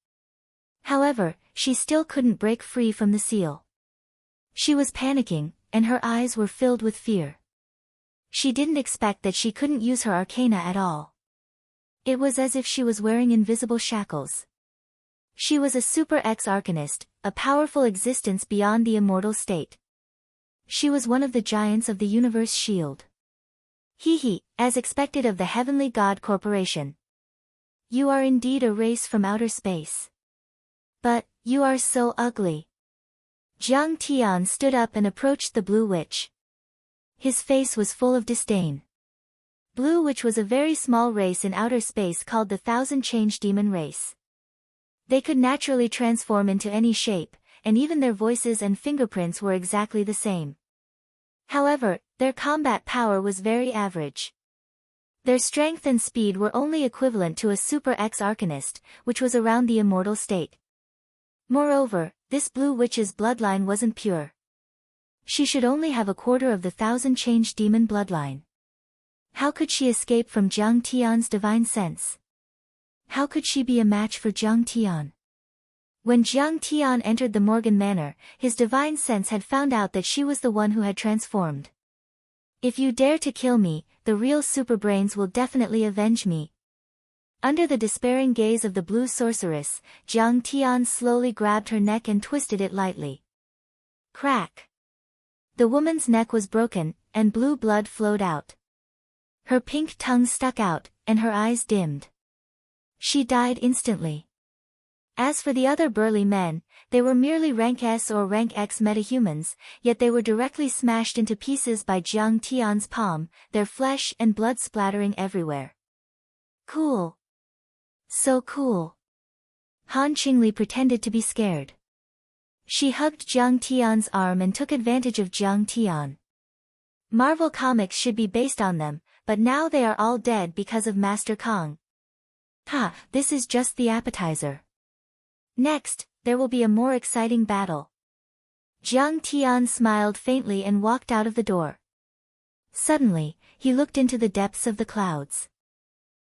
However, she still couldn't break free from the seal. She was panicking, and her eyes were filled with fear. She didn't expect that she couldn't use her arcana at all. It was as if she was wearing invisible shackles. She was a Super X Arcanist, a powerful existence beyond the immortal state. She was one of the giants of the universe shield. Hee, as expected of the Heavenly God Corporation. You are indeed a race from outer space. But, you are so ugly. Jiang Tian stood up and approached the Blue Witch. His face was full of disdain. Blue Witch was a very small race in outer space called the Thousand Change Demon Race. They could naturally transform into any shape, and even their voices and fingerprints were exactly the same. However, their combat power was very average. Their strength and speed were only equivalent to a Super X Arcanist, which was around the immortal state. Moreover, this Blue Witch's bloodline wasn't pure. She should only have a quarter of the Thousand Change Demon bloodline. How could she escape from Jiang Tian's divine sense? How could she be a match for Jiang Tian? When Jiang Tian entered the Morgan Manor, his divine sense had found out that she was the one who had transformed. If you dare to kill me, the real super brains will definitely avenge me. Under the despairing gaze of the blue sorceress, Jiang Tian slowly grabbed her neck and twisted it lightly. Crack! The woman's neck was broken, and blue blood flowed out. Her pink tongue stuck out, and her eyes dimmed. She died instantly. As for the other burly men, they were merely rank S or rank X metahumans, yet they were directly smashed into pieces by Jiang Tian's palm, their flesh and blood splattering everywhere. Cool. So cool. Han Qingli pretended to be scared. She hugged Jiang Tian's arm and took advantage of Jiang Tian. Marvel Comics should be based on them, but now they are all dead because of Master Kong. Ha, this is just the appetizer. Next, there will be a more exciting battle. Jiang Tian smiled faintly and walked out of the door. Suddenly, he looked into the depths of the clouds.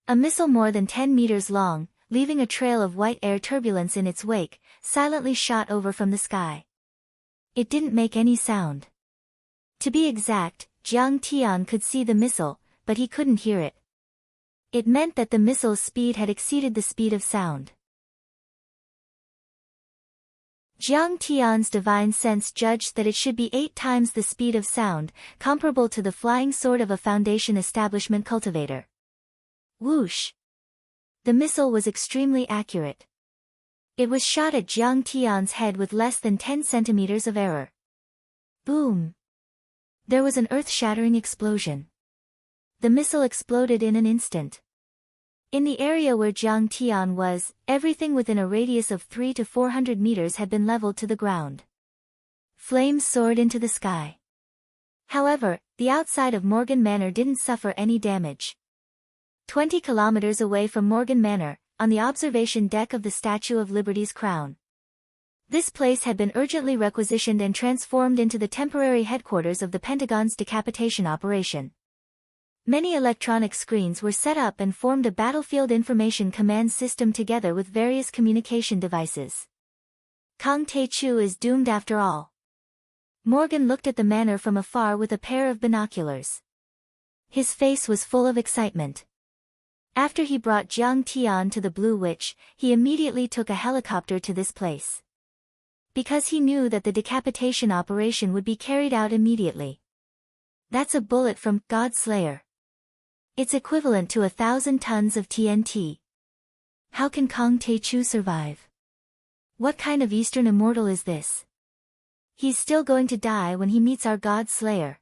A missile more than 10 meters long, leaving a trail of white air turbulence in its wake, silently shot over from the sky. It didn't make any sound. To be exact, Jiang Tian could see the missile, but he couldn't hear it. It meant that the missile's speed had exceeded the speed of sound. Jiang Tian's divine sense judged that it should be 8 times the speed of sound, comparable to the flying sword of a Foundation establishment cultivator. Whoosh! The missile was extremely accurate. It was shot at Jiang Tian's head with less than 10 centimeters of error. Boom! There was an earth-shattering explosion. The missile exploded in an instant. In the area where Jiang Tian was, everything within a radius of 300 to 400 meters had been leveled to the ground. Flames soared into the sky. However, the outside of Morgan Manor didn't suffer any damage. 20 kilometers away from Morgan Manor, on the observation deck of the Statue of Liberty's crown. This place had been urgently requisitioned and transformed into the temporary headquarters of the Pentagon's decapitation operation. Many electronic screens were set up and formed a battlefield information command system together with various communication devices. Kang Tae-chu is doomed after all. Morgan looked at the manor from afar with a pair of binoculars. His face was full of excitement. After he brought Jiang Tian to the Blue Witch, he immediately took a helicopter to this place. Because he knew that the decapitation operation would be carried out immediately. That's a bullet from Godslayer. It's equivalent to 1,000 tons of TNT. How can Kang Tae-chu survive? What kind of Eastern immortal is this? He's still going to die when he meets our God Slayer.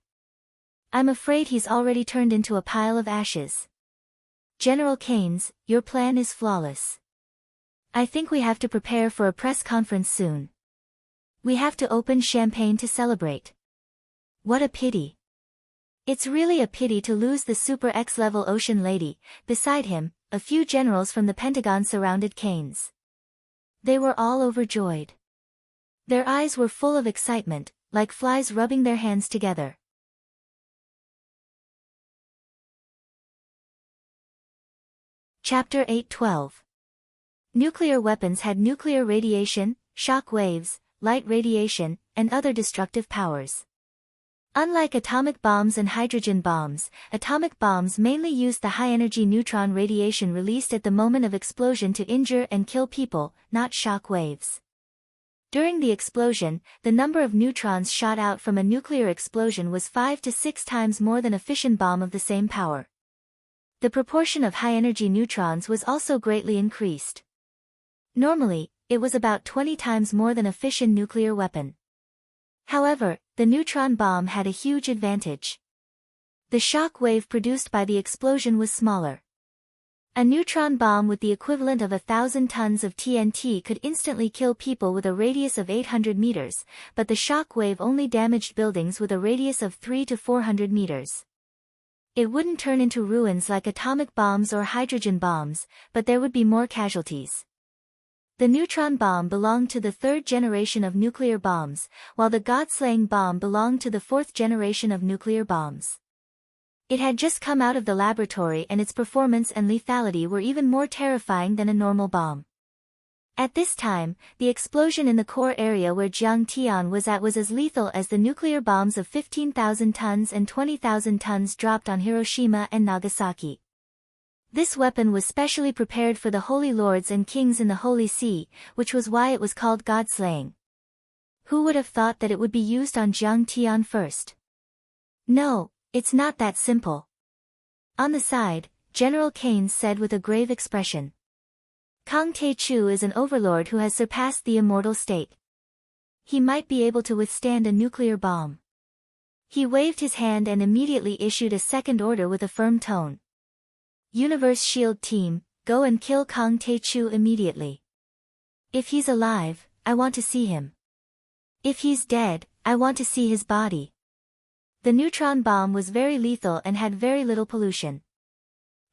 I'm afraid he's already turned into a pile of ashes. General Keynes, your plan is flawless. I think we have to prepare for a press conference soon. We have to open champagne to celebrate. What a pity. It's really a pity to lose the Super X-level Ocean Lady. Beside him, a few generals from the Pentagon surrounded Keynes. They were all overjoyed. Their eyes were full of excitement, like flies rubbing their hands together. Chapter 8:12. Nuclear weapons had nuclear radiation, shock waves, light radiation, and other destructive powers. Unlike atomic bombs and hydrogen bombs, atomic bombs mainly used the high-energy neutron radiation released at the moment of explosion to injure and kill people, not shock waves. During the explosion, the number of neutrons shot out from a nuclear explosion was 5 to 6 times more than a fission bomb of the same power. The proportion of high-energy neutrons was also greatly increased. Normally, it was about 20 times more than a fission nuclear weapon. However, the neutron bomb had a huge advantage. The shock wave produced by the explosion was smaller. A neutron bomb with the equivalent of 1,000 tons of TNT could instantly kill people with a radius of 800 meters, but the shock wave only damaged buildings with a radius of 300 to 400 meters. It wouldn't turn into ruins like atomic bombs or hydrogen bombs, but there would be more casualties. The neutron bomb belonged to the 3rd generation of nuclear bombs, while the God-slaying bomb belonged to the 4th generation of nuclear bombs. It had just come out of the laboratory and its performance and lethality were even more terrifying than a normal bomb. At this time, the explosion in the core area where Jiang Tian was at was as lethal as the nuclear bombs of 15,000 tons and 20,000 tons dropped on Hiroshima and Nagasaki. This weapon was specially prepared for the holy lords and kings in the Holy See, which was why it was called God-slaying. Who would have thought that it would be used on Jiang Tian first? No, it's not that simple. On the side, General Keynes said with a grave expression. Kang Tae-chu is an overlord who has surpassed the immortal state. He might be able to withstand a nuclear bomb. He waved his hand and immediately issued a second order with a firm tone. Universe Shield Team, go and kill Kang Tae-chu immediately. If he's alive, I want to see him. If he's dead, I want to see his body. The neutron bomb was very lethal and had very little pollution.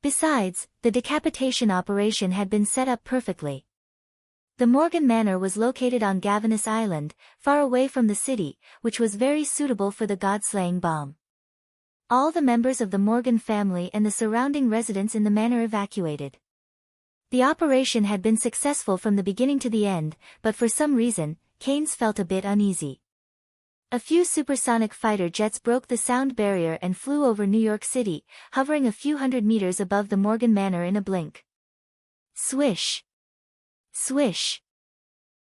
Besides, the decapitation operation had been set up perfectly. The Morgan Manor was located on Gavinus Island, far away from the city, which was very suitable for the God-slaying bomb. All the members of the Morgan family and the surrounding residents in the manor evacuated. The operation had been successful from the beginning to the end, but for some reason, Keynes felt a bit uneasy. A few supersonic fighter jets broke the sound barrier and flew over New York City, hovering a few hundred meters above the Morgan Manor in a blink. Swish! Swish!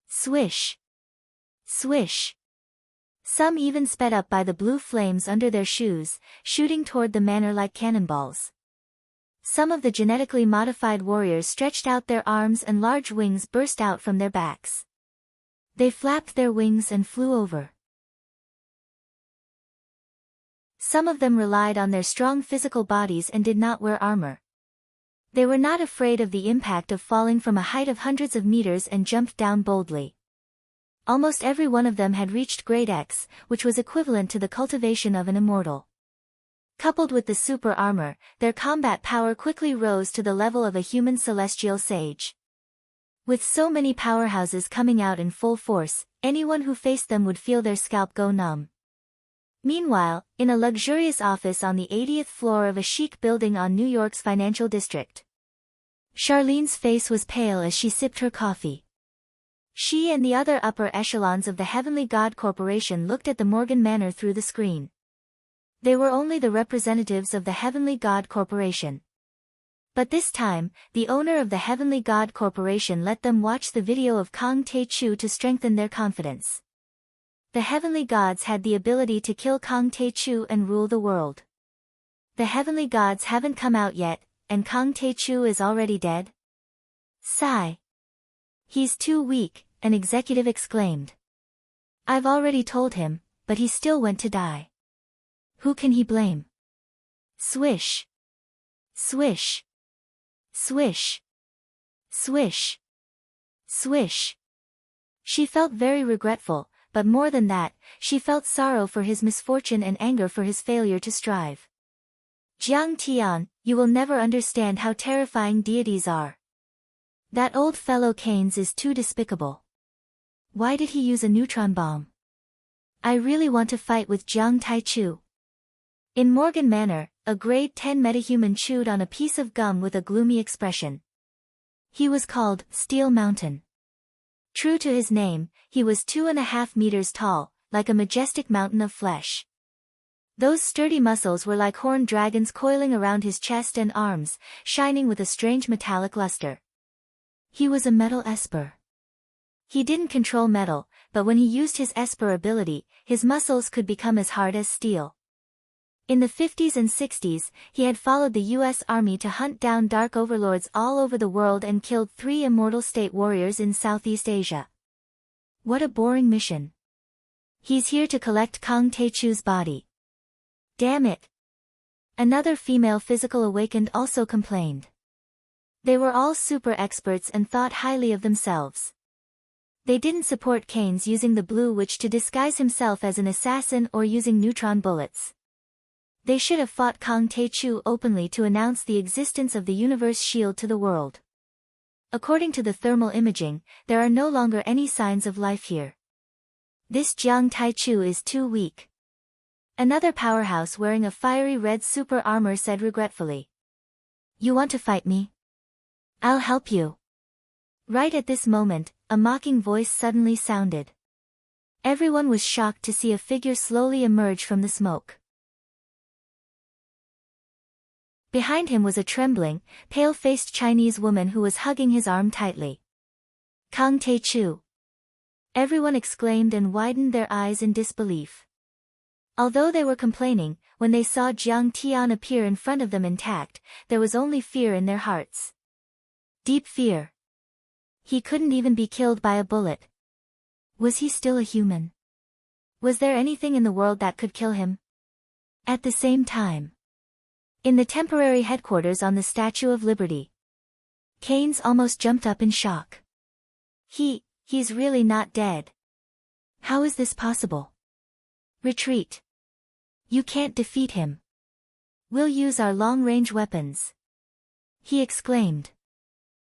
Swish! Swish! Some even sped up by the blue flames under their shoes, shooting toward the manor like cannonballs. Some of the genetically modified warriors stretched out their arms and large wings burst out from their backs. They flapped their wings and flew over. Some of them relied on their strong physical bodies and did not wear armor. They were not afraid of the impact of falling from a height of hundreds of meters and jumped down boldly. Almost every one of them had reached grade X, which was equivalent to the cultivation of an immortal. Coupled with the super armor, their combat power quickly rose to the level of a human celestial sage. With so many powerhouses coming out in full force, anyone who faced them would feel their scalp go numb. Meanwhile, in a luxurious office on the 80th floor of a chic building on New York's financial district, Charlene's face was pale as she sipped her coffee. She and the other upper echelons of the Heavenly God Corporation looked at the Morgan Manor through the screen. They were only the representatives of the Heavenly God Corporation. But this time, the owner of the Heavenly God Corporation let them watch the video of Kang Tae-chu to strengthen their confidence. The Heavenly Gods had the ability to kill Kang Tae-chu and rule the world. The Heavenly Gods haven't come out yet, and Kang Tae-chu is already dead? Sigh. He's too weak, an executive exclaimed. I've already told him, but he still went to die. Who can he blame? Swish. Swish. Swish. Swish. Swish. She felt very regretful, but more than that, she felt sorrow for his misfortune and anger for his failure to strive. Jiang Tian, you will never understand how terrifying deities are. That old fellow Keynes is too despicable. Why did he use a neutron bomb? I really want to fight with Jiang Taichu. In Morgan Manor, a grade 10 metahuman chewed on a piece of gum with a gloomy expression. He was called Steel Mountain. True to his name, he was 2.5 meters tall, like a majestic mountain of flesh. Those sturdy muscles were like horned dragons coiling around his chest and arms, shining with a strange metallic luster. He was a metal esper. He didn't control metal, but when he used his esper ability, his muscles could become as hard as steel. In the 50s and 60s, he had followed the U.S. Army to hunt down dark overlords all over the world and killed 3 immortal state warriors in Southeast Asia. What a boring mission. He's here to collect Kang Tae-chu's body. Damn it. Another female physical awakened also complained. They were all super experts and thought highly of themselves. They didn't support Keynes using the Blue Witch to disguise himself as an assassin or using neutron bullets. They should have fought Kang Tae-chu openly to announce the existence of the universe shield to the world. According to the thermal imaging, there are no longer any signs of life here. This Jiang Taichu is too weak. Another powerhouse wearing a fiery red super armor said regretfully. You want to fight me? I'll help you. Right at this moment, a mocking voice suddenly sounded. Everyone was shocked to see a figure slowly emerge from the smoke. Behind him was a trembling, pale-faced Chinese woman who was hugging his arm tightly. Kang Tae-chu. Everyone exclaimed and widened their eyes in disbelief. Although they were complaining, when they saw Jiang Tian appear in front of them intact, there was only fear in their hearts. Deep fear. He couldn't even be killed by a bullet. Was he still a human? Was there anything in the world that could kill him? At the same time, in the temporary headquarters on the Statue of Liberty, Keynes almost jumped up in shock. He's really not dead. How is this possible? Retreat. You can't defeat him. We'll use our long-range weapons, he exclaimed.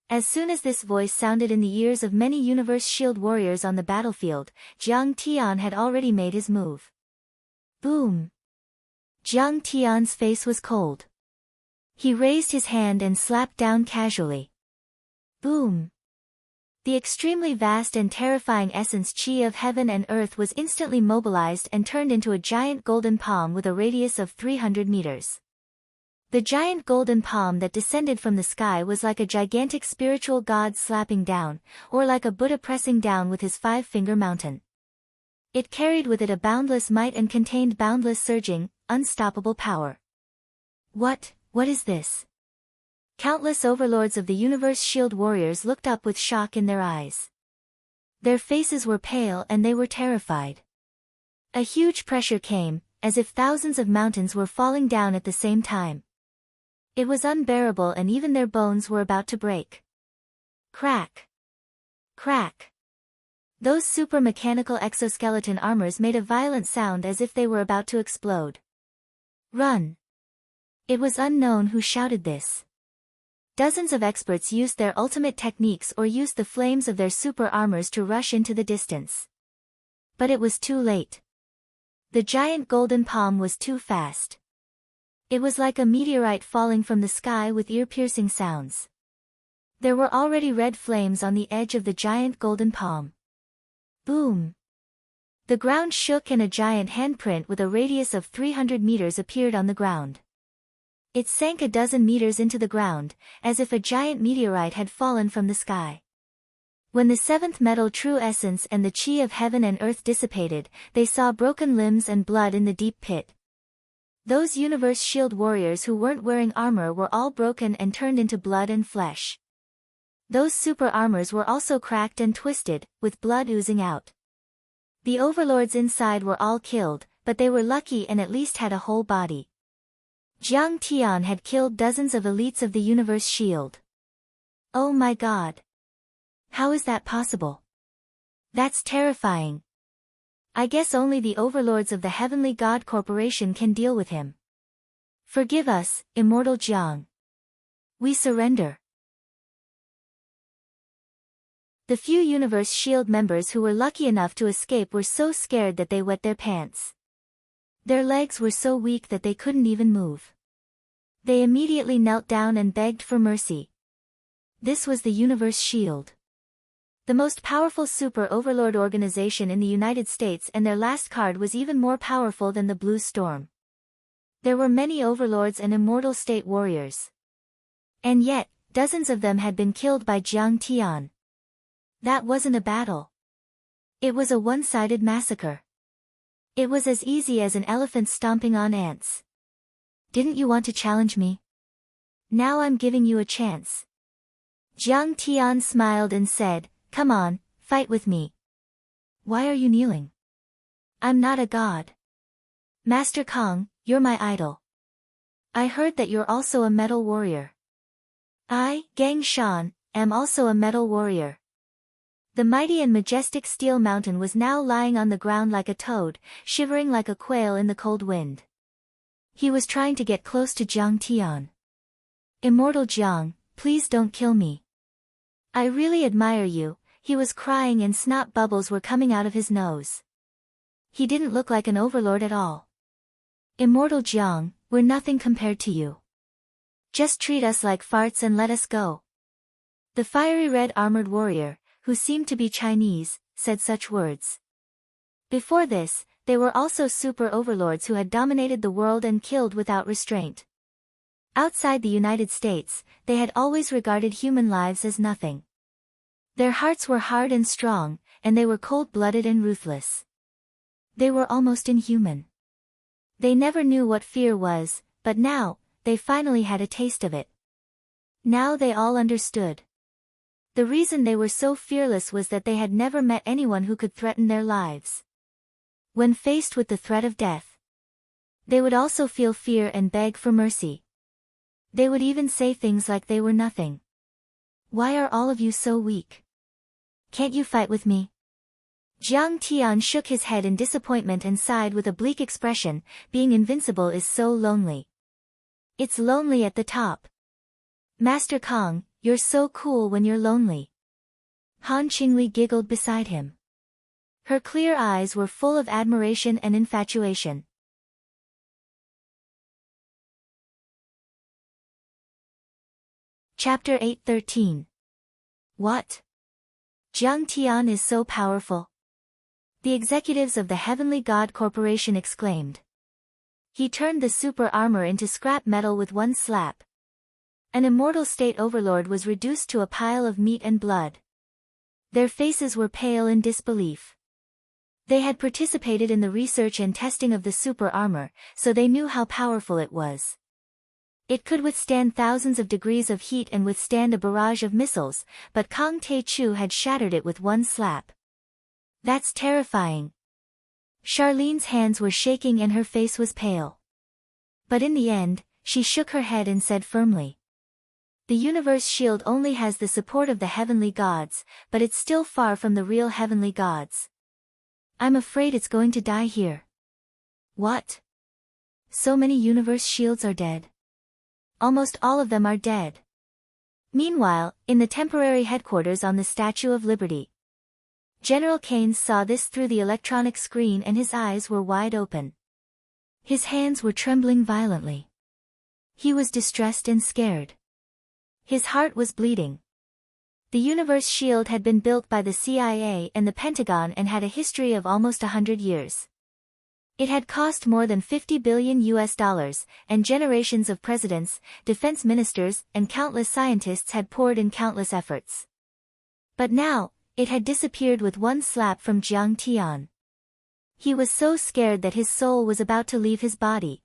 As soon as this voice sounded in the ears of many Universe Shield warriors on the battlefield, Jiang Tian had already made his move. Boom! Jiang Tian's face was cold. He raised his hand and slapped down casually. Boom! The extremely vast and terrifying essence chi of heaven and earth was instantly mobilized and turned into a giant golden palm with a radius of 300 meters. The giant golden palm that descended from the sky was like a gigantic spiritual god slapping down, or like a Buddha pressing down with his five-finger mountain. It carried with it a boundless might and contained boundless surging, unstoppable power. What is this? Countless overlords of the universe shield warriors looked up with shock in their eyes. Their faces were pale and they were terrified. A huge pressure came, as if thousands of mountains were falling down at the same time. It was unbearable and even their bones were about to break. Crack! Crack! Those super-mechanical exoskeleton armors made a violent sound as if they were about to explode. Run! It was unknown who shouted this. Dozens of experts used their ultimate techniques or used the flames of their super armors to rush into the distance. But it was too late. The giant golden palm was too fast. It was like a meteorite falling from the sky with ear-piercing sounds. There were already red flames on the edge of the giant golden palm. Boom! The ground shook and a giant handprint with a radius of 300 meters appeared on the ground. It sank a dozen meters into the ground, as if a giant meteorite had fallen from the sky. When the seventh metal true essence and the chi of heaven and earth dissipated, they saw broken limbs and blood in the deep pit. Those universe shield warriors who weren't wearing armor were all broken and turned into blood and flesh. Those super armors were also cracked and twisted, with blood oozing out. The overlords inside were all killed, but they were lucky and at least had a whole body. Jiang Tian had killed dozens of elites of the universe shield. Oh my god! How is that possible? That's terrifying. I guess only the overlords of the Heavenly God Corporation can deal with him. Forgive us, immortal Jiang. We surrender. The few Universe Shield members who were lucky enough to escape were so scared that they wet their pants. Their legs were so weak that they couldn't even move. They immediately knelt down and begged for mercy. This was the Universe Shield, the most powerful super overlord organization in the United States, and their last card was even more powerful than the Blue Storm. There were many overlords and immortal state warriors. And yet, dozens of them had been killed by Jiang Tian. That wasn't a battle. It was a one-sided massacre. It was as easy as an elephant stomping on ants. Didn't you want to challenge me? Now I'm giving you a chance. Jiang Tian smiled and said, "Come on, fight with me." Why are you kneeling? I'm not a god. Master Kong, you're my idol. I heard that you're also a metal warrior. I, Gang Shan, am also a metal warrior. The mighty and majestic steel mountain was now lying on the ground like a toad, shivering like a quail in the cold wind. He was trying to get close to Jiang Tian. Immortal Jiang, please don't kill me. I really admire you. He was crying and snot bubbles were coming out of his nose. He didn't look like an overlord at all. Immortal Jiang, we're nothing compared to you. Just treat us like farts and let us go. The fiery red armored warrior, who seemed to be Chinese, said such words. Before this, they were also super overlords who had dominated the world and killed without restraint. Outside the United States, they had always regarded human lives as nothing. Their hearts were hard and strong, and they were cold-blooded and ruthless. They were almost inhuman. They never knew what fear was, but now, they finally had a taste of it. Now they all understood. The reason they were so fearless was that they had never met anyone who could threaten their lives. When faced with the threat of death, they would also feel fear and beg for mercy. They would even say things like they were nothing. Why are all of you so weak? Can't you fight with me? Jiang Tian shook his head in disappointment and sighed with a bleak expression. Being invincible is so lonely. It's lonely at the top. Master Kong, you're so cool when you're lonely. Han Qingli giggled beside him. Her clear eyes were full of admiration and infatuation. Chapter 8:13. What? Jiang Tian is so powerful. The executives of the Heavenly God Corporation exclaimed. He turned the super armor into scrap metal with one slap. An immortal state overlord was reduced to a pile of meat and blood. Their faces were pale in disbelief. They had participated in the research and testing of the super armor, so they knew how powerful it was. It could withstand thousands of degrees of heat and withstand a barrage of missiles, but Kang Tae-chu had shattered it with one slap. That's terrifying. Charlene's hands were shaking and her face was pale. But in the end, she shook her head and said firmly. The universe shield only has the support of the heavenly gods, but it's still far from the real heavenly gods. I'm afraid it's going to die here. What? So many universe shields are dead. Almost all of them are dead. Meanwhile, in the temporary headquarters on the Statue of Liberty, General Keynes saw this through the electronic screen and his eyes were wide open. His hands were trembling violently. He was distressed and scared. His heart was bleeding. The universe shield had been built by the CIA and the Pentagon and had a history of almost 100 years. It had cost more than $50 billion, and generations of presidents, defense ministers, and countless scientists had poured in countless efforts. But now, it had disappeared with one slap from Jiang Tian. He was so scared that his soul was about to leave his body.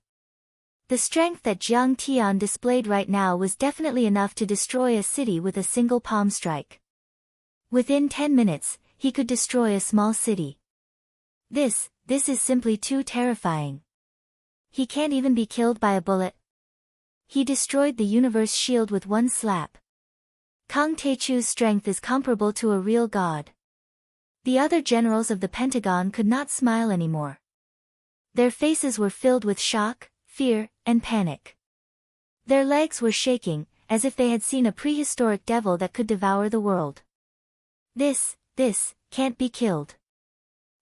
The strength that Jiang Tian displayed right now was definitely enough to destroy a city with a single palm strike. Within 10 minutes, he could destroy a small city. This is simply too terrifying. He can't even be killed by a bullet. He destroyed the universe shield with one slap. Kang Tae-chu's strength is comparable to a real god. The other generals of the Pentagon could not smile anymore. Their faces were filled with shock, fear, and panic. Their legs were shaking, as if they had seen a prehistoric devil that could devour the world. This can't be killed.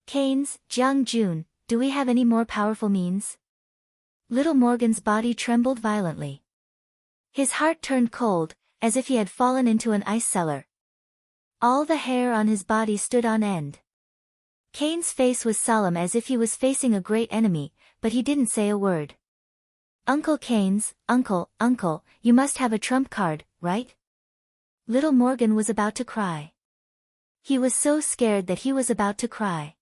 Keynes, Jiang Jun, do we have any more powerful means? Little Morgan's body trembled violently. His heart turned cold, as if he had fallen into an ice cellar. All the hair on his body stood on end. Keynes' face was solemn as if he was facing a great enemy, but he didn't say a word. Uncle Keynes, uncle, you must have a trump card, right? Little Morgan was about to cry. He was so scared that he was about to cry.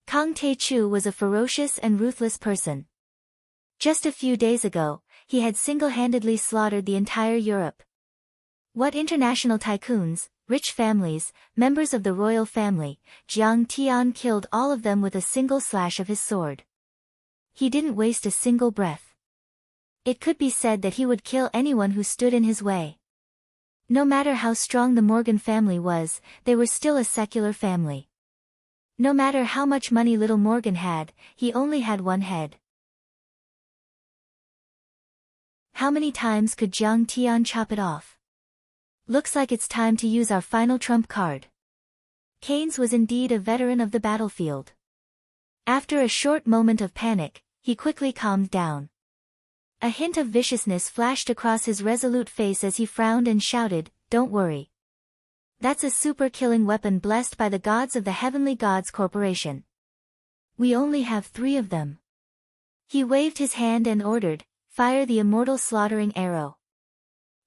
Kang Tae-chu was a ferocious and ruthless person. Just a few days ago, he had single-handedly slaughtered the entire Europe. What international tycoons, rich families, members of the royal family, Jiang Tian killed all of them with a single slash of his sword. He didn't waste a single breath. It could be said that he would kill anyone who stood in his way. No matter how strong the Morgan family was, they were still a secular family. No matter how much money little Morgan had, he only had one head. How many times could Jiang Tian chop it off? Looks like it's time to use our final trump card. Keynes was indeed a veteran of the battlefield. After a short moment of panic, he quickly calmed down. A hint of viciousness flashed across his resolute face as he frowned and shouted, "Don't worry. That's a super-killing weapon blessed by the gods of the Heavenly Gods Corporation. We only have 3 of them." He waved his hand and ordered, "Fire the immortal slaughtering arrow.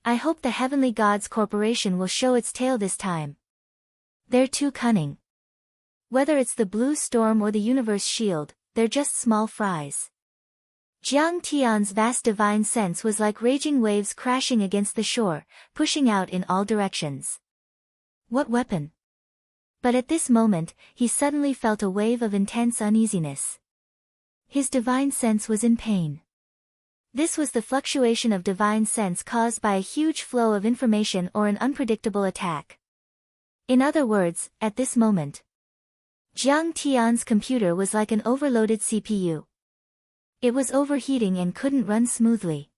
I hope the Heavenly Gods Corporation will show its tail this time. They're too cunning. Whether it's the Blue Storm or the Universe Shield, they're just small fries." Jiang Tian's vast divine sense was like raging waves crashing against the shore, pushing out in all directions. What weapon? But at this moment, he suddenly felt a wave of intense uneasiness. His divine sense was in pain. This was the fluctuation of divine sense caused by a huge flow of information or an unpredictable attack. In other words, at this moment, Jiang Tian's computer was like an overloaded CPU. It was overheating and couldn't run smoothly.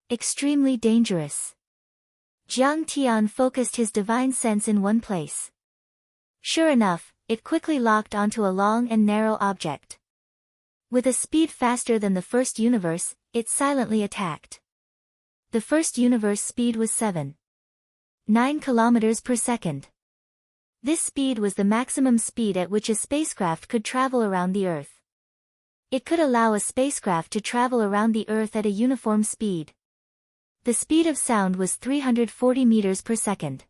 Extremely dangerous. Jiang Tian focused his divine sense in one place. Sure enough, it quickly locked onto a long and narrow object. With a speed faster than the first universe, it silently attacked. The first universe speed was 7.9 kilometers per second. This speed was the maximum speed at which a spacecraft could travel around the Earth. It could allow a spacecraft to travel around the Earth at a uniform speed. The speed of sound was 340 meters per second.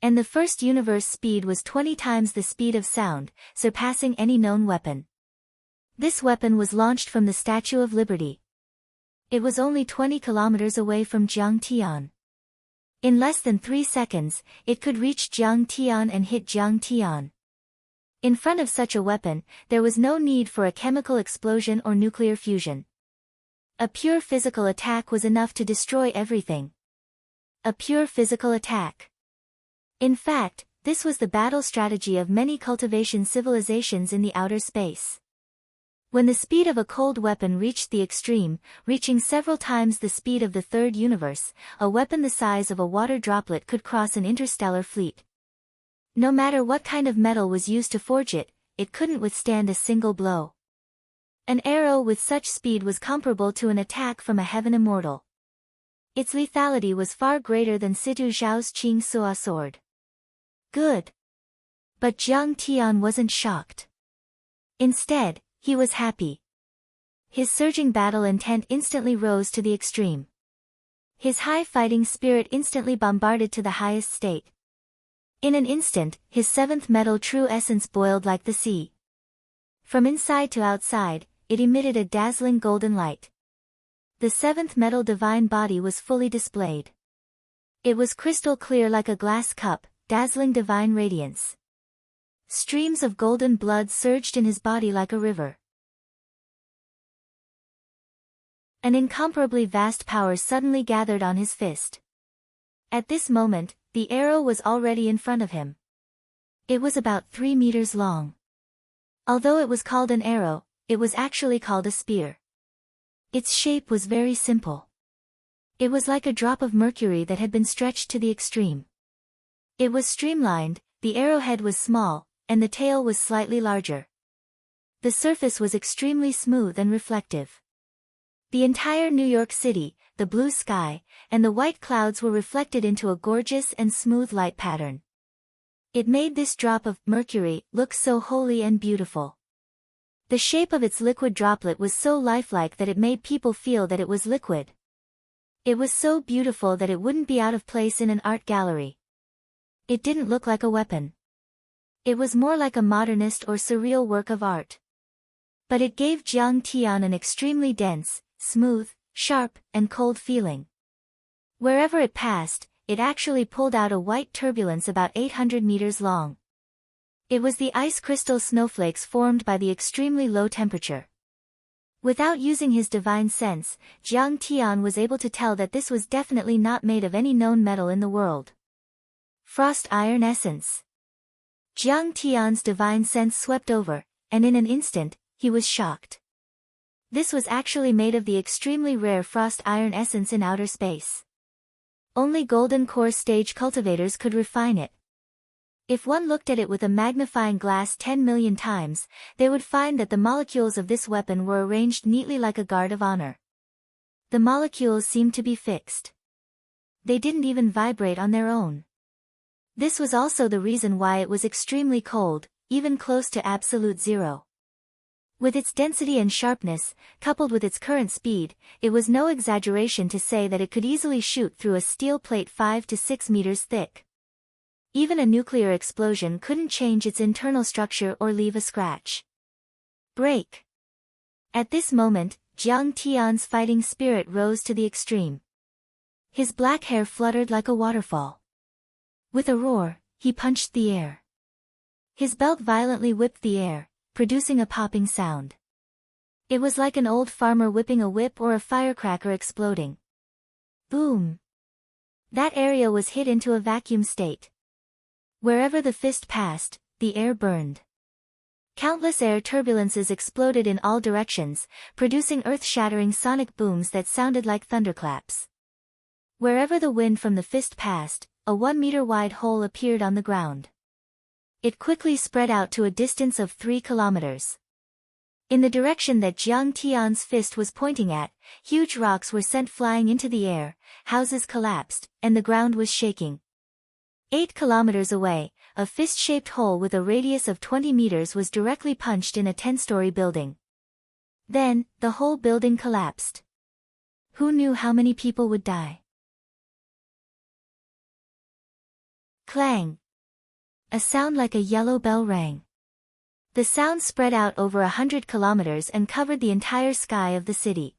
And the first universe speed was 20 times the speed of sound, surpassing any known weapon. This weapon was launched from the Statue of Liberty. It was only 20 kilometers away from Jiangtian. In less than 3 seconds, it could reach Jiangtian and hit Jiangtian. In front of such a weapon, there was no need for a chemical explosion or nuclear fusion. A pure physical attack was enough to destroy everything. A pure physical attack. In fact, this was the battle strategy of many cultivation civilizations in the outer space. When the speed of a cold weapon reached the extreme, reaching several times the speed of the third universe, a weapon the size of a water droplet could cross an interstellar fleet. No matter what kind of metal was used to forge it, it couldn't withstand a single blow. An arrow with such speed was comparable to an attack from a heaven immortal. Its lethality was far greater than Situ Zhao's Qing Sua sword. Good. But Jiang Tian wasn't shocked. Instead, he was happy. His surging battle intent instantly rose to the extreme. His high fighting spirit instantly bombarded to the highest state. In an instant, his seventh metal true essence boiled like the sea. From inside to outside, it emitted a dazzling golden light. The seventh metal divine body was fully displayed. It was crystal clear like a glass cup, dazzling divine radiance. Streams of golden blood surged in his body like a river. An incomparably vast power suddenly gathered on his fist. At this moment, the arrow was already in front of him. It was about 3 meters long. Although it was called an arrow, it was actually called a spear. Its shape was very simple. It was like a drop of mercury that had been stretched to the extreme. It was streamlined, the arrowhead was small, and the tail was slightly larger. The surface was extremely smooth and reflective. The entire New York City, the blue sky, and the white clouds were reflected into a gorgeous and smooth light pattern. It made this drop of mercury look so holy and beautiful. The shape of its liquid droplet was so lifelike that it made people feel that it was liquid. It was so beautiful that it wouldn't be out of place in an art gallery. It didn't look like a weapon. It was more like a modernist or surreal work of art. But it gave Jiang Tian an extremely dense, smooth, sharp, and cold feeling. Wherever it passed, it actually pulled out a white turbulence about 800 meters long. It was the ice crystal snowflakes formed by the extremely low temperature. Without using his divine sense, Jiang Tian was able to tell that this was definitely not made of any known metal in the world. Frost iron essence. Jiang Tian's divine sense swept over, and in an instant, he was shocked. This was actually made of the extremely rare frost iron essence in outer space. Only golden core stage cultivators could refine it. If one looked at it with a magnifying glass 10 million times, they would find that the molecules of this weapon were arranged neatly like a guard of honor. The molecules seemed to be fixed. They didn't even vibrate on their own. This was also the reason why it was extremely cold, even close to absolute zero. With its density and sharpness, coupled with its current speed, it was no exaggeration to say that it could easily shoot through a steel plate 5 to 6 meters thick. Even a nuclear explosion couldn't change its internal structure or leave a scratch. Break. At this moment, Jiang Tian's fighting spirit rose to the extreme. His black hair fluttered like a waterfall. With a roar, he punched the air. His belt violently whipped the air, producing a popping sound. It was like an old farmer whipping a whip or a firecracker exploding. Boom! That area was hit into a vacuum state. Wherever the fist passed, the air burned. Countless air turbulences exploded in all directions, producing earth-shattering sonic booms that sounded like thunderclaps. Wherever the wind from the fist passed, a 1-meter-wide hole appeared on the ground. It quickly spread out to a distance of 3 kilometers. In the direction that Jiang Tian's fist was pointing at, huge rocks were sent flying into the air, houses collapsed, and the ground was shaking. 8 kilometers away, a fist-shaped hole with a radius of 20 meters was directly punched in a 10-story building. Then, the whole building collapsed. Who knew how many people would die? Clang! A sound like a yellow bell rang. The sound spread out over 100 kilometers and covered the entire sky of the city.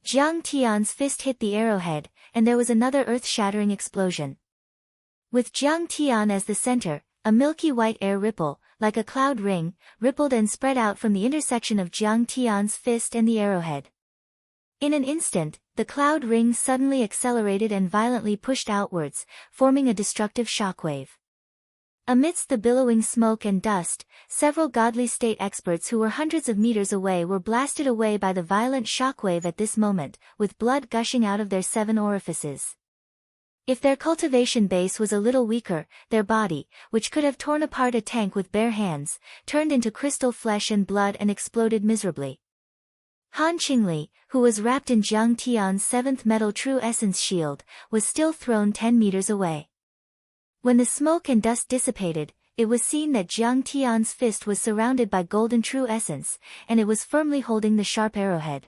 Jiang Tian's fist hit the arrowhead, and there was another earth-shattering explosion. With Jiang Tian as the center, a milky white air ripple, like a cloud ring, rippled and spread out from the intersection of Jiang Tian's fist and the arrowhead. In an instant, the cloud ring suddenly accelerated and violently pushed outwards, forming a destructive shockwave. Amidst the billowing smoke and dust, several godly state experts who were hundreds of meters away were blasted away by the violent shockwave at this moment, with blood gushing out of their 7 orifices. If their cultivation base was a little weaker, their body, which could have torn apart a tank with bare hands, turned into crystal flesh and blood and exploded miserably. Han Qingli, who was wrapped in Jiang Tian's 7th metal true essence shield, was still thrown 10 meters away. When the smoke and dust dissipated, it was seen that Jiang Tian's fist was surrounded by golden true essence, and it was firmly holding the sharp arrowhead.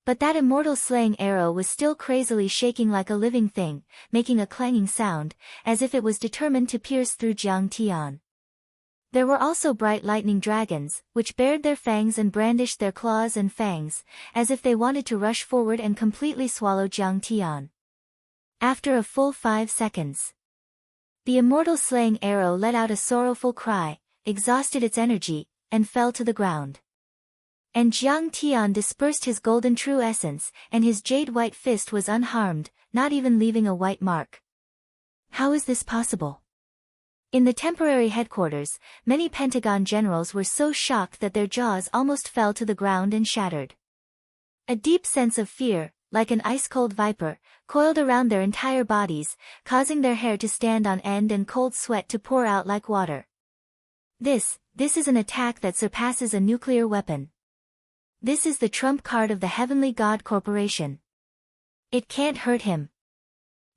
But that immortal slaying arrow was still crazily shaking like a living thing, making a clanging sound, as if it was determined to pierce through Jiang Tian. There were also bright lightning dragons, which bared their fangs and brandished their claws and fangs, as if they wanted to rush forward and completely swallow Jiang Tian. After a full 5 seconds, the immortal slaying arrow let out a sorrowful cry, exhausted its energy, and fell to the ground. And Jiang Tian dispersed his golden true essence, and his jade-white fist was unharmed, not even leaving a white mark. How is this possible? In the temporary headquarters, many Pentagon generals were so shocked that their jaws almost fell to the ground and shattered. A deep sense of fear, like an ice-cold viper, coiled around their entire bodies, causing their hair to stand on end and cold sweat to pour out like water. This is an attack that surpasses a nuclear weapon. This is the trump card of the Heavenly God Corporation. It can't hurt him.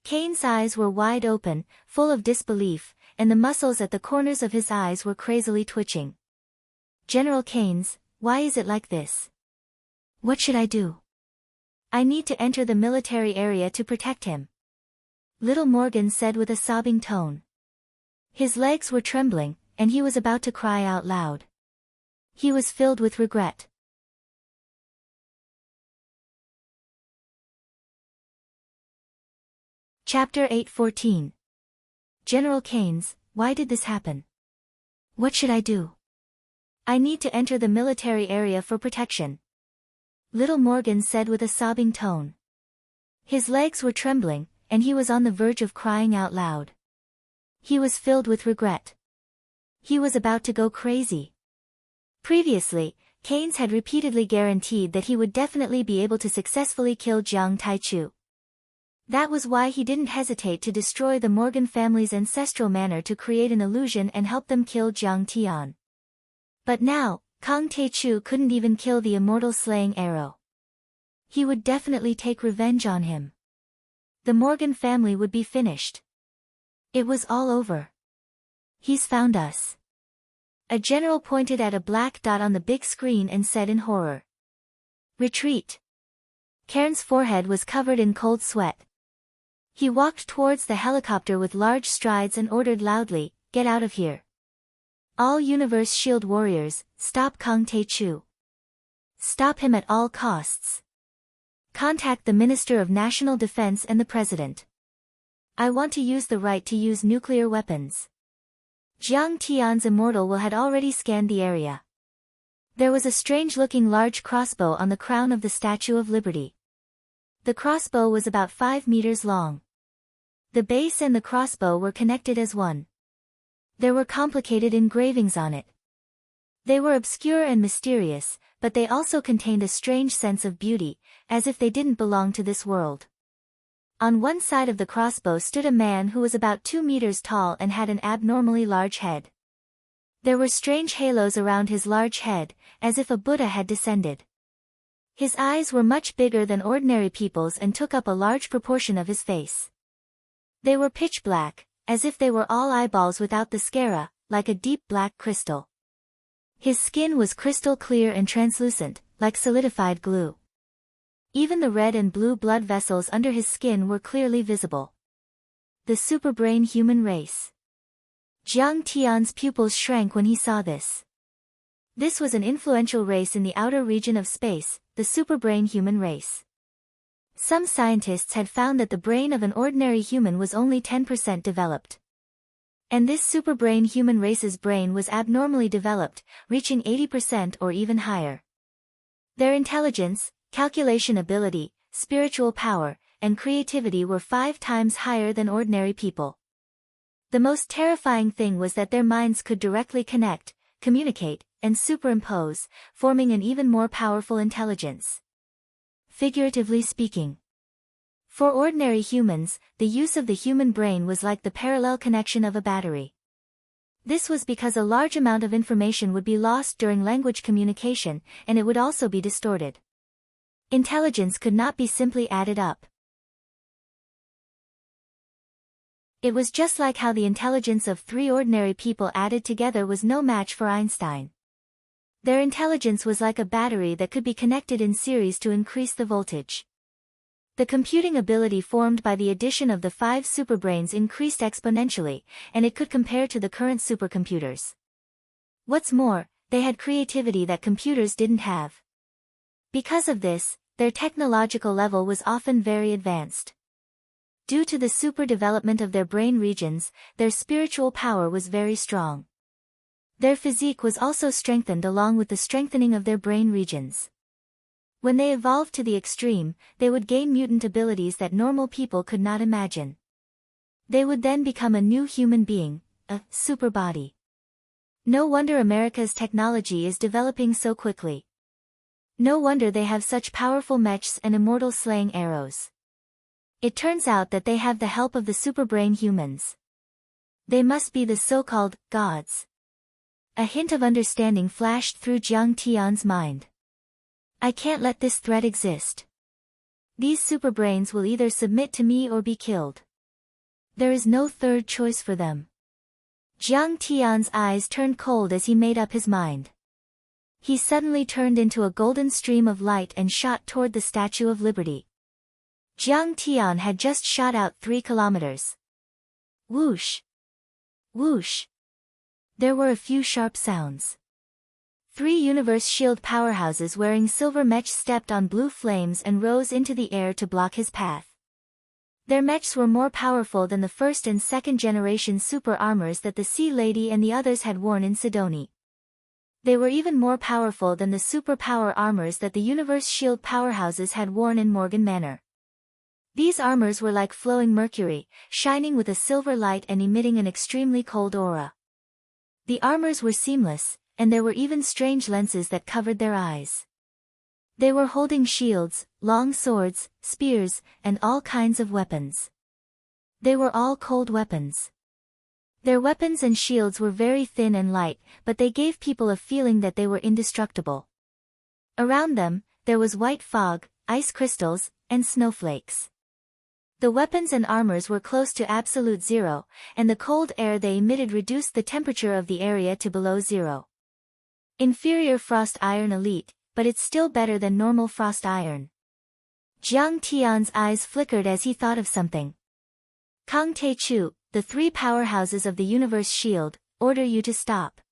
Kane's eyes were wide open, full of disbelief, and the muscles at the corners of his eyes were crazily twitching. General Keynes, why is it like this? What should I do? I need to enter the military area to protect him. Little Morgan said with a sobbing tone. His legs were trembling, and he was about to cry out loud. He was filled with regret. Chapter 8:14. General Keynes, why did this happen? What should I do? I need to enter the military area for protection. Little Morgan said with a sobbing tone. His legs were trembling, and he was on the verge of crying out loud. He was filled with regret. He was about to go crazy. Previously, Keynes had repeatedly guaranteed that he would definitely be able to successfully kill Jiang Taichu. That was why he didn't hesitate to destroy the Morgan family's ancestral manor to create an illusion and help them kill Jiang Tian. But now, Kang Taichu couldn't even kill the immortal slaying arrow. He would definitely take revenge on him. The Morgan family would be finished. It was all over. He's found us. A general pointed at a black dot on the big screen and said in horror. Retreat. Cairn's forehead was covered in cold sweat. He walked towards the helicopter with large strides and ordered loudly, "Get out of here. All Universe Shield warriors, stop Kang Taichu. Stop him at all costs. Contact the Minister of National Defense and the President. I want to use the right to use nuclear weapons." Jiang Tian's immortal will had already scanned the area. There was a strange-looking large crossbow on the crown of the Statue of Liberty. The crossbow was about 5 meters long. The base and the crossbow were connected as one. There were complicated engravings on it. They were obscure and mysterious, but they also contained a strange sense of beauty, as if they didn't belong to this world. On one side of the crossbow stood a man who was about 2 meters tall and had an abnormally large head. There were strange halos around his large head, as if a Buddha had descended. His eyes were much bigger than ordinary people's and took up a large proportion of his face. They were pitch black, as if they were all eyeballs without the sclera, like a deep black crystal. His skin was crystal clear and translucent, like solidified glue. Even the red and blue blood vessels under his skin were clearly visible. The superbrain human race. Jiang Tian's pupils shrank when he saw this. This was an influential race in the outer region of space, the superbrain human race. Some scientists had found that the brain of an ordinary human was only 10% developed. And this superbrain human race's brain was abnormally developed, reaching 80% or even higher. Their intelligence, calculation ability, spiritual power, and creativity were 5 times higher than ordinary people. The most terrifying thing was that their minds could directly connect, communicate, and superimpose, forming an even more powerful intelligence. Figuratively speaking. For ordinary humans, the use of the human brain was like the parallel connection of a battery. This was because a large amount of information would be lost during language communication, and it would also be distorted. Intelligence could not be simply added up. It was just like how the intelligence of 3 ordinary people added together was no match for Einstein. Their intelligence was like a battery that could be connected in series to increase the voltage. The computing ability formed by the addition of the 5 superbrains increased exponentially, and it could compare to the current supercomputers. What's more, they had creativity that computers didn't have. Because of this, their technological level was often very advanced. Due to the super development of their brain regions, their spiritual power was very strong. Their physique was also strengthened along with the strengthening of their brain regions. When they evolved to the extreme, they would gain mutant abilities that normal people could not imagine. They would then become a new human being, a super body. No wonder America's technology is developing so quickly. No wonder they have such powerful mechs and immortal slaying arrows. It turns out that they have the help of the superbrain humans. They must be the so-called gods. A hint of understanding flashed through Jiang Tian's mind. I can't let this threat exist. These superbrains will either submit to me or be killed. There is no third choice for them. Jiang Tian's eyes turned cold as he made up his mind. He suddenly turned into a golden stream of light and shot toward the Statue of Liberty. Jiang Tian had just shot out 3 kilometers. Whoosh! Whoosh! There were a few sharp sounds. 3 universe shield powerhouses wearing silver mechs stepped on blue flames and rose into the air to block his path. Their mechs were more powerful than the first and second generation super armors that the Sea Lady and the others had worn in Sidoni. They were even more powerful than the superpower armors that the universe shield powerhouses had worn in Morgan Manor. These armors were like flowing mercury, shining with a silver light and emitting an extremely cold aura. The armors were seamless, and there were even strange lenses that covered their eyes. They were holding shields, long swords, spears, and all kinds of weapons. They were all cold weapons. Their weapons and shields were very thin and light, but they gave people a feeling that they were indestructible. Around them, there was white fog, ice crystals, and snowflakes. The weapons and armors were close to absolute zero, and the cold air they emitted reduced the temperature of the area to below zero. Inferior frost iron elite, but it's still better than normal frost iron. Jiang Tian's eyes flickered as he thought of something. Kang Te-Chu, the 3 powerhouses of the universe shield, order you to stop.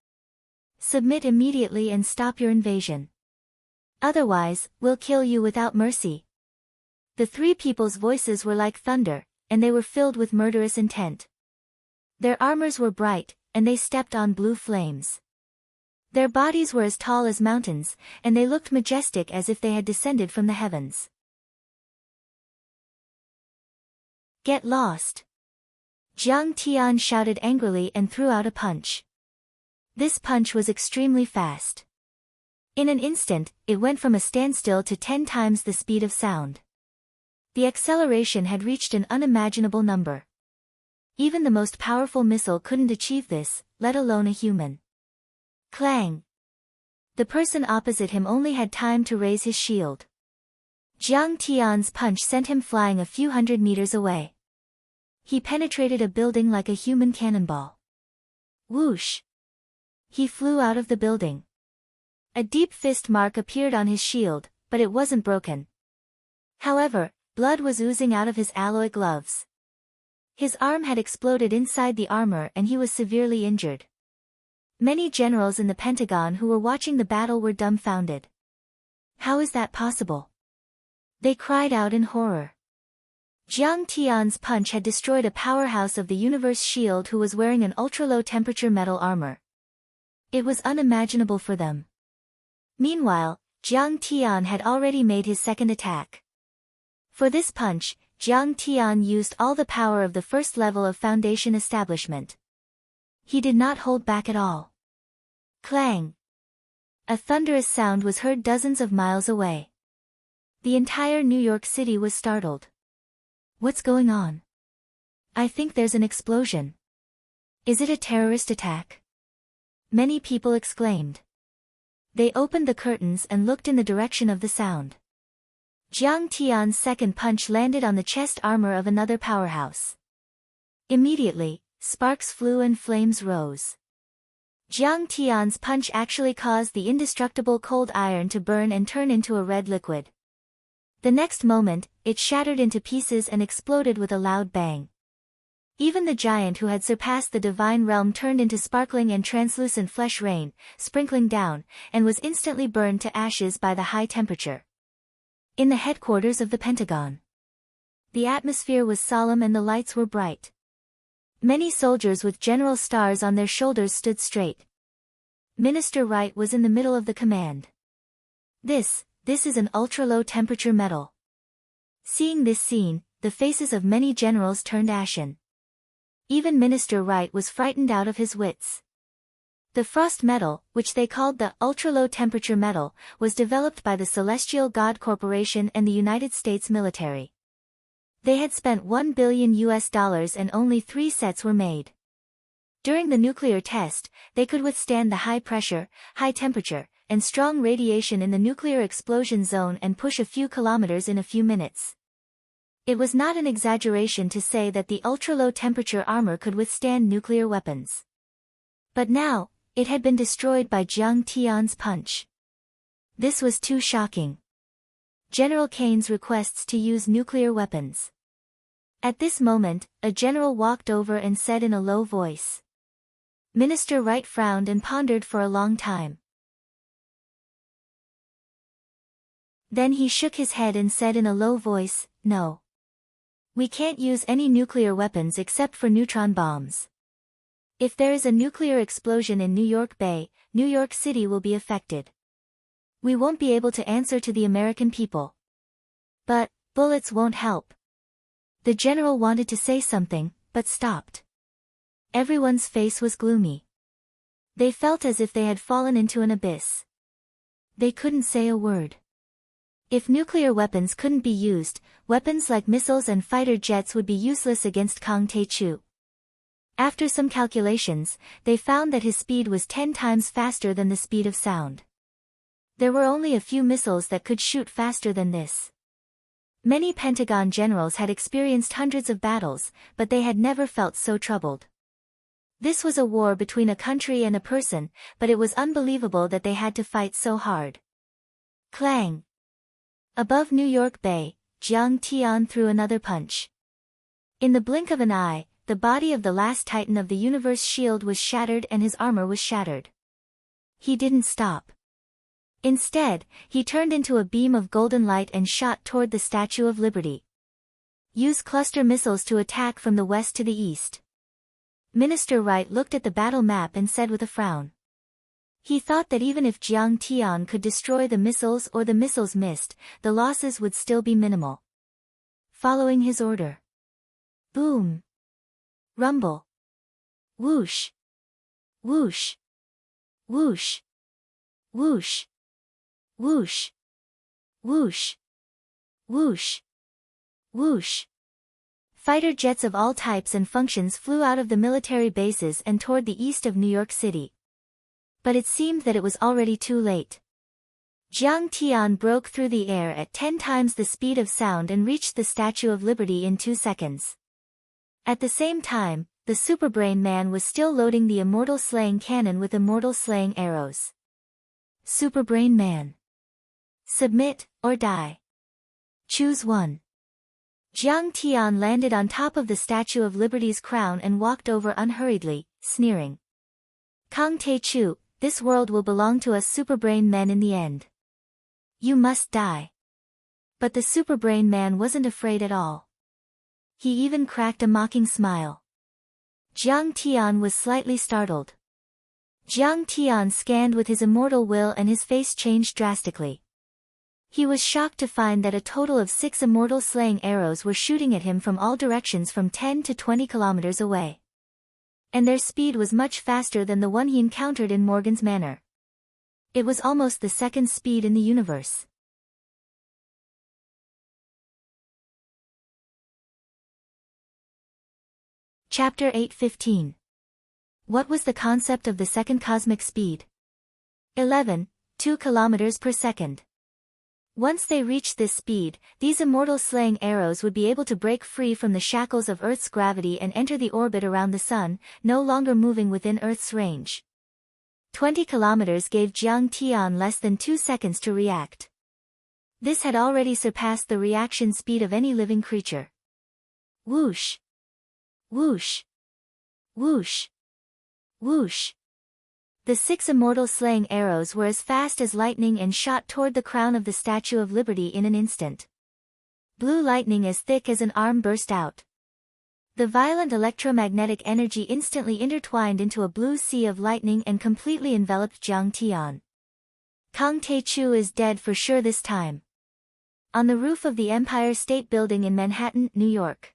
Submit immediately and stop your invasion. Otherwise, we'll kill you without mercy. The 3 people's voices were like thunder, and they were filled with murderous intent. Their armors were bright, and they stepped on blue flames. Their bodies were as tall as mountains, and they looked majestic as if they had descended from the heavens. Get lost! Jiang Tian shouted angrily and threw out a punch. This punch was extremely fast. In an instant, it went from a standstill to 10 times the speed of sound. The acceleration had reached an unimaginable number. Even the most powerful missile couldn't achieve this, let alone a human. Clang! The person opposite him only had time to raise his shield. Jiang Tian's punch sent him flying a few hundred meters away. He penetrated a building like a human cannonball. Whoosh! He flew out of the building. A deep fist mark appeared on his shield, but it wasn't broken. However, blood was oozing out of his alloy gloves. His arm had exploded inside the armor and he was severely injured. Many generals in the Pentagon who were watching the battle were dumbfounded. How is that possible? They cried out in horror. Jiang Tian's punch had destroyed a powerhouse of the universe shield who was wearing an ultra-low temperature metal armor. It was unimaginable for them. Meanwhile, Jiang Tian had already made his second attack. For this punch, Jiang Tian used all the power of the first level of Foundation establishment. He did not hold back at all. Clang! A thunderous sound was heard dozens of miles away. The entire New York City was startled. What's going on? I think there's an explosion. Is it a terrorist attack? Many people exclaimed. They opened the curtains and looked in the direction of the sound. Jiang Tian's second punch landed on the chest armor of another powerhouse. Immediately, sparks flew and flames rose. Jiang Tian's punch actually caused the indestructible cold iron to burn and turn into a red liquid. The next moment, it shattered into pieces and exploded with a loud bang. Even the giant who had surpassed the divine realm turned into sparkling and translucent flesh rain, sprinkling down, and was instantly burned to ashes by the high temperature. In the headquarters of the Pentagon, the atmosphere was solemn and the lights were bright. Many soldiers with general stars on their shoulders stood straight. Minister Wright was in the middle of the command. This is an ultra-low temperature metal. Seeing this scene, the faces of many generals turned ashen. Even Minister Wright was frightened out of his wits. The frost metal, which they called the ultra-low temperature metal, was developed by the Celestial God Corporation and the United States military. They had spent $1 billion and only 3 sets were made. During the nuclear test, they could withstand the high pressure, high temperature, and strong radiation in the nuclear explosion zone and push a few kilometers in a few minutes. It was not an exaggeration to say that the ultra-low temperature armor could withstand nuclear weapons. But now, it had been destroyed by Jiang Tian's punch. This was too shocking. General Kane's requests to use nuclear weapons. At this moment, a general walked over and said in a low voice. Minister Wright frowned and pondered for a long time. Then he shook his head and said in a low voice, "No. We can't use any nuclear weapons except for neutron bombs. If there is a nuclear explosion in New York Bay, New York City will be affected. We won't be able to answer to the American people. But bullets won't help." The general wanted to say something, but stopped. Everyone's face was gloomy. They felt as if they had fallen into an abyss. They couldn't say a word. If nuclear weapons couldn't be used, weapons like missiles and fighter jets would be useless against Kang Tae-chu. After some calculations, they found that his speed was 10 times faster than the speed of sound. There were only a few missiles that could shoot faster than this. Many Pentagon generals had experienced hundreds of battles, but they had never felt so troubled. This was a war between a country and a person, but it was unbelievable that they had to fight so hard. Clang! Above New York Bay, Jiang Tian threw another punch. In the blink of an eye, the body of the last titan of the universe shield was shattered and his armor was shattered. He didn't stop. Instead, he turned into a beam of golden light and shot toward the Statue of Liberty. Use cluster missiles to attack from the west to the east. Minister Wright looked at the battle map and said with a frown. He thought that even if Jiang Tian could destroy the missiles or the missiles missed, the losses would still be minimal. Following his order. Boom! Rumble! Whoosh! Whoosh! Whoosh! Whoosh! Whoosh! Whoosh! Whoosh! Whoosh! Fighter jets of all types and functions flew out of the military bases and toward the east of New York City. But it seemed that it was already too late. Jiang Tian broke through the air at 10 times the speed of sound and reached the Statue of Liberty in 2 seconds. At the same time, the Superbrain Man was still loading the immortal slaying cannon with immortal slaying arrows. Superbrain Man. Submit, or die. Choose one. Jiang Tian landed on top of the Statue of Liberty's crown and walked over unhurriedly, sneering. Kang Tae-chu, this world will belong to us Superbrain men in the end. You must die. But the Superbrain Man wasn't afraid at all. He even cracked a mocking smile. Jiang Tian was slightly startled. Jiang Tian scanned with his immortal will and his face changed drastically. He was shocked to find that a total of 6 immortal slaying arrows were shooting at him from all directions from 10 to 20 kilometers away. And their speed was much faster than the one he encountered in Morgan's Manor. It was almost the second speed in the universe. Chapter 8:15. What was the concept of the second cosmic speed? 11. 2 kilometers per second. Once they reached this speed, these immortal slaying arrows would be able to break free from the shackles of Earth's gravity and enter the orbit around the Sun, no longer moving within Earth's range. 20 kilometers gave Jiang Tian less than 2 seconds to react. This had already surpassed the reaction speed of any living creature. Whoosh! Whoosh! Whoosh! Whoosh! The 6 immortal slaying arrows were as fast as lightning and shot toward the crown of the Statue of Liberty in an instant. Blue lightning as thick as an arm burst out. The violent electromagnetic energy instantly intertwined into a blue sea of lightning and completely enveloped Jiang Tian. Kang Tae-chu is dead for sure this time. On the roof of the Empire State Building in Manhattan, New York.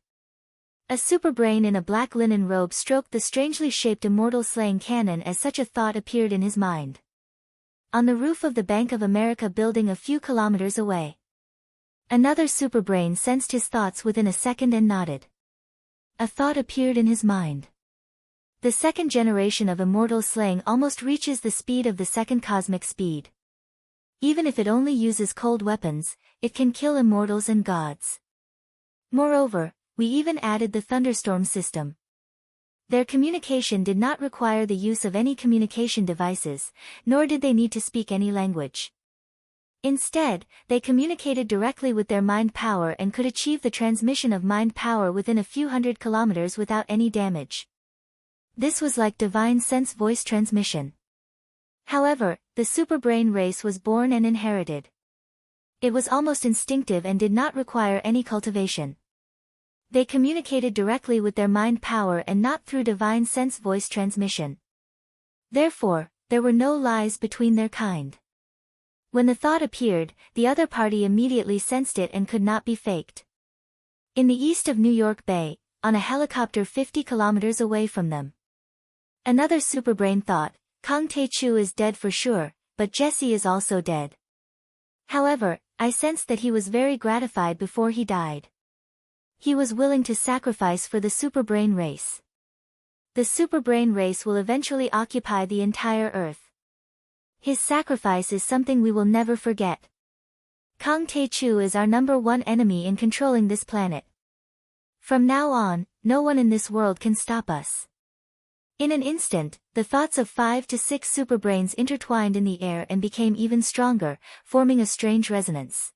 A superbrain in a black linen robe stroked the strangely shaped immortal slaying cannon as such a thought appeared in his mind. On the roof of the Bank of America building a few kilometers away. Another superbrain sensed his thoughts within a second and nodded. A thought appeared in his mind. The second generation of immortal slaying almost reaches the speed of the second cosmic speed. Even if it only uses cold weapons, it can kill immortals and gods. Moreover, we even added the thunderstorm system. Their communication did not require the use of any communication devices, nor did they need to speak any language. Instead, they communicated directly with their mind power and could achieve the transmission of mind power within a few hundred kilometers without any damage. This was like divine sense voice transmission. However, the superbrain race was born and inherited. It was almost instinctive and did not require any cultivation. They communicated directly with their mind power and not through divine sense voice transmission. Therefore, there were no lies between their kind. When the thought appeared, the other party immediately sensed it and could not be faked. In the east of New York Bay, on a helicopter 50 kilometers away from them. Another superbrain thought, Kang Tae-chu is dead for sure, but Jesse is also dead. However, I sensed that he was very gratified before he died. He was willing to sacrifice for the superbrain race. The superbrain race will eventually occupy the entire Earth. His sacrifice is something we will never forget. Kang Tae-chu is our #1 enemy in controlling this planet. From now on, no one in this world can stop us. In an instant, the thoughts of 5 to 6 superbrains intertwined in the air and became even stronger, forming a strange resonance.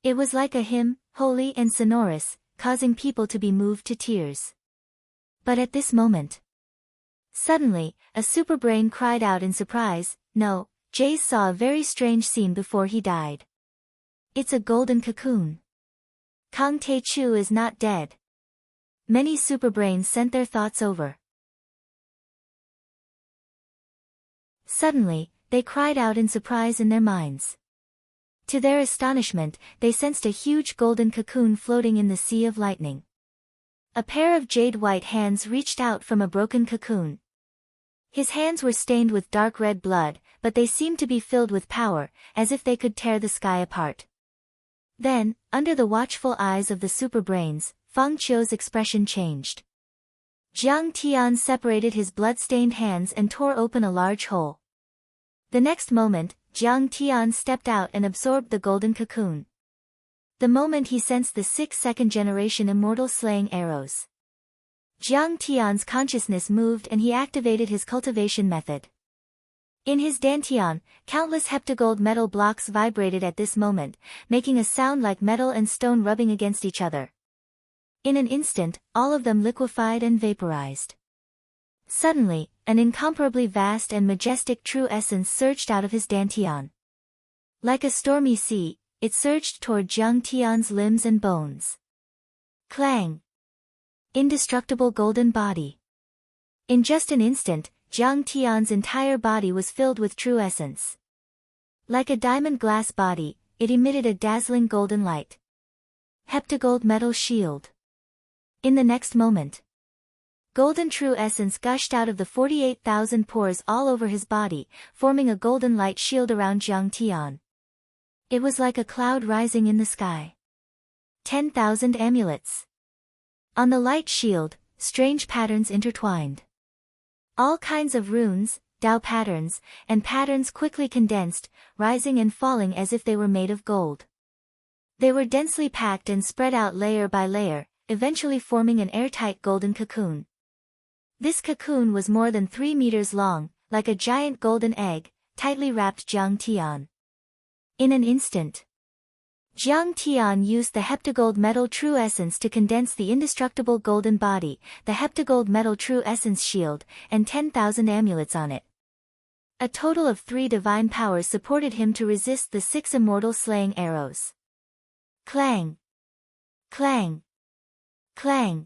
It was like a hymn, holy and sonorous, causing people to be moved to tears. But at this moment, suddenly, a superbrain cried out in surprise, "No, Jace saw a very strange scene before he died. It's a golden cocoon. Kang Tae-chu is not dead." Many superbrains sent their thoughts over. Suddenly, they cried out in surprise in their minds. To their astonishment, they sensed a huge golden cocoon floating in the sea of lightning. A pair of jade-white hands reached out from a broken cocoon. His hands were stained with dark red blood, but they seemed to be filled with power, as if they could tear the sky apart. Then, under the watchful eyes of the superbrains, Feng Qiu's expression changed. Jiang Tian separated his blood-stained hands and tore open a large hole. The next moment, Jiang Tian stepped out and absorbed the golden cocoon. The moment he sensed the 6 second-generation immortal slaying arrows. Jiang Tian's consciousness moved and he activated his cultivation method. In his dantian, countless heptagold metal blocks vibrated at this moment, making a sound like metal and stone rubbing against each other. In an instant, all of them liquefied and vaporized. Suddenly, an incomparably vast and majestic true essence surged out of his dantian. Like a stormy sea, it surged toward Jiang Tian's limbs and bones. Clang! Indestructible golden body. In just an instant, Jiang Tian's entire body was filled with true essence. Like a diamond glass body, it emitted a dazzling golden light. Heptagold metal shield. In the next moment, golden true essence gushed out of the 48,000 pores all over his body, forming a golden light shield around Jiang Tian. It was like a cloud rising in the sky. 10,000 amulets. On the light shield, strange patterns intertwined. All kinds of runes, Tao patterns, and patterns quickly condensed, rising and falling as if they were made of gold. They were densely packed and spread out layer by layer, eventually forming an airtight golden cocoon. This cocoon was more than 3 meters long, like a giant golden egg, tightly wrapped Jiang Tian. In an instant, Jiang Tian used the heptagold metal true essence to condense the indestructible golden body, the heptagold metal true essence shield, and 10,000 amulets on it. A total of 3 divine powers supported him to resist the 6 immortal slaying arrows. Clang! Clang! Clang!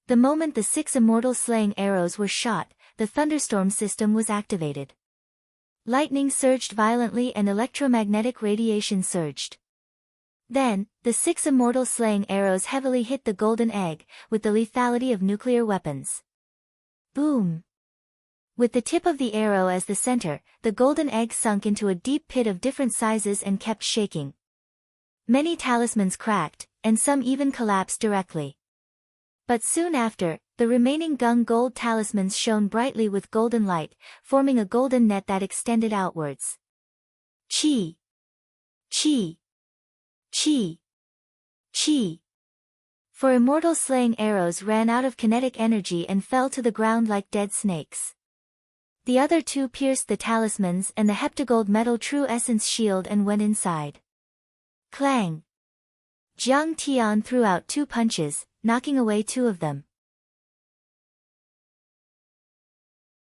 The moment the 6 immortal slaying arrows were shot, the thunderstorm system was activated. Lightning surged violently and electromagnetic radiation surged. Then, the 6 immortal slaying arrows heavily hit the golden egg, with the lethality of nuclear weapons. Boom! With the tip of the arrow as the center, the golden egg sunk into a deep pit of different sizes and kept shaking. Many talismans cracked, and some even collapsed directly. But soon after, the remaining gung gold talismans shone brightly with golden light, forming a golden net that extended outwards. Chi! Chi! Chi! Chi! For immortal slaying arrows ran out of kinetic energy and fell to the ground like dead snakes. The other 2 pierced the talismans and the heptagold metal true essence shield and went inside. Clang! Jiang Tian threw out 2 punches, knocking away 2 of them.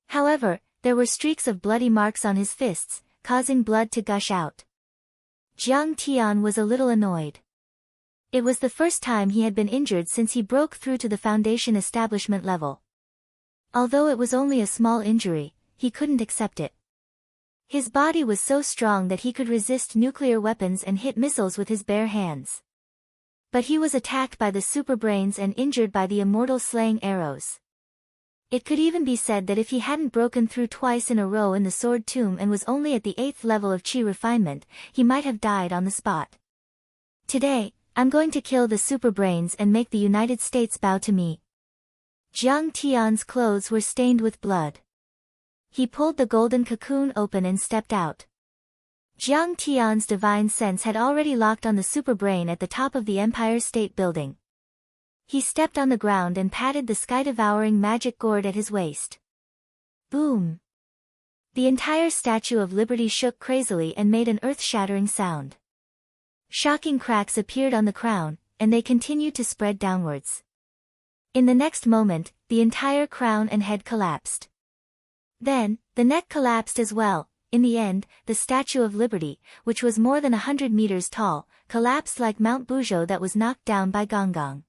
However, there were streaks of bloody marks on his fists, causing blood to gush out. Jiang Tian was a little annoyed. It was the first time he had been injured since he broke through to the foundation establishment level. Although it was only a small injury, he couldn't accept it. His body was so strong that he could resist nuclear weapons and hit missiles with his bare hands. But he was attacked by the superbrains and injured by the immortal slaying arrows. It could even be said that if he hadn't broken through twice in a row in the sword tomb and was only at the 8th level of chi refinement, he might have died on the spot. Today, I'm going to kill the superbrains and make the United States bow to me. Jiang Tian's clothes were stained with blood. He pulled the golden cocoon open and stepped out. Jiang Tian's divine sense had already locked on the superbrain at the top of the Empire State Building. He stepped on the ground and patted the sky-devouring magic gourd at his waist. Boom! The entire Statue of Liberty shook crazily and made an earth-shattering sound. Shocking cracks appeared on the crown, and they continued to spread downwards. In the next moment, the entire crown and head collapsed. Then, the neck collapsed as well. In the end, the Statue of Liberty, which was more than 100 meters tall, collapsed like Mount Buzhou that was knocked down by Gonggong.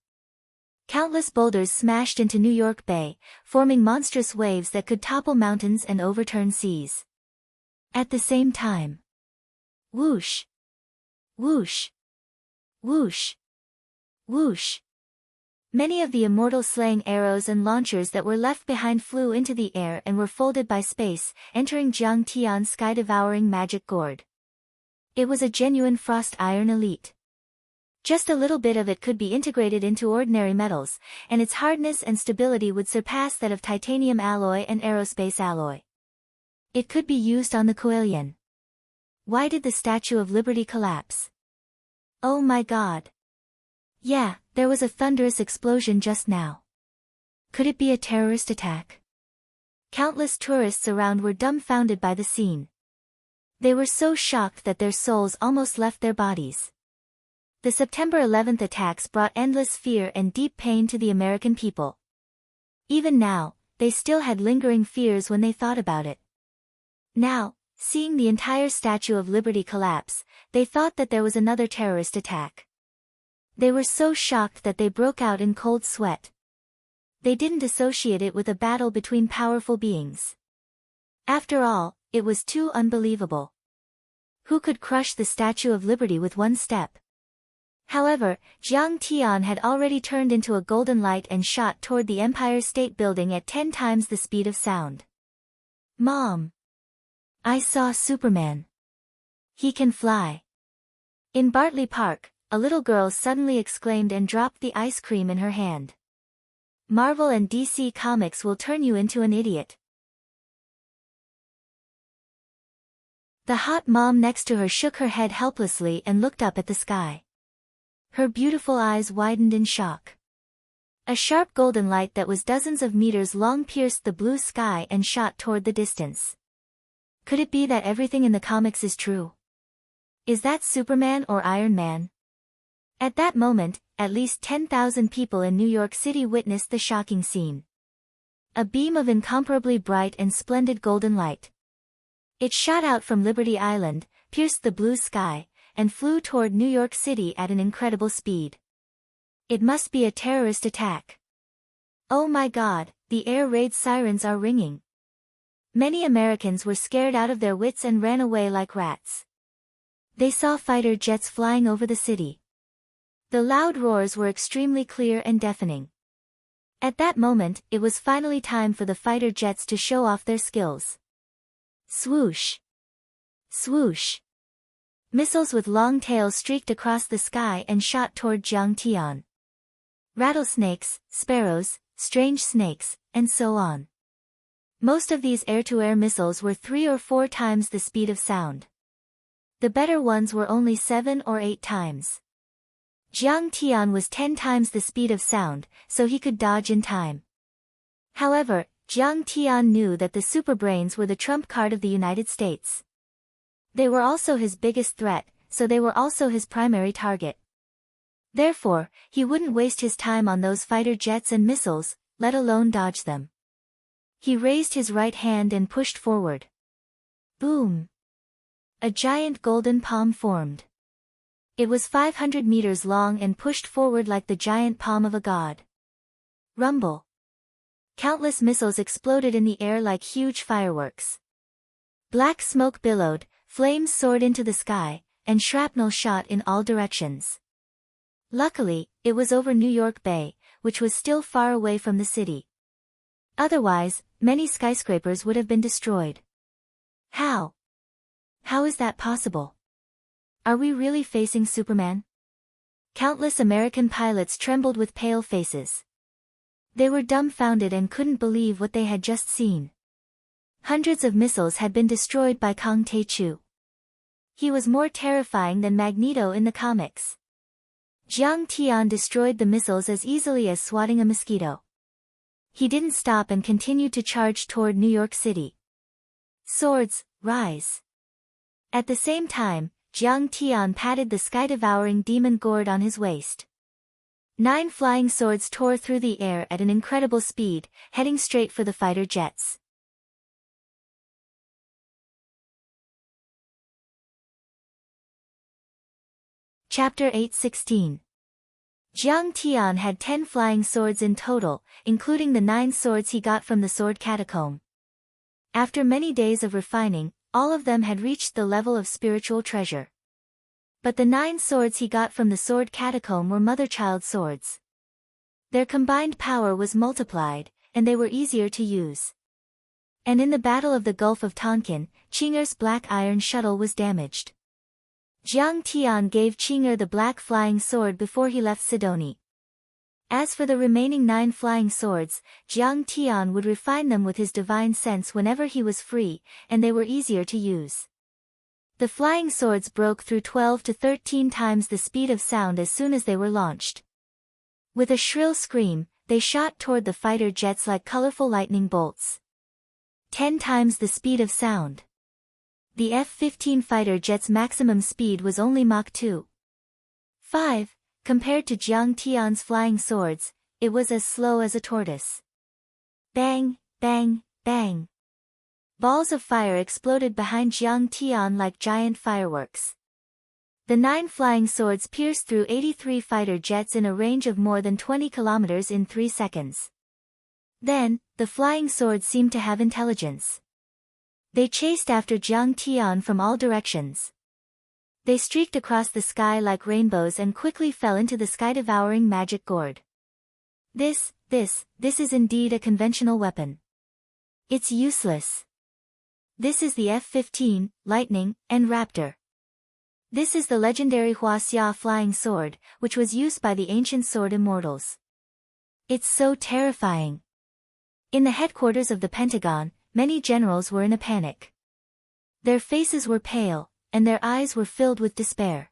Countless boulders smashed into New York Bay, forming monstrous waves that could topple mountains and overturn seas. At the same time. Whoosh! Whoosh! Whoosh! Whoosh! Many of the immortal slaying arrows and launchers that were left behind flew into the air and were folded by space, entering Jiang Tian's sky-devouring magic gourd. It was a genuine frost iron elite. Just a little bit of it could be integrated into ordinary metals, and its hardness and stability would surpass that of titanium alloy and aerospace alloy. It could be used on the Coelian. Why did the Statue of Liberty collapse? Oh my God! Yeah, there was a thunderous explosion just now. Could it be a terrorist attack? Countless tourists around were dumbfounded by the scene. They were so shocked that their souls almost left their bodies. The September 11th attacks brought endless fear and deep pain to the American people. Even now, they still had lingering fears when they thought about it. Now, seeing the entire Statue of Liberty collapse, they thought that there was another terrorist attack. They were so shocked that they broke out in cold sweat. They didn't associate it with a battle between powerful beings. After all, it was too unbelievable. Who could crush the Statue of Liberty with one step? However, Jiang Tian had already turned into a golden light and shot toward the Empire State Building at 10 times the speed of sound. Mom! I saw Superman. He can fly. In Bartley Park, a little girl suddenly exclaimed and dropped the ice cream in her hand. Marvel and DC Comics will turn you into an idiot. The hot mom next to her shook her head helplessly and looked up at the sky. Her beautiful eyes widened in shock. A sharp golden light that was dozens of meters long pierced the blue sky and shot toward the distance. Could it be that everything in the comics is true? Is that Superman or Iron Man? At that moment, at least 10,000 people in New York City witnessed the shocking scene. A beam of incomparably bright and splendid golden light. It shot out from Liberty Island, pierced the blue sky, and flew toward New York City at an incredible speed. It must be a terrorist attack. Oh my God, the air raid sirens are ringing. Many Americans were scared out of their wits and ran away like rats. They saw fighter jets flying over the city. The loud roars were extremely clear and deafening. At that moment, it was finally time for the fighter jets to show off their skills. Swoosh! Swoosh! Missiles with long tails streaked across the sky and shot toward Jiang Tian. Rattlesnakes, sparrows, strange snakes, and so on. Most of these air-to-air missiles were 3 or 4 times the speed of sound. The better ones were only 7 or 8 times. Jiang Tian was 10 times the speed of sound, so he could dodge in time. However, Jiang Tian knew that the superbrains were the trump card of the United States. They were also his biggest threat, so they were also his primary target. Therefore, he wouldn't waste his time on those fighter jets and missiles, let alone dodge them. He raised his right hand and pushed forward. Boom! A giant golden palm formed. It was 500 meters long and pushed forward like the giant palm of a god. Rumble! Countless missiles exploded in the air like huge fireworks. Black smoke billowed, flames soared into the sky, and shrapnel shot in all directions. Luckily, it was over New York Bay, which was still far away from the city. Otherwise, many skyscrapers would have been destroyed. How? How is that possible? Are we really facing Superman? Countless American pilots trembled with pale faces. They were dumbfounded and couldn't believe what they had just seen. Hundreds of missiles had been destroyed by Kang Tae-chu. He was more terrifying than Magneto in the comics. Jiang Tian destroyed the missiles as easily as swatting a mosquito. He didn't stop and continued to charge toward New York City. Swords, rise! At the same time, Jiang Tian patted the sky-devouring demon gourd on his waist. 9 flying swords tore through the air at an incredible speed, heading straight for the fighter jets. Chapter 8:16. Jiang Tian had 10 flying swords in total, including the 9 swords he got from the sword catacomb. After many days of refining, all of them had reached the level of spiritual treasure. But the 9 swords he got from the sword catacomb were mother-child swords. Their combined power was multiplied, and they were easier to use. And in the Battle of the Gulf of Tonkin, Chinger's black iron shuttle was damaged. Jiang Tian gave Chinger the black flying sword before he left Sidoni. As for the remaining 9 flying swords, Jiang Tian would refine them with his divine sense whenever he was free, and they were easier to use. The flying swords broke through 12 to 13 times the speed of sound as soon as they were launched. With a shrill scream, they shot toward the fighter jets like colorful lightning bolts. 10 times the speed of sound. The F-15 fighter jet's maximum speed was only Mach 2.5. Compared to Jiang Tian's flying swords, it was as slow as a tortoise. Bang, bang, bang. Balls of fire exploded behind Jiang Tian like giant fireworks. The 9 flying swords pierced through 83 fighter jets in a range of more than 20 kilometers in 3 seconds. Then, the flying swords seemed to have intelligence. They chased after Jiang Tian from all directions. They streaked across the sky like rainbows and quickly fell into the sky-devouring magic gourd. This is indeed a conventional weapon. It's useless. This is the F-15, Lightning, and Raptor. This is the legendary Huaxia flying sword, which was used by the ancient sword immortals. It's so terrifying. In the headquarters of the Pentagon, many generals were in a panic. Their faces were pale, and their eyes were filled with despair.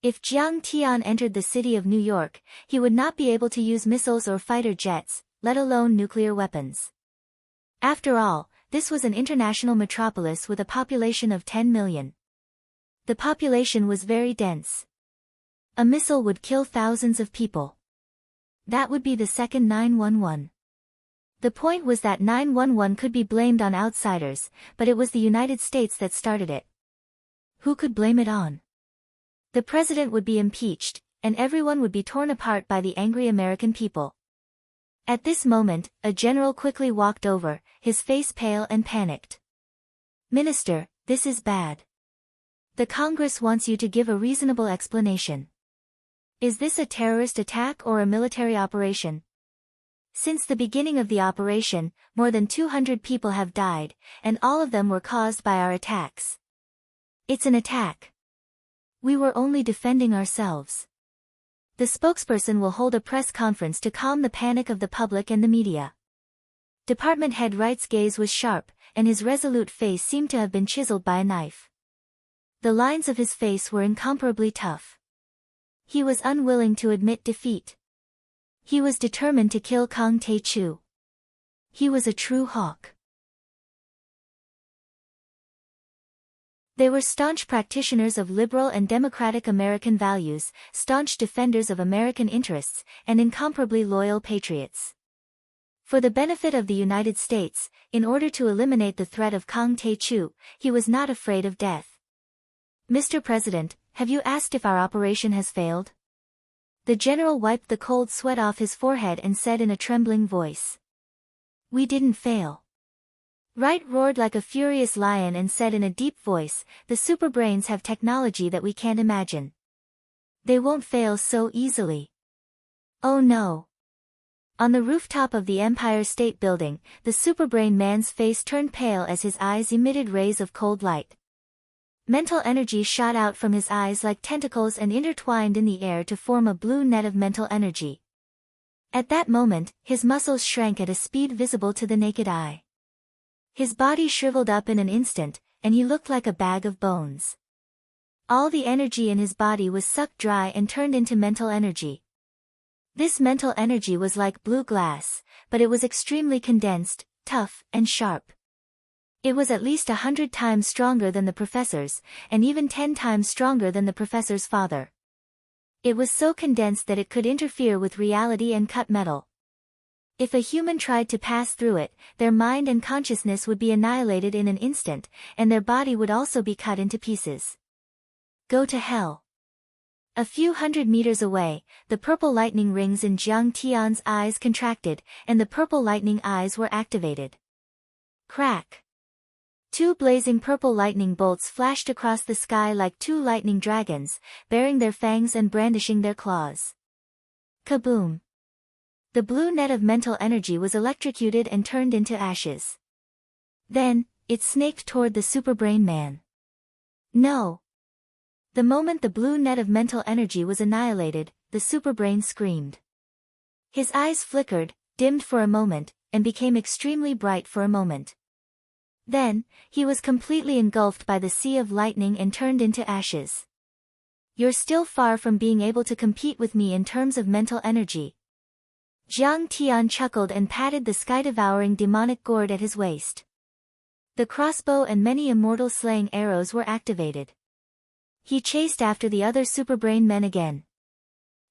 If Jiang Tian entered the city of New York, he would not be able to use missiles or fighter jets, let alone nuclear weapons. After all, this was an international metropolis with a population of 10 million. The population was very dense. A missile would kill thousands of people. That would be the second 9/11. The point was that 9/11 could be blamed on outsiders, but it was the United States that started it. Who could blame it on? The president would be impeached, and everyone would be torn apart by the angry American people. At this moment, a general quickly walked over, his face pale and panicked. "Minister, this is bad. The Congress wants you to give a reasonable explanation. Is this a terrorist attack or a military operation? Since the beginning of the operation, more than 200 people have died, and all of them were caused by our attacks. It's an attack. We were only defending ourselves." The spokesperson will hold a press conference to calm the panic of the public and the media. Department head Wright's gaze was sharp, and his resolute face seemed to have been chiseled by a knife. The lines of his face were incomparably tough. He was unwilling to admit defeat. He was determined to kill Kang Tae-chu. He was a true hawk. They were staunch practitioners of liberal and democratic American values, staunch defenders of American interests, and incomparably loyal patriots. For the benefit of the United States, in order to eliminate the threat of Kang Tae-chu, he was not afraid of death. "Mr. President, have you asked if our operation has failed?" The general wiped the cold sweat off his forehead and said in a trembling voice. "We didn't fail." Wright roared like a furious lion and said in a deep voice, "The superbrains have technology that we can't imagine. They won't fail so easily." "Oh no." On the rooftop of the Empire State Building, the superbrain man's face turned pale as his eyes emitted rays of cold light. Mental energy shot out from his eyes like tentacles and intertwined in the air to form a blue net of mental energy. At that moment, his muscles shrank at a speed visible to the naked eye. His body shriveled up in an instant, and he looked like a bag of bones. All the energy in his body was sucked dry and turned into mental energy. This mental energy was like blue glass, but it was extremely condensed, tough, and sharp. It was at least 100 times stronger than the professor's, and even 10 times stronger than the professor's father. It was so condensed that it could interfere with reality and cut metal. If a human tried to pass through it, their mind and consciousness would be annihilated in an instant, and their body would also be cut into pieces. Go to hell. A few hundred meters away, the purple lightning rings in Jiang Tian's eyes contracted, and the purple lightning eyes were activated. Crack. 2 blazing purple lightning bolts flashed across the sky like 2 lightning dragons, baring their fangs and brandishing their claws. Kaboom! The blue net of mental energy was electrocuted and turned into ashes. Then, it snaked toward the superbrain man. No! The moment the blue net of mental energy was annihilated, the superbrain screamed. His eyes flickered, dimmed for a moment, and became extremely bright for a moment. Then, he was completely engulfed by the sea of lightning and turned into ashes. "You're still far from being able to compete with me in terms of mental energy. Jiang Tian chuckled and patted the sky-devouring demonic gourd at his waist. The crossbow and many immortal slaying arrows were activated. He chased after the other superbrain men again.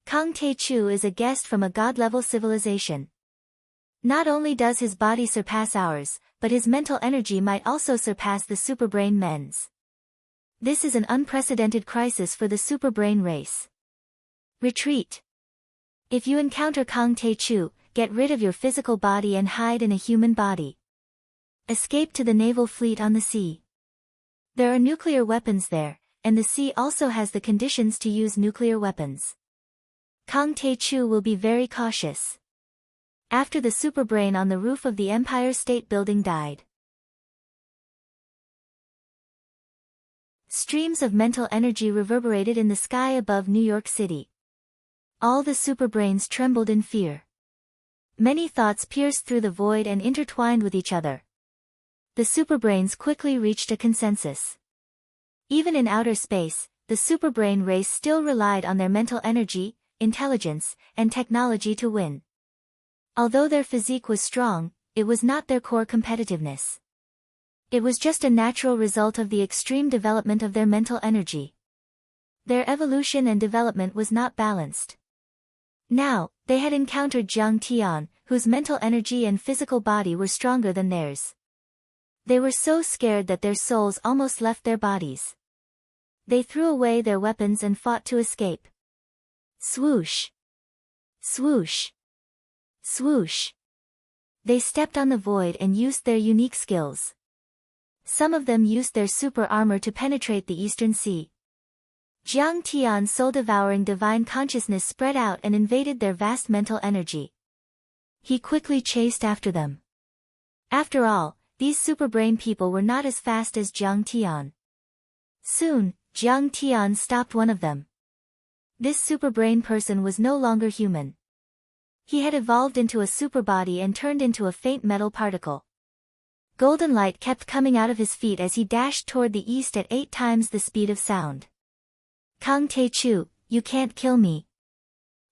Kang Tae-chu is a guest from a god-level civilization. Not only does his body surpass ours, but his mental energy might also surpass the superbrain men's. This is an unprecedented crisis for the superbrain race. Retreat. If you encounter Kang Tae-chu, get rid of your physical body and hide in a human body. Escape to the naval fleet on the sea. There are nuclear weapons there, and the sea also has the conditions to use nuclear weapons. Kang Tae-chu will be very cautious. After the superbrain on the roof of the Empire State Building died, streams of mental energy reverberated in the sky above New York City. All the superbrains trembled in fear. Many thoughts pierced through the void and intertwined with each other. The superbrains quickly reached a consensus. Even in outer space, the superbrain race still relied on their mental energy, intelligence, and technology to win. Although their physique was strong, it was not their core competitiveness. It was just a natural result of the extreme development of their mental energy. Their evolution and development was not balanced. Now, they had encountered Jiang Tian, whose mental energy and physical body were stronger than theirs. They were so scared that their souls almost left their bodies. They threw away their weapons and fought to escape. Swoosh! Swoosh! Swoosh! They stepped on the void and used their unique skills. Some of them used their super armor to penetrate the Eastern Sea. Jiang Tian's soul-devouring divine consciousness spread out and invaded their vast mental energy. He quickly chased after them. After all, these superbrain people were not as fast as Jiang Tian. Soon, Jiang Tian stopped one of them. This superbrain person was no longer human. He had evolved into a superbody and turned into a faint metal particle. Golden light kept coming out of his feet as he dashed toward the east at 8 times the speed of sound. Kang Tae-chu, you can't kill me.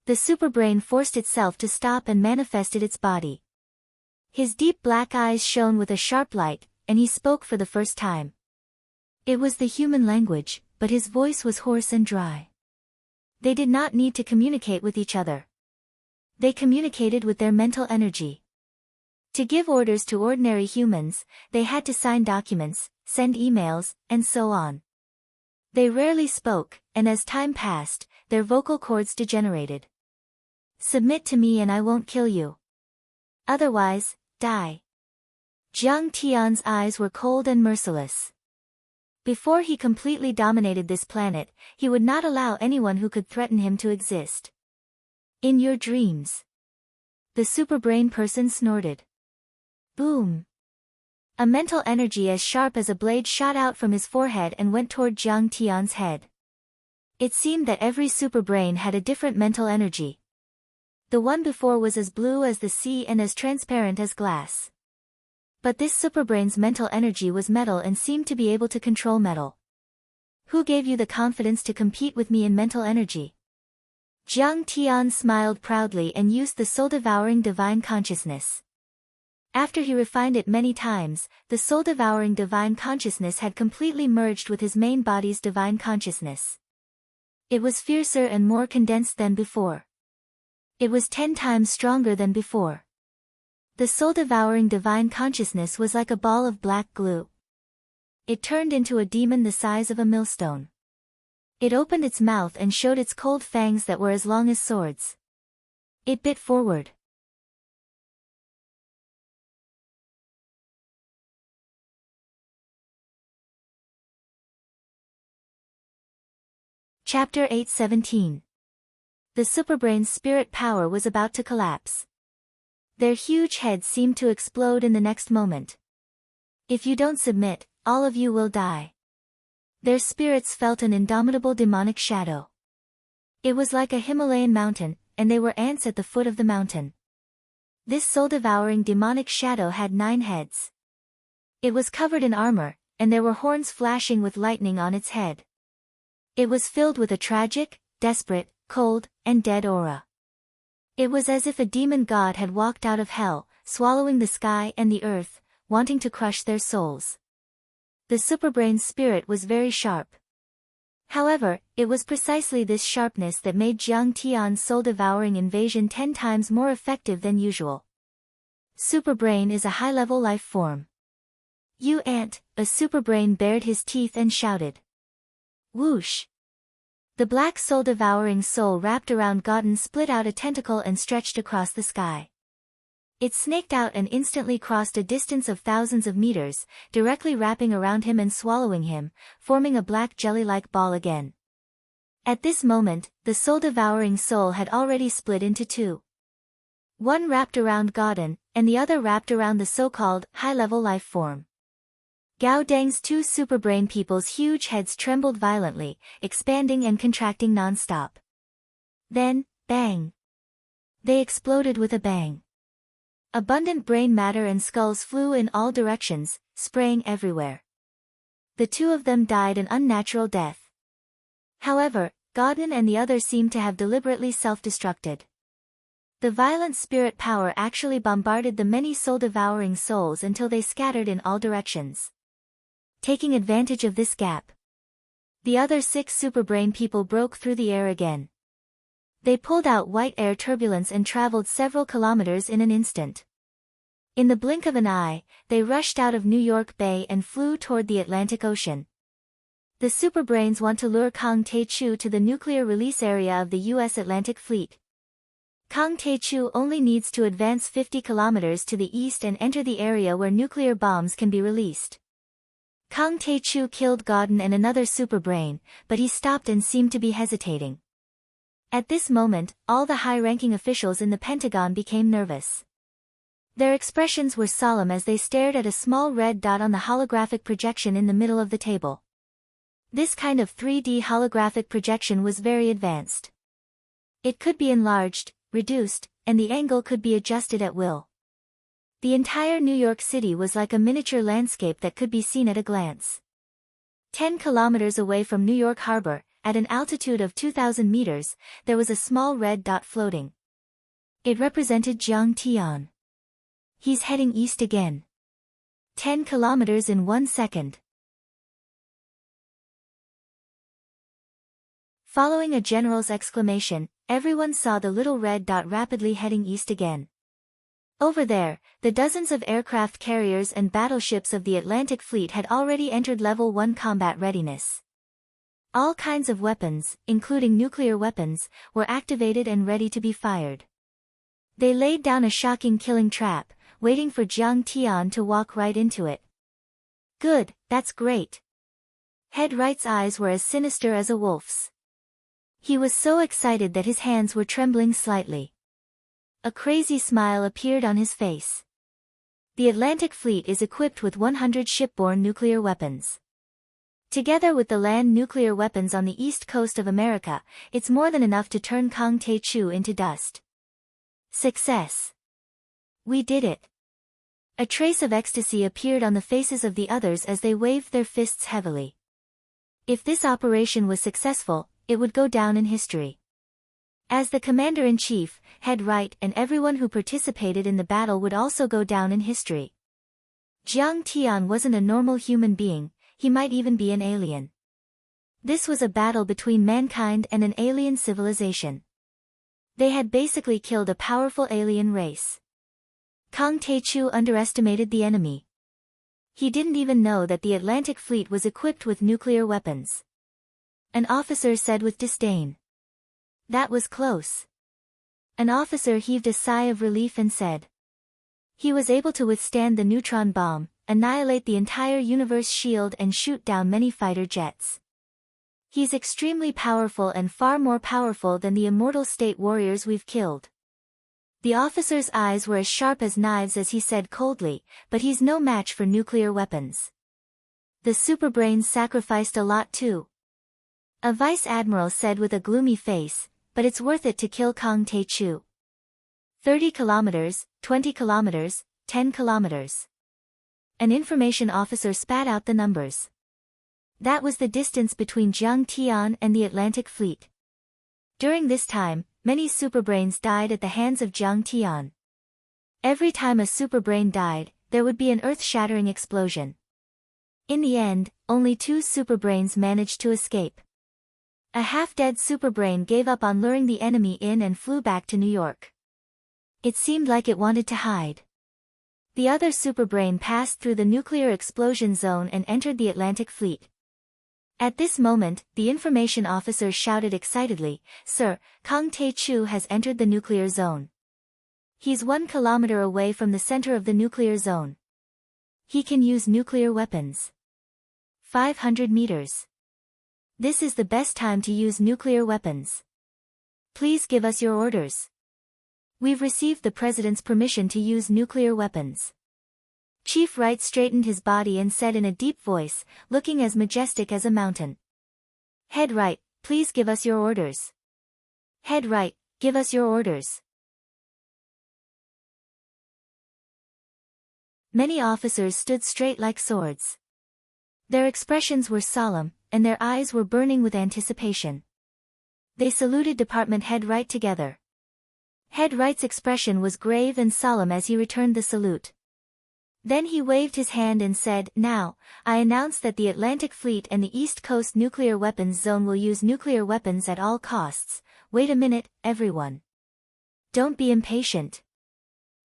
The superbrain forced itself to stop and manifested its body. His deep black eyes shone with a sharp light, and he spoke for the first time. It was the human language, but his voice was hoarse and dry. They did not need to communicate with each other. They communicated with their mental energy. To give orders to ordinary humans, they had to sign documents, send emails, and so on. They rarely spoke, and as time passed, their vocal cords degenerated. Submit to me and I won't kill you. Otherwise, die. Jiang Tian's eyes were cold and merciless. Before he completely dominated this planet, he would not allow anyone who could threaten him to exist. In your dreams. The superbrain person snorted. Boom. A mental energy as sharp as a blade shot out from his forehead and went toward Jiang Tian's head. It seemed that every superbrain had a different mental energy. The one before was as blue as the sea and as transparent as glass. But this superbrain's mental energy was metal and seemed to be able to control metal. Who gave you the confidence to compete with me in mental energy? Jiang Tian smiled proudly and used the soul-devouring divine consciousness. After he refined it many times, the soul-devouring divine consciousness had completely merged with his main body's divine consciousness. It was fiercer and more condensed than before. It was 10 times stronger than before. The soul-devouring divine consciousness was like a ball of black glue. It turned into a demon the size of a millstone. It opened its mouth and showed its cold fangs that were as long as swords. It bit forward. Chapter 8:17. The superbrain's spirit power was about to collapse. Their huge heads seemed to explode in the next moment. If you don't submit, all of you will die. Their spirits felt an indomitable demonic shadow. It was like a Himalayan mountain, and they were ants at the foot of the mountain. This soul-devouring demonic shadow had 9 heads. It was covered in armor, and there were horns flashing with lightning on its head. It was filled with a tragic, desperate, cold, and dead aura. It was as if a demon god had walked out of hell, swallowing the sky and the earth, wanting to crush their souls. The superbrain's spirit was very sharp. However, it was precisely this sharpness that made Jiang Tian's soul-devouring invasion 10 times more effective than usual. Superbrain is a high-level life form. You ant, a superbrain bared his teeth and shouted. Whoosh! The black soul-devouring soul wrapped around Godden split out a tentacle and stretched across the sky. It snaked out and instantly crossed a distance of thousands of meters, directly wrapping around him and swallowing him, forming a black jelly-like ball again. At this moment, the soul-devouring soul had already split into two. One wrapped around Godden, and the other wrapped around the so-called high-level life form. Gao Deng's two superbrain people's huge heads trembled violently, expanding and contracting non-stop. Then, bang! They exploded with a bang. Abundant brain matter and skulls flew in all directions, spraying everywhere. The two of them died an unnatural death. However, Godden and the other seemed to have deliberately self-destructed. The violent spirit power actually bombarded the many soul-devouring souls until they scattered in all directions. Taking advantage of this gap, the other 6 superbrain people broke through the air again. They pulled out white air turbulence and traveled several kilometers in an instant. In the blink of an eye, they rushed out of New York Bay and flew toward the Atlantic Ocean. The superbrains want to lure Kang Tae-chu to the nuclear release area of the U.S. Atlantic Fleet. Kang Tae-chu only needs to advance 50 kilometers to the east and enter the area where nuclear bombs can be released. Kang Tae-chu killed Godden and another superbrain, but he stopped and seemed to be hesitating. At this moment, all the high-ranking officials in the Pentagon became nervous. Their expressions were solemn as they stared at a small red dot on the holographic projection in the middle of the table. This kind of 3D holographic projection was very advanced. It could be enlarged, reduced, and the angle could be adjusted at will. The entire New York City was like a miniature landscape that could be seen at a glance. 10 kilometers away from New York Harbor, at an altitude of 2,000 meters, there was a small red dot floating. It represented Jiang Tian. He's heading east again. 10 kilometers in 1 second. Following a general's exclamation, everyone saw the little red dot rapidly heading east again. Over there, the dozens of aircraft carriers and battleships of the Atlantic Fleet had already entered Level 1 combat readiness. All kinds of weapons, including nuclear weapons, were activated and ready to be fired. They laid down a shocking killing trap, waiting for Jiang Tian to walk right into it. Good, that's great. Head Right's eyes were as sinister as a wolf's. He was so excited that his hands were trembling slightly. A crazy smile appeared on his face. The Atlantic Fleet is equipped with 100 shipborne nuclear weapons. Together with the land nuclear weapons on the east coast of America, it's more than enough to turn Kang Tae-chu into dust. Success! We did it! A trace of ecstasy appeared on the faces of the others as they waved their fists heavily. If this operation was successful, it would go down in history. As the commander-in-chief, Head Right and everyone who participated in the battle would also go down in history. Jiang Tian wasn't a normal human being, he might even be an alien. This was a battle between mankind and an alien civilization. They had basically killed a powerful alien race. Kang Tae-chu underestimated the enemy. He didn't even know that the Atlantic Fleet was equipped with nuclear weapons. An officer said with disdain. That was close. An officer heaved a sigh of relief and said. He was able to withstand the neutron bomb, annihilate the entire universe shield and shoot down many fighter jets. He's extremely powerful and far more powerful than the immortal state warriors we've killed. The officer's eyes were as sharp as knives as he said coldly, but he's no match for nuclear weapons. The superbrains sacrificed a lot too. A vice admiral said with a gloomy face, but it's worth it to kill Kang Tae-chu. 30 kilometers, 20 kilometers, 10 kilometers. An information officer spat out the numbers. That was the distance between Jiang Tian and the Atlantic Fleet. During this time, many superbrains died at the hands of Jiang Tian. Every time a superbrain died, there would be an earth-shattering explosion. In the end, only 2 superbrains managed to escape. A half-dead superbrain gave up on luring the enemy in and flew back to New York. It seemed like it wanted to hide. The other superbrain passed through the nuclear explosion zone and entered the Atlantic Fleet. At this moment, the information officer shouted excitedly, "Sir, Kang Tae-chu has entered the nuclear zone. He's 1 kilometer away from the center of the nuclear zone. He can use nuclear weapons. 500 meters. This is the best time to use nuclear weapons. Please give us your orders. We've received the president's permission to use nuclear weapons." Chief Wright straightened his body and said in a deep voice, looking as majestic as a mountain. "Head Wright, please give us your orders. Head Wright, give us your orders." Many officers stood straight like swords. Their expressions were solemn, and their eyes were burning with anticipation. They saluted Department Head Wright together. Head Wright's expression was grave and solemn as he returned the salute. Then he waved his hand and said, "Now, I announce that the Atlantic Fleet and the East Coast Nuclear Weapons Zone will use nuclear weapons at all costs. Wait a minute, everyone. Don't be impatient."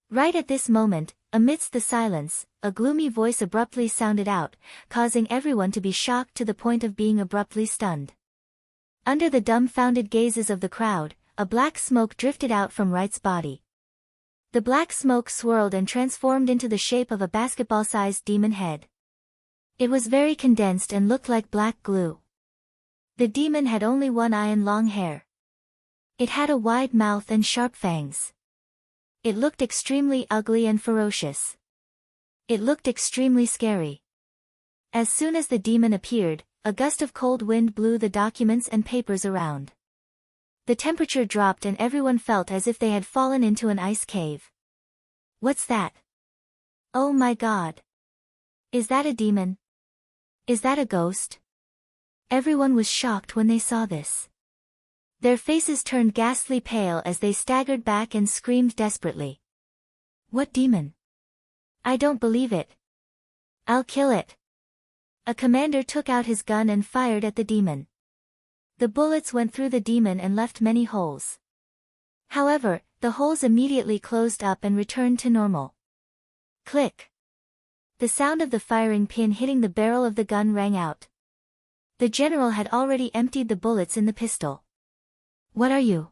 Right at this moment, amidst the silence, a gloomy voice abruptly sounded out, causing everyone to be shocked to the point of being abruptly stunned. Under the dumbfounded gazes of the crowd, a black smoke drifted out from Wright's body. The black smoke swirled and transformed into the shape of a basketball-sized demon head. It was very condensed and looked like black glue. The demon had only 1 eye and long hair. It had a wide mouth and sharp fangs. It looked extremely ugly and ferocious. It looked extremely scary. As soon as the demon appeared, a gust of cold wind blew the documents and papers around. The temperature dropped and everyone felt as if they had fallen into an ice cave. "What's that? Oh my God! Is that a demon? Is that a ghost?" Everyone was shocked when they saw this. Their faces turned ghastly pale as they staggered back and screamed desperately. "What demon? I don't believe it. I'll kill it." A commander took out his gun and fired at the demon. The bullets went through the demon and left many holes. However, the holes immediately closed up and returned to normal. Click! The sound of the firing pin hitting the barrel of the gun rang out. The general had already emptied the bullets in the pistol. "What are you?"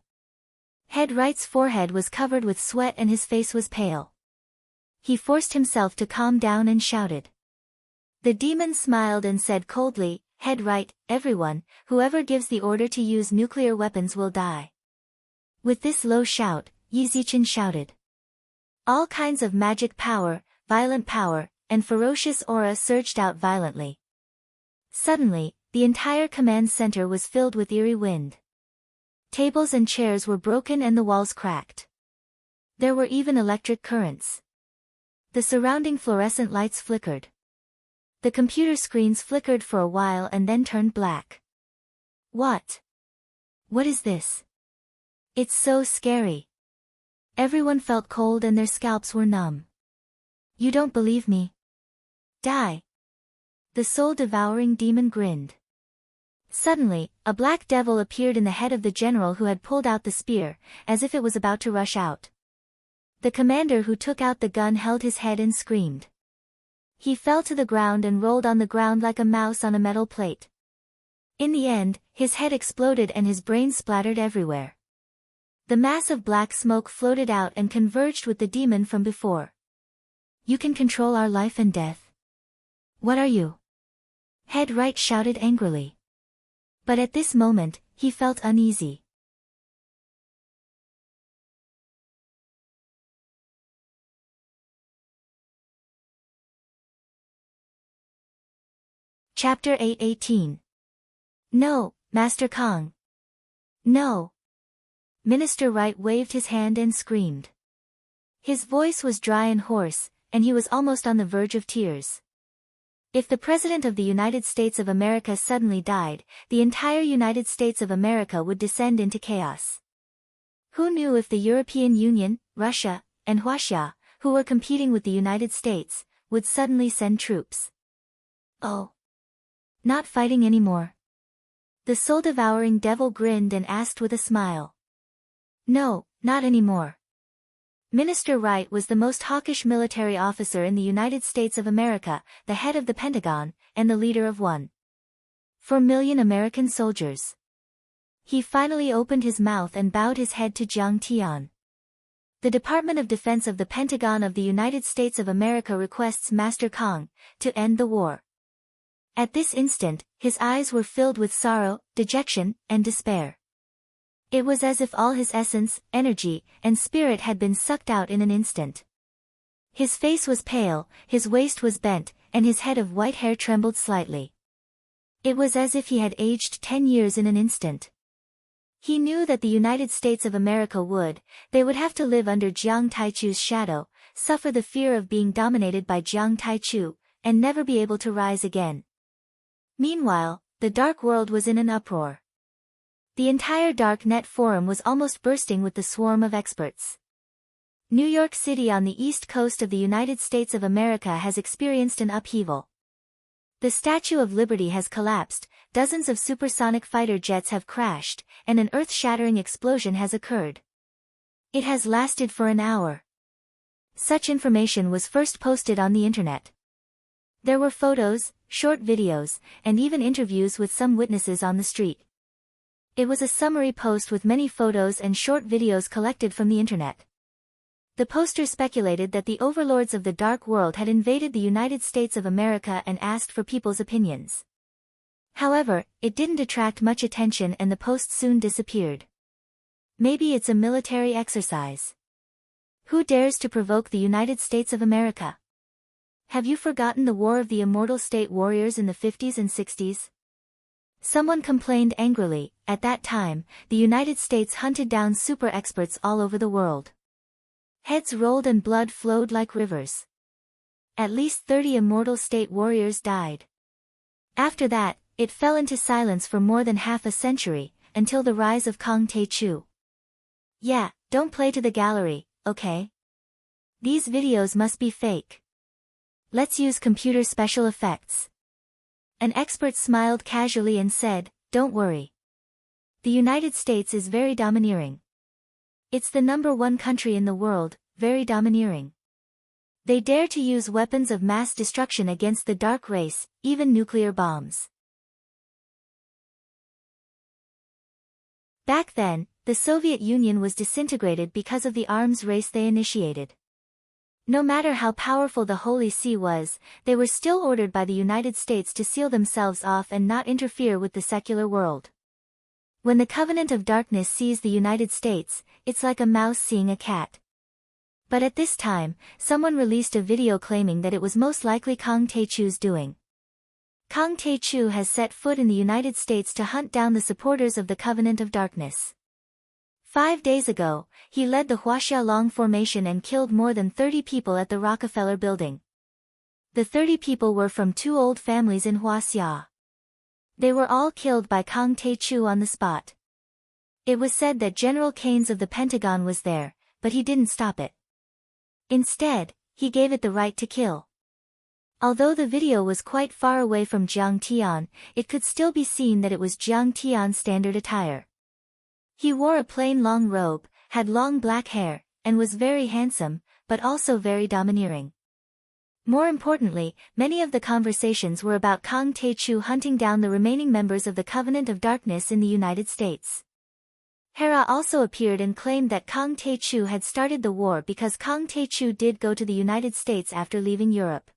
Head Wright's forehead was covered with sweat and his face was pale. He forced himself to calm down and shouted. The demon smiled and said coldly, "Head Wright, everyone, whoever gives the order to use nuclear weapons will die." With this low shout, Yi Zichen shouted. All kinds of magic power, violent power, and ferocious aura surged out violently. Suddenly, the entire command center was filled with eerie wind. Tables and chairs were broken and the walls cracked. There were even electric currents. The surrounding fluorescent lights flickered. The computer screens flickered for a while and then turned black. What? What is this? It's so scary. Everyone felt cold and their scalps were numb. You don't believe me? Die. The soul-devouring demon grinned. Suddenly, a black devil appeared in the head of the general who had pulled out the spear, as if it was about to rush out. The commander who took out the gun held his head and screamed. He fell to the ground and rolled on the ground like a mouse on a metal plate. In the end, his head exploded and his brain splattered everywhere. The mass of black smoke floated out and converged with the demon from before. You can control our life and death. What are you? Head Wright shouted angrily. But at this moment, he felt uneasy. Chapter 8:18. No, Master Kong. No. Minister Wright waved his hand and screamed. His voice was dry and hoarse, and he was almost on the verge of tears. If the President of the United States of America suddenly died, the entire United States of America would descend into chaos. Who knew if the European Union, Russia, and Huaxia, who were competing with the United States, would suddenly send troops? Oh. Not fighting anymore. The soul-devouring devil grinned and asked with a smile. No, not anymore. Minister Wright was the most hawkish military officer in the United States of America, the head of the Pentagon, and the leader of 1.4 million American soldiers. He finally opened his mouth and bowed his head to Jiang Tian. The Department of Defense of the Pentagon of the United States of America requests Master Kong to end the war. At this instant, his eyes were filled with sorrow, dejection, and despair. It was as if all his essence, energy, and spirit had been sucked out in an instant. His face was pale, his waist was bent, and his head of white hair trembled slightly. It was as if he had aged 10 years in an instant. He knew that the United States of America they would have to live under Jiang Taichu's shadow, suffer the fear of being dominated by Jiang Taichu, and never be able to rise again. Meanwhile, the dark world was in an uproar. The entire dark net forum was almost bursting with the swarm of experts. New York City on the east coast of the United States of America has experienced an upheaval. The Statue of Liberty has collapsed, dozens of supersonic fighter jets have crashed, and an earth-shattering explosion has occurred. It has lasted for an hour. Such information was first posted on the internet. There were photos, short videos, and even interviews with some witnesses on the street. It was a summary post with many photos and short videos collected from the internet. The poster speculated that the overlords of the dark world had invaded the United States of America and asked for people's opinions. However, it didn't attract much attention and the post soon disappeared. Maybe it's a military exercise. Who dares to provoke the United States of America? Have you forgotten the War of the Immortal State Warriors in the 50s and 60s? Someone complained angrily. At that time, the United States hunted down super experts all over the world. Heads rolled and blood flowed like rivers. At least 30 Immortal State Warriors died. After that, it fell into silence for more than half a century, until the rise of Kong Taichu. Yeah, don't play to the gallery, okay? These videos must be fake. Let's use computer special effects. An expert smiled casually and said, "Don't worry. The United States is very domineering. It's the #1 country in the world, very domineering. They dare to use weapons of mass destruction against the dark race, even nuclear bombs." Back then, the Soviet Union was disintegrated because of the arms race they initiated. No matter how powerful the Holy See was, they were still ordered by the United States to seal themselves off and not interfere with the secular world. When the Covenant of Darkness sees the United States, it's like a mouse seeing a cat. But at this time, someone released a video claiming that it was most likely Kong Taichu's doing. Kong Taichu has set foot in the United States to hunt down the supporters of the Covenant of Darkness. 5 days ago, he led the Huaxia Long Formation and killed more than 30 people at the Rockefeller Building. The 30 people were from 2 old families in Huaxia. They were all killed by Kong Taichu on the spot. It was said that General Keynes of the Pentagon was there, but he didn't stop it. Instead, he gave it the right to kill. Although the video was quite far away from Jiang Tian, it could still be seen that it was Jiang Tian's standard attire. He wore a plain long robe, had long black hair, and was very handsome, but also very domineering. More importantly, many of the conversations were about Kong Taichu hunting down the remaining members of the Covenant of Darkness in the United States. Hera also appeared and claimed that Kong Taichu had started the war because Kong Taichu did go to the United States after leaving Europe.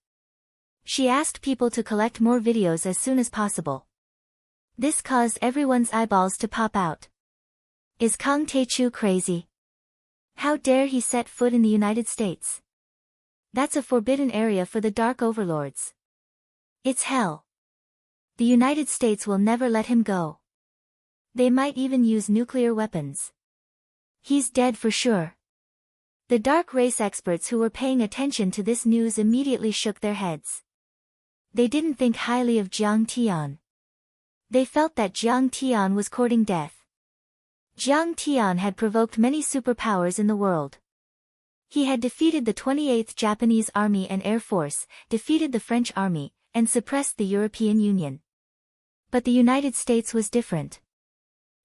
She asked people to collect more videos as soon as possible. This caused everyone's eyeballs to pop out. Is Kong Taichu crazy? How dare he set foot in the United States? That's a forbidden area for the Dark Overlords. It's hell. The United States will never let him go. They might even use nuclear weapons. He's dead for sure. The dark race experts who were paying attention to this news immediately shook their heads. They didn't think highly of Jiang Tian. They felt that Jiang Tian was courting death. Jiang Tian had provoked many superpowers in the world. He had defeated the 28th Japanese Army and Air Force, defeated the French Army, and suppressed the European Union. But the United States was different.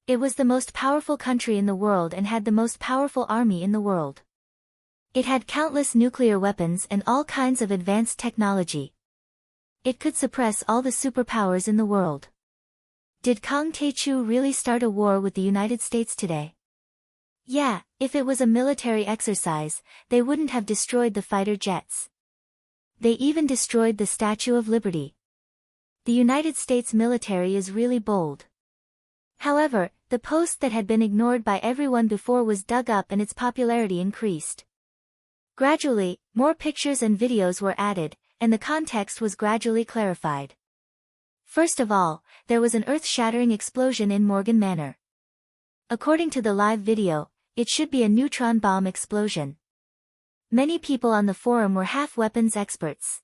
It was the most powerful country in the world and had the most powerful army in the world. It had countless nuclear weapons and all kinds of advanced technology. It could suppress all the superpowers in the world. Did Kang Taechu really start a war with the United States today? Yeah, if it was a military exercise, they wouldn't have destroyed the fighter jets. They even destroyed the Statue of Liberty. The United States military is really bold. However, the post that had been ignored by everyone before was dug up and its popularity increased. Gradually, more pictures and videos were added, and the context was gradually clarified. First of all, there was an earth-shattering explosion in Morgan Manor. According to the live video, it should be a neutron bomb explosion. Many people on the forum were half-weapons experts.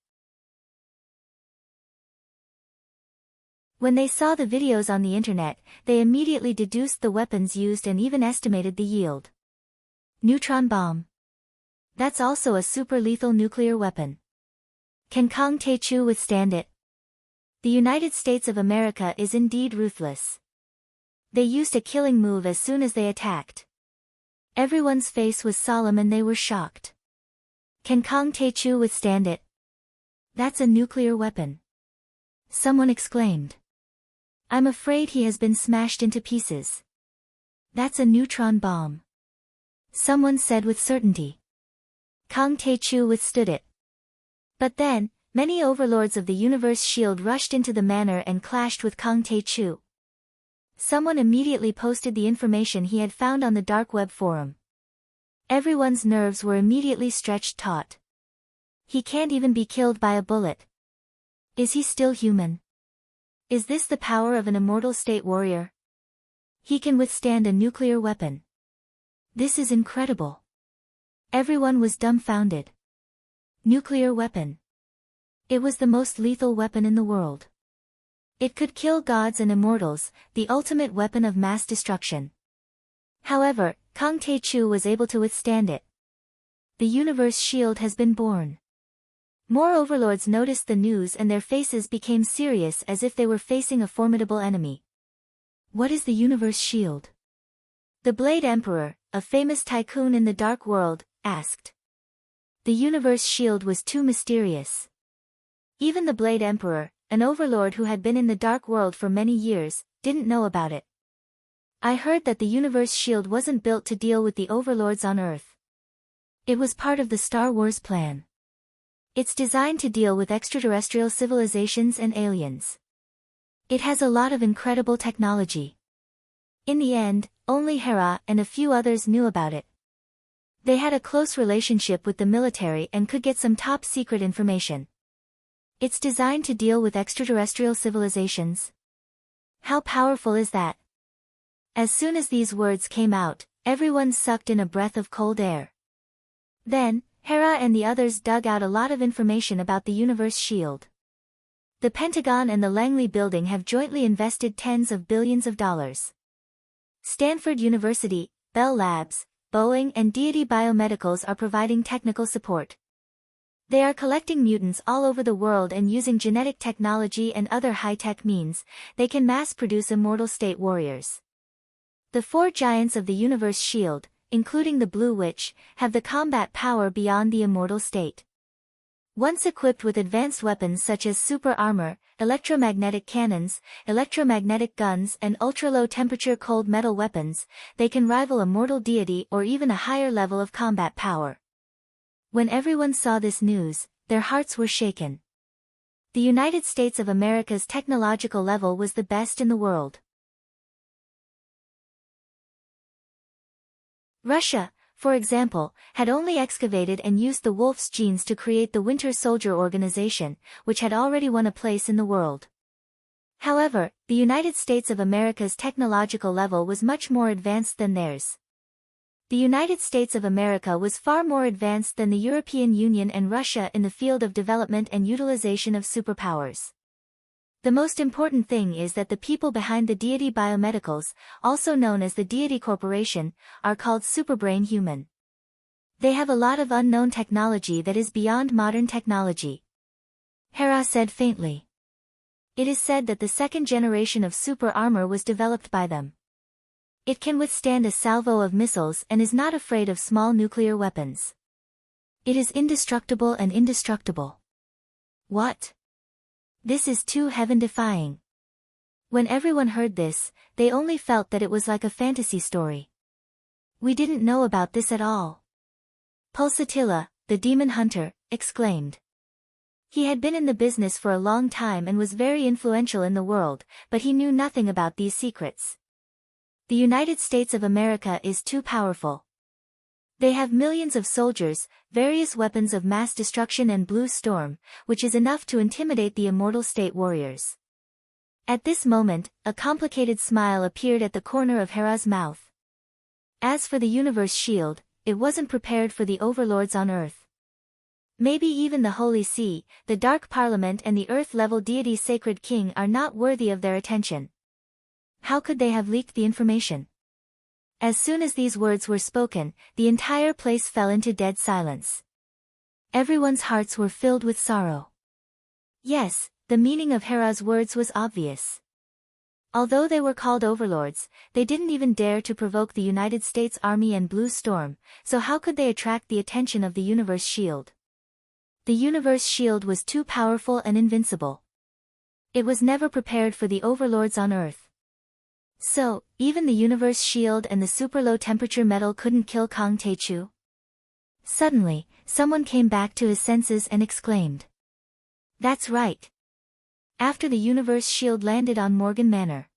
When they saw the videos on the internet, they immediately deduced the weapons used and even estimated the yield. Neutron bomb. That's also a super-lethal nuclear weapon. Can Kang Taechu withstand it? The United States of America is indeed ruthless. They used a killing move as soon as they attacked. Everyone's face was solemn and they were shocked. Can Kang Taechu withstand it? That's a nuclear weapon. Someone exclaimed. I'm afraid he has been smashed into pieces. That's a neutron bomb. Someone said with certainty. Kang Taechu withstood it. But then, many overlords of the universe shield rushed into the manor and clashed with Kang Taechu. Someone immediately posted the information he had found on the dark web forum. Everyone's nerves were immediately stretched taut. He can't even be killed by a bullet. Is he still human? Is this the power of an immortal state warrior? He can withstand a nuclear weapon. This is incredible. Everyone was dumbfounded. Nuclear weapon. It was the most lethal weapon in the world. It could kill gods and immortals, the ultimate weapon of mass destruction. However, Kang Taechu was able to withstand it. The universe shield has been born. More overlords noticed the news and their faces became serious as if they were facing a formidable enemy. What is the universe shield? The Blade Emperor, a famous tycoon in the dark world, asked. The universe shield was too mysterious. Even the Blade Emperor, an overlord who had been in the dark world for many years, didn't know about it. I heard that the universe shield wasn't built to deal with the overlords on Earth. It was part of the Star Wars plan. It's designed to deal with extraterrestrial civilizations and aliens. It has a lot of incredible technology. In the end, only Hera and a few others knew about it. They had a close relationship with the military and could get some top-secret information. It's designed to deal with extraterrestrial civilizations. How powerful is that? As soon as these words came out, everyone sucked in a breath of cold air. Then, Hera and the others dug out a lot of information about the universe shield. The Pentagon and the Langley Building have jointly invested tens of billions of dollars. Stanford University, Bell Labs, Boeing and Deity Biomedicals are providing technical support. They are collecting mutants all over the world and using genetic technology and other high-tech means, they can mass-produce immortal state warriors. The four giants of the universe shield, including the Blue Witch, have the combat power beyond the immortal state. Once equipped with advanced weapons such as super armor, electromagnetic cannons, electromagnetic guns and ultra-low-temperature cold metal weapons, they can rival a mortal deity or even a higher level of combat power. When everyone saw this news, their hearts were shaken. The United States of America's technological level was the best in the world. Russia, for example, had only excavated and used the wolf's genes to create the Winter Soldier organization, which had already won a place in the world. However, the United States of America's technological level was much more advanced than theirs. The United States of America was far more advanced than the European Union and Russia in the field of development and utilization of superpowers. The most important thing is that the people behind the deity biomedicals, also known as the deity corporation, are called superbrain human. They have a lot of unknown technology that is beyond modern technology. Hera said faintly. It is said that the second generation of super armor was developed by them. It can withstand a salvo of missiles and is not afraid of small nuclear weapons. It is indestructible and indestructible. What? This is too heaven-defying. When everyone heard this, they only felt that it was like a fantasy story. We didn't know about this at all. Pulsatilla, the demon hunter, exclaimed. He had been in the business for a long time and was very influential in the world, but he knew nothing about these secrets. The United States of America is too powerful. They have millions of soldiers, various weapons of mass destruction and blue storm, which is enough to intimidate the immortal state warriors. At this moment, a complicated smile appeared at the corner of Hera's mouth. As for the universe shield, it wasn't prepared for the overlords on Earth. Maybe even the Holy See, the Dark Parliament and the Earth-level deity Sacred King are not worthy of their attention. How could they have leaked the information? As soon as these words were spoken, the entire place fell into dead silence. Everyone's hearts were filled with sorrow. Yes, the meaning of Hera's words was obvious. Although they were called overlords, they didn't even dare to provoke the United States Army and Blue Storm, so how could they attract the attention of the Universe Shield? The Universe Shield was too powerful and invincible. It was never prepared for the overlords on Earth. So, even the Universe Shield and the super low-temperature metal couldn't kill Kang Tae-chu? Suddenly, someone came back to his senses and exclaimed. That's right. After the Universe Shield landed on Morgan Manor,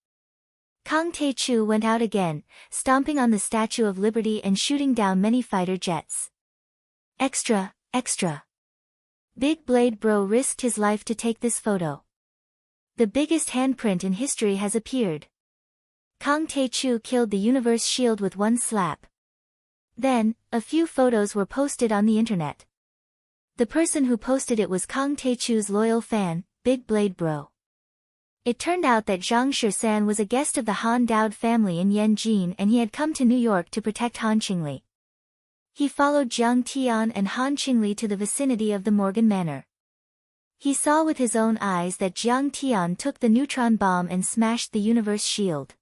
Kang Tae-chu went out again, stomping on the Statue of Liberty and shooting down many fighter jets. Extra, extra. Big Blade Bro risked his life to take this photo. The biggest handprint in history has appeared. Kang Tae-chu killed the Universe Shield with one slap. Then, a few photos were posted on the internet. The person who posted it was Kang Tae-chu's loyal fan, Big Blade Bro. It turned out that Zhang Shisan was a guest of the Han Dowd family in Yanjin and he had come to New York to protect Han Qingli. He followed Jiang Tian and Han Qingli to the vicinity of the Morgan Manor. He saw with his own eyes that Jiang Tian took the neutron bomb and smashed the Universe Shield.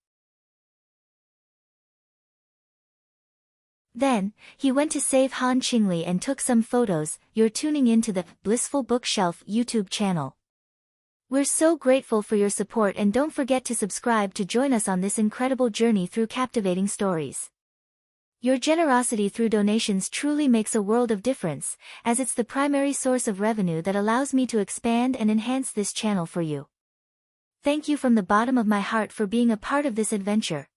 Then, he went to save Han Qingli and took some photos. You're tuning in to the Blissful Bookshelf YouTube channel. We're so grateful for your support and don't forget to subscribe to join us on this incredible journey through captivating stories. Your generosity through donations truly makes a world of difference, as it's the primary source of revenue that allows me to expand and enhance this channel for you. Thank you from the bottom of my heart for being a part of this adventure.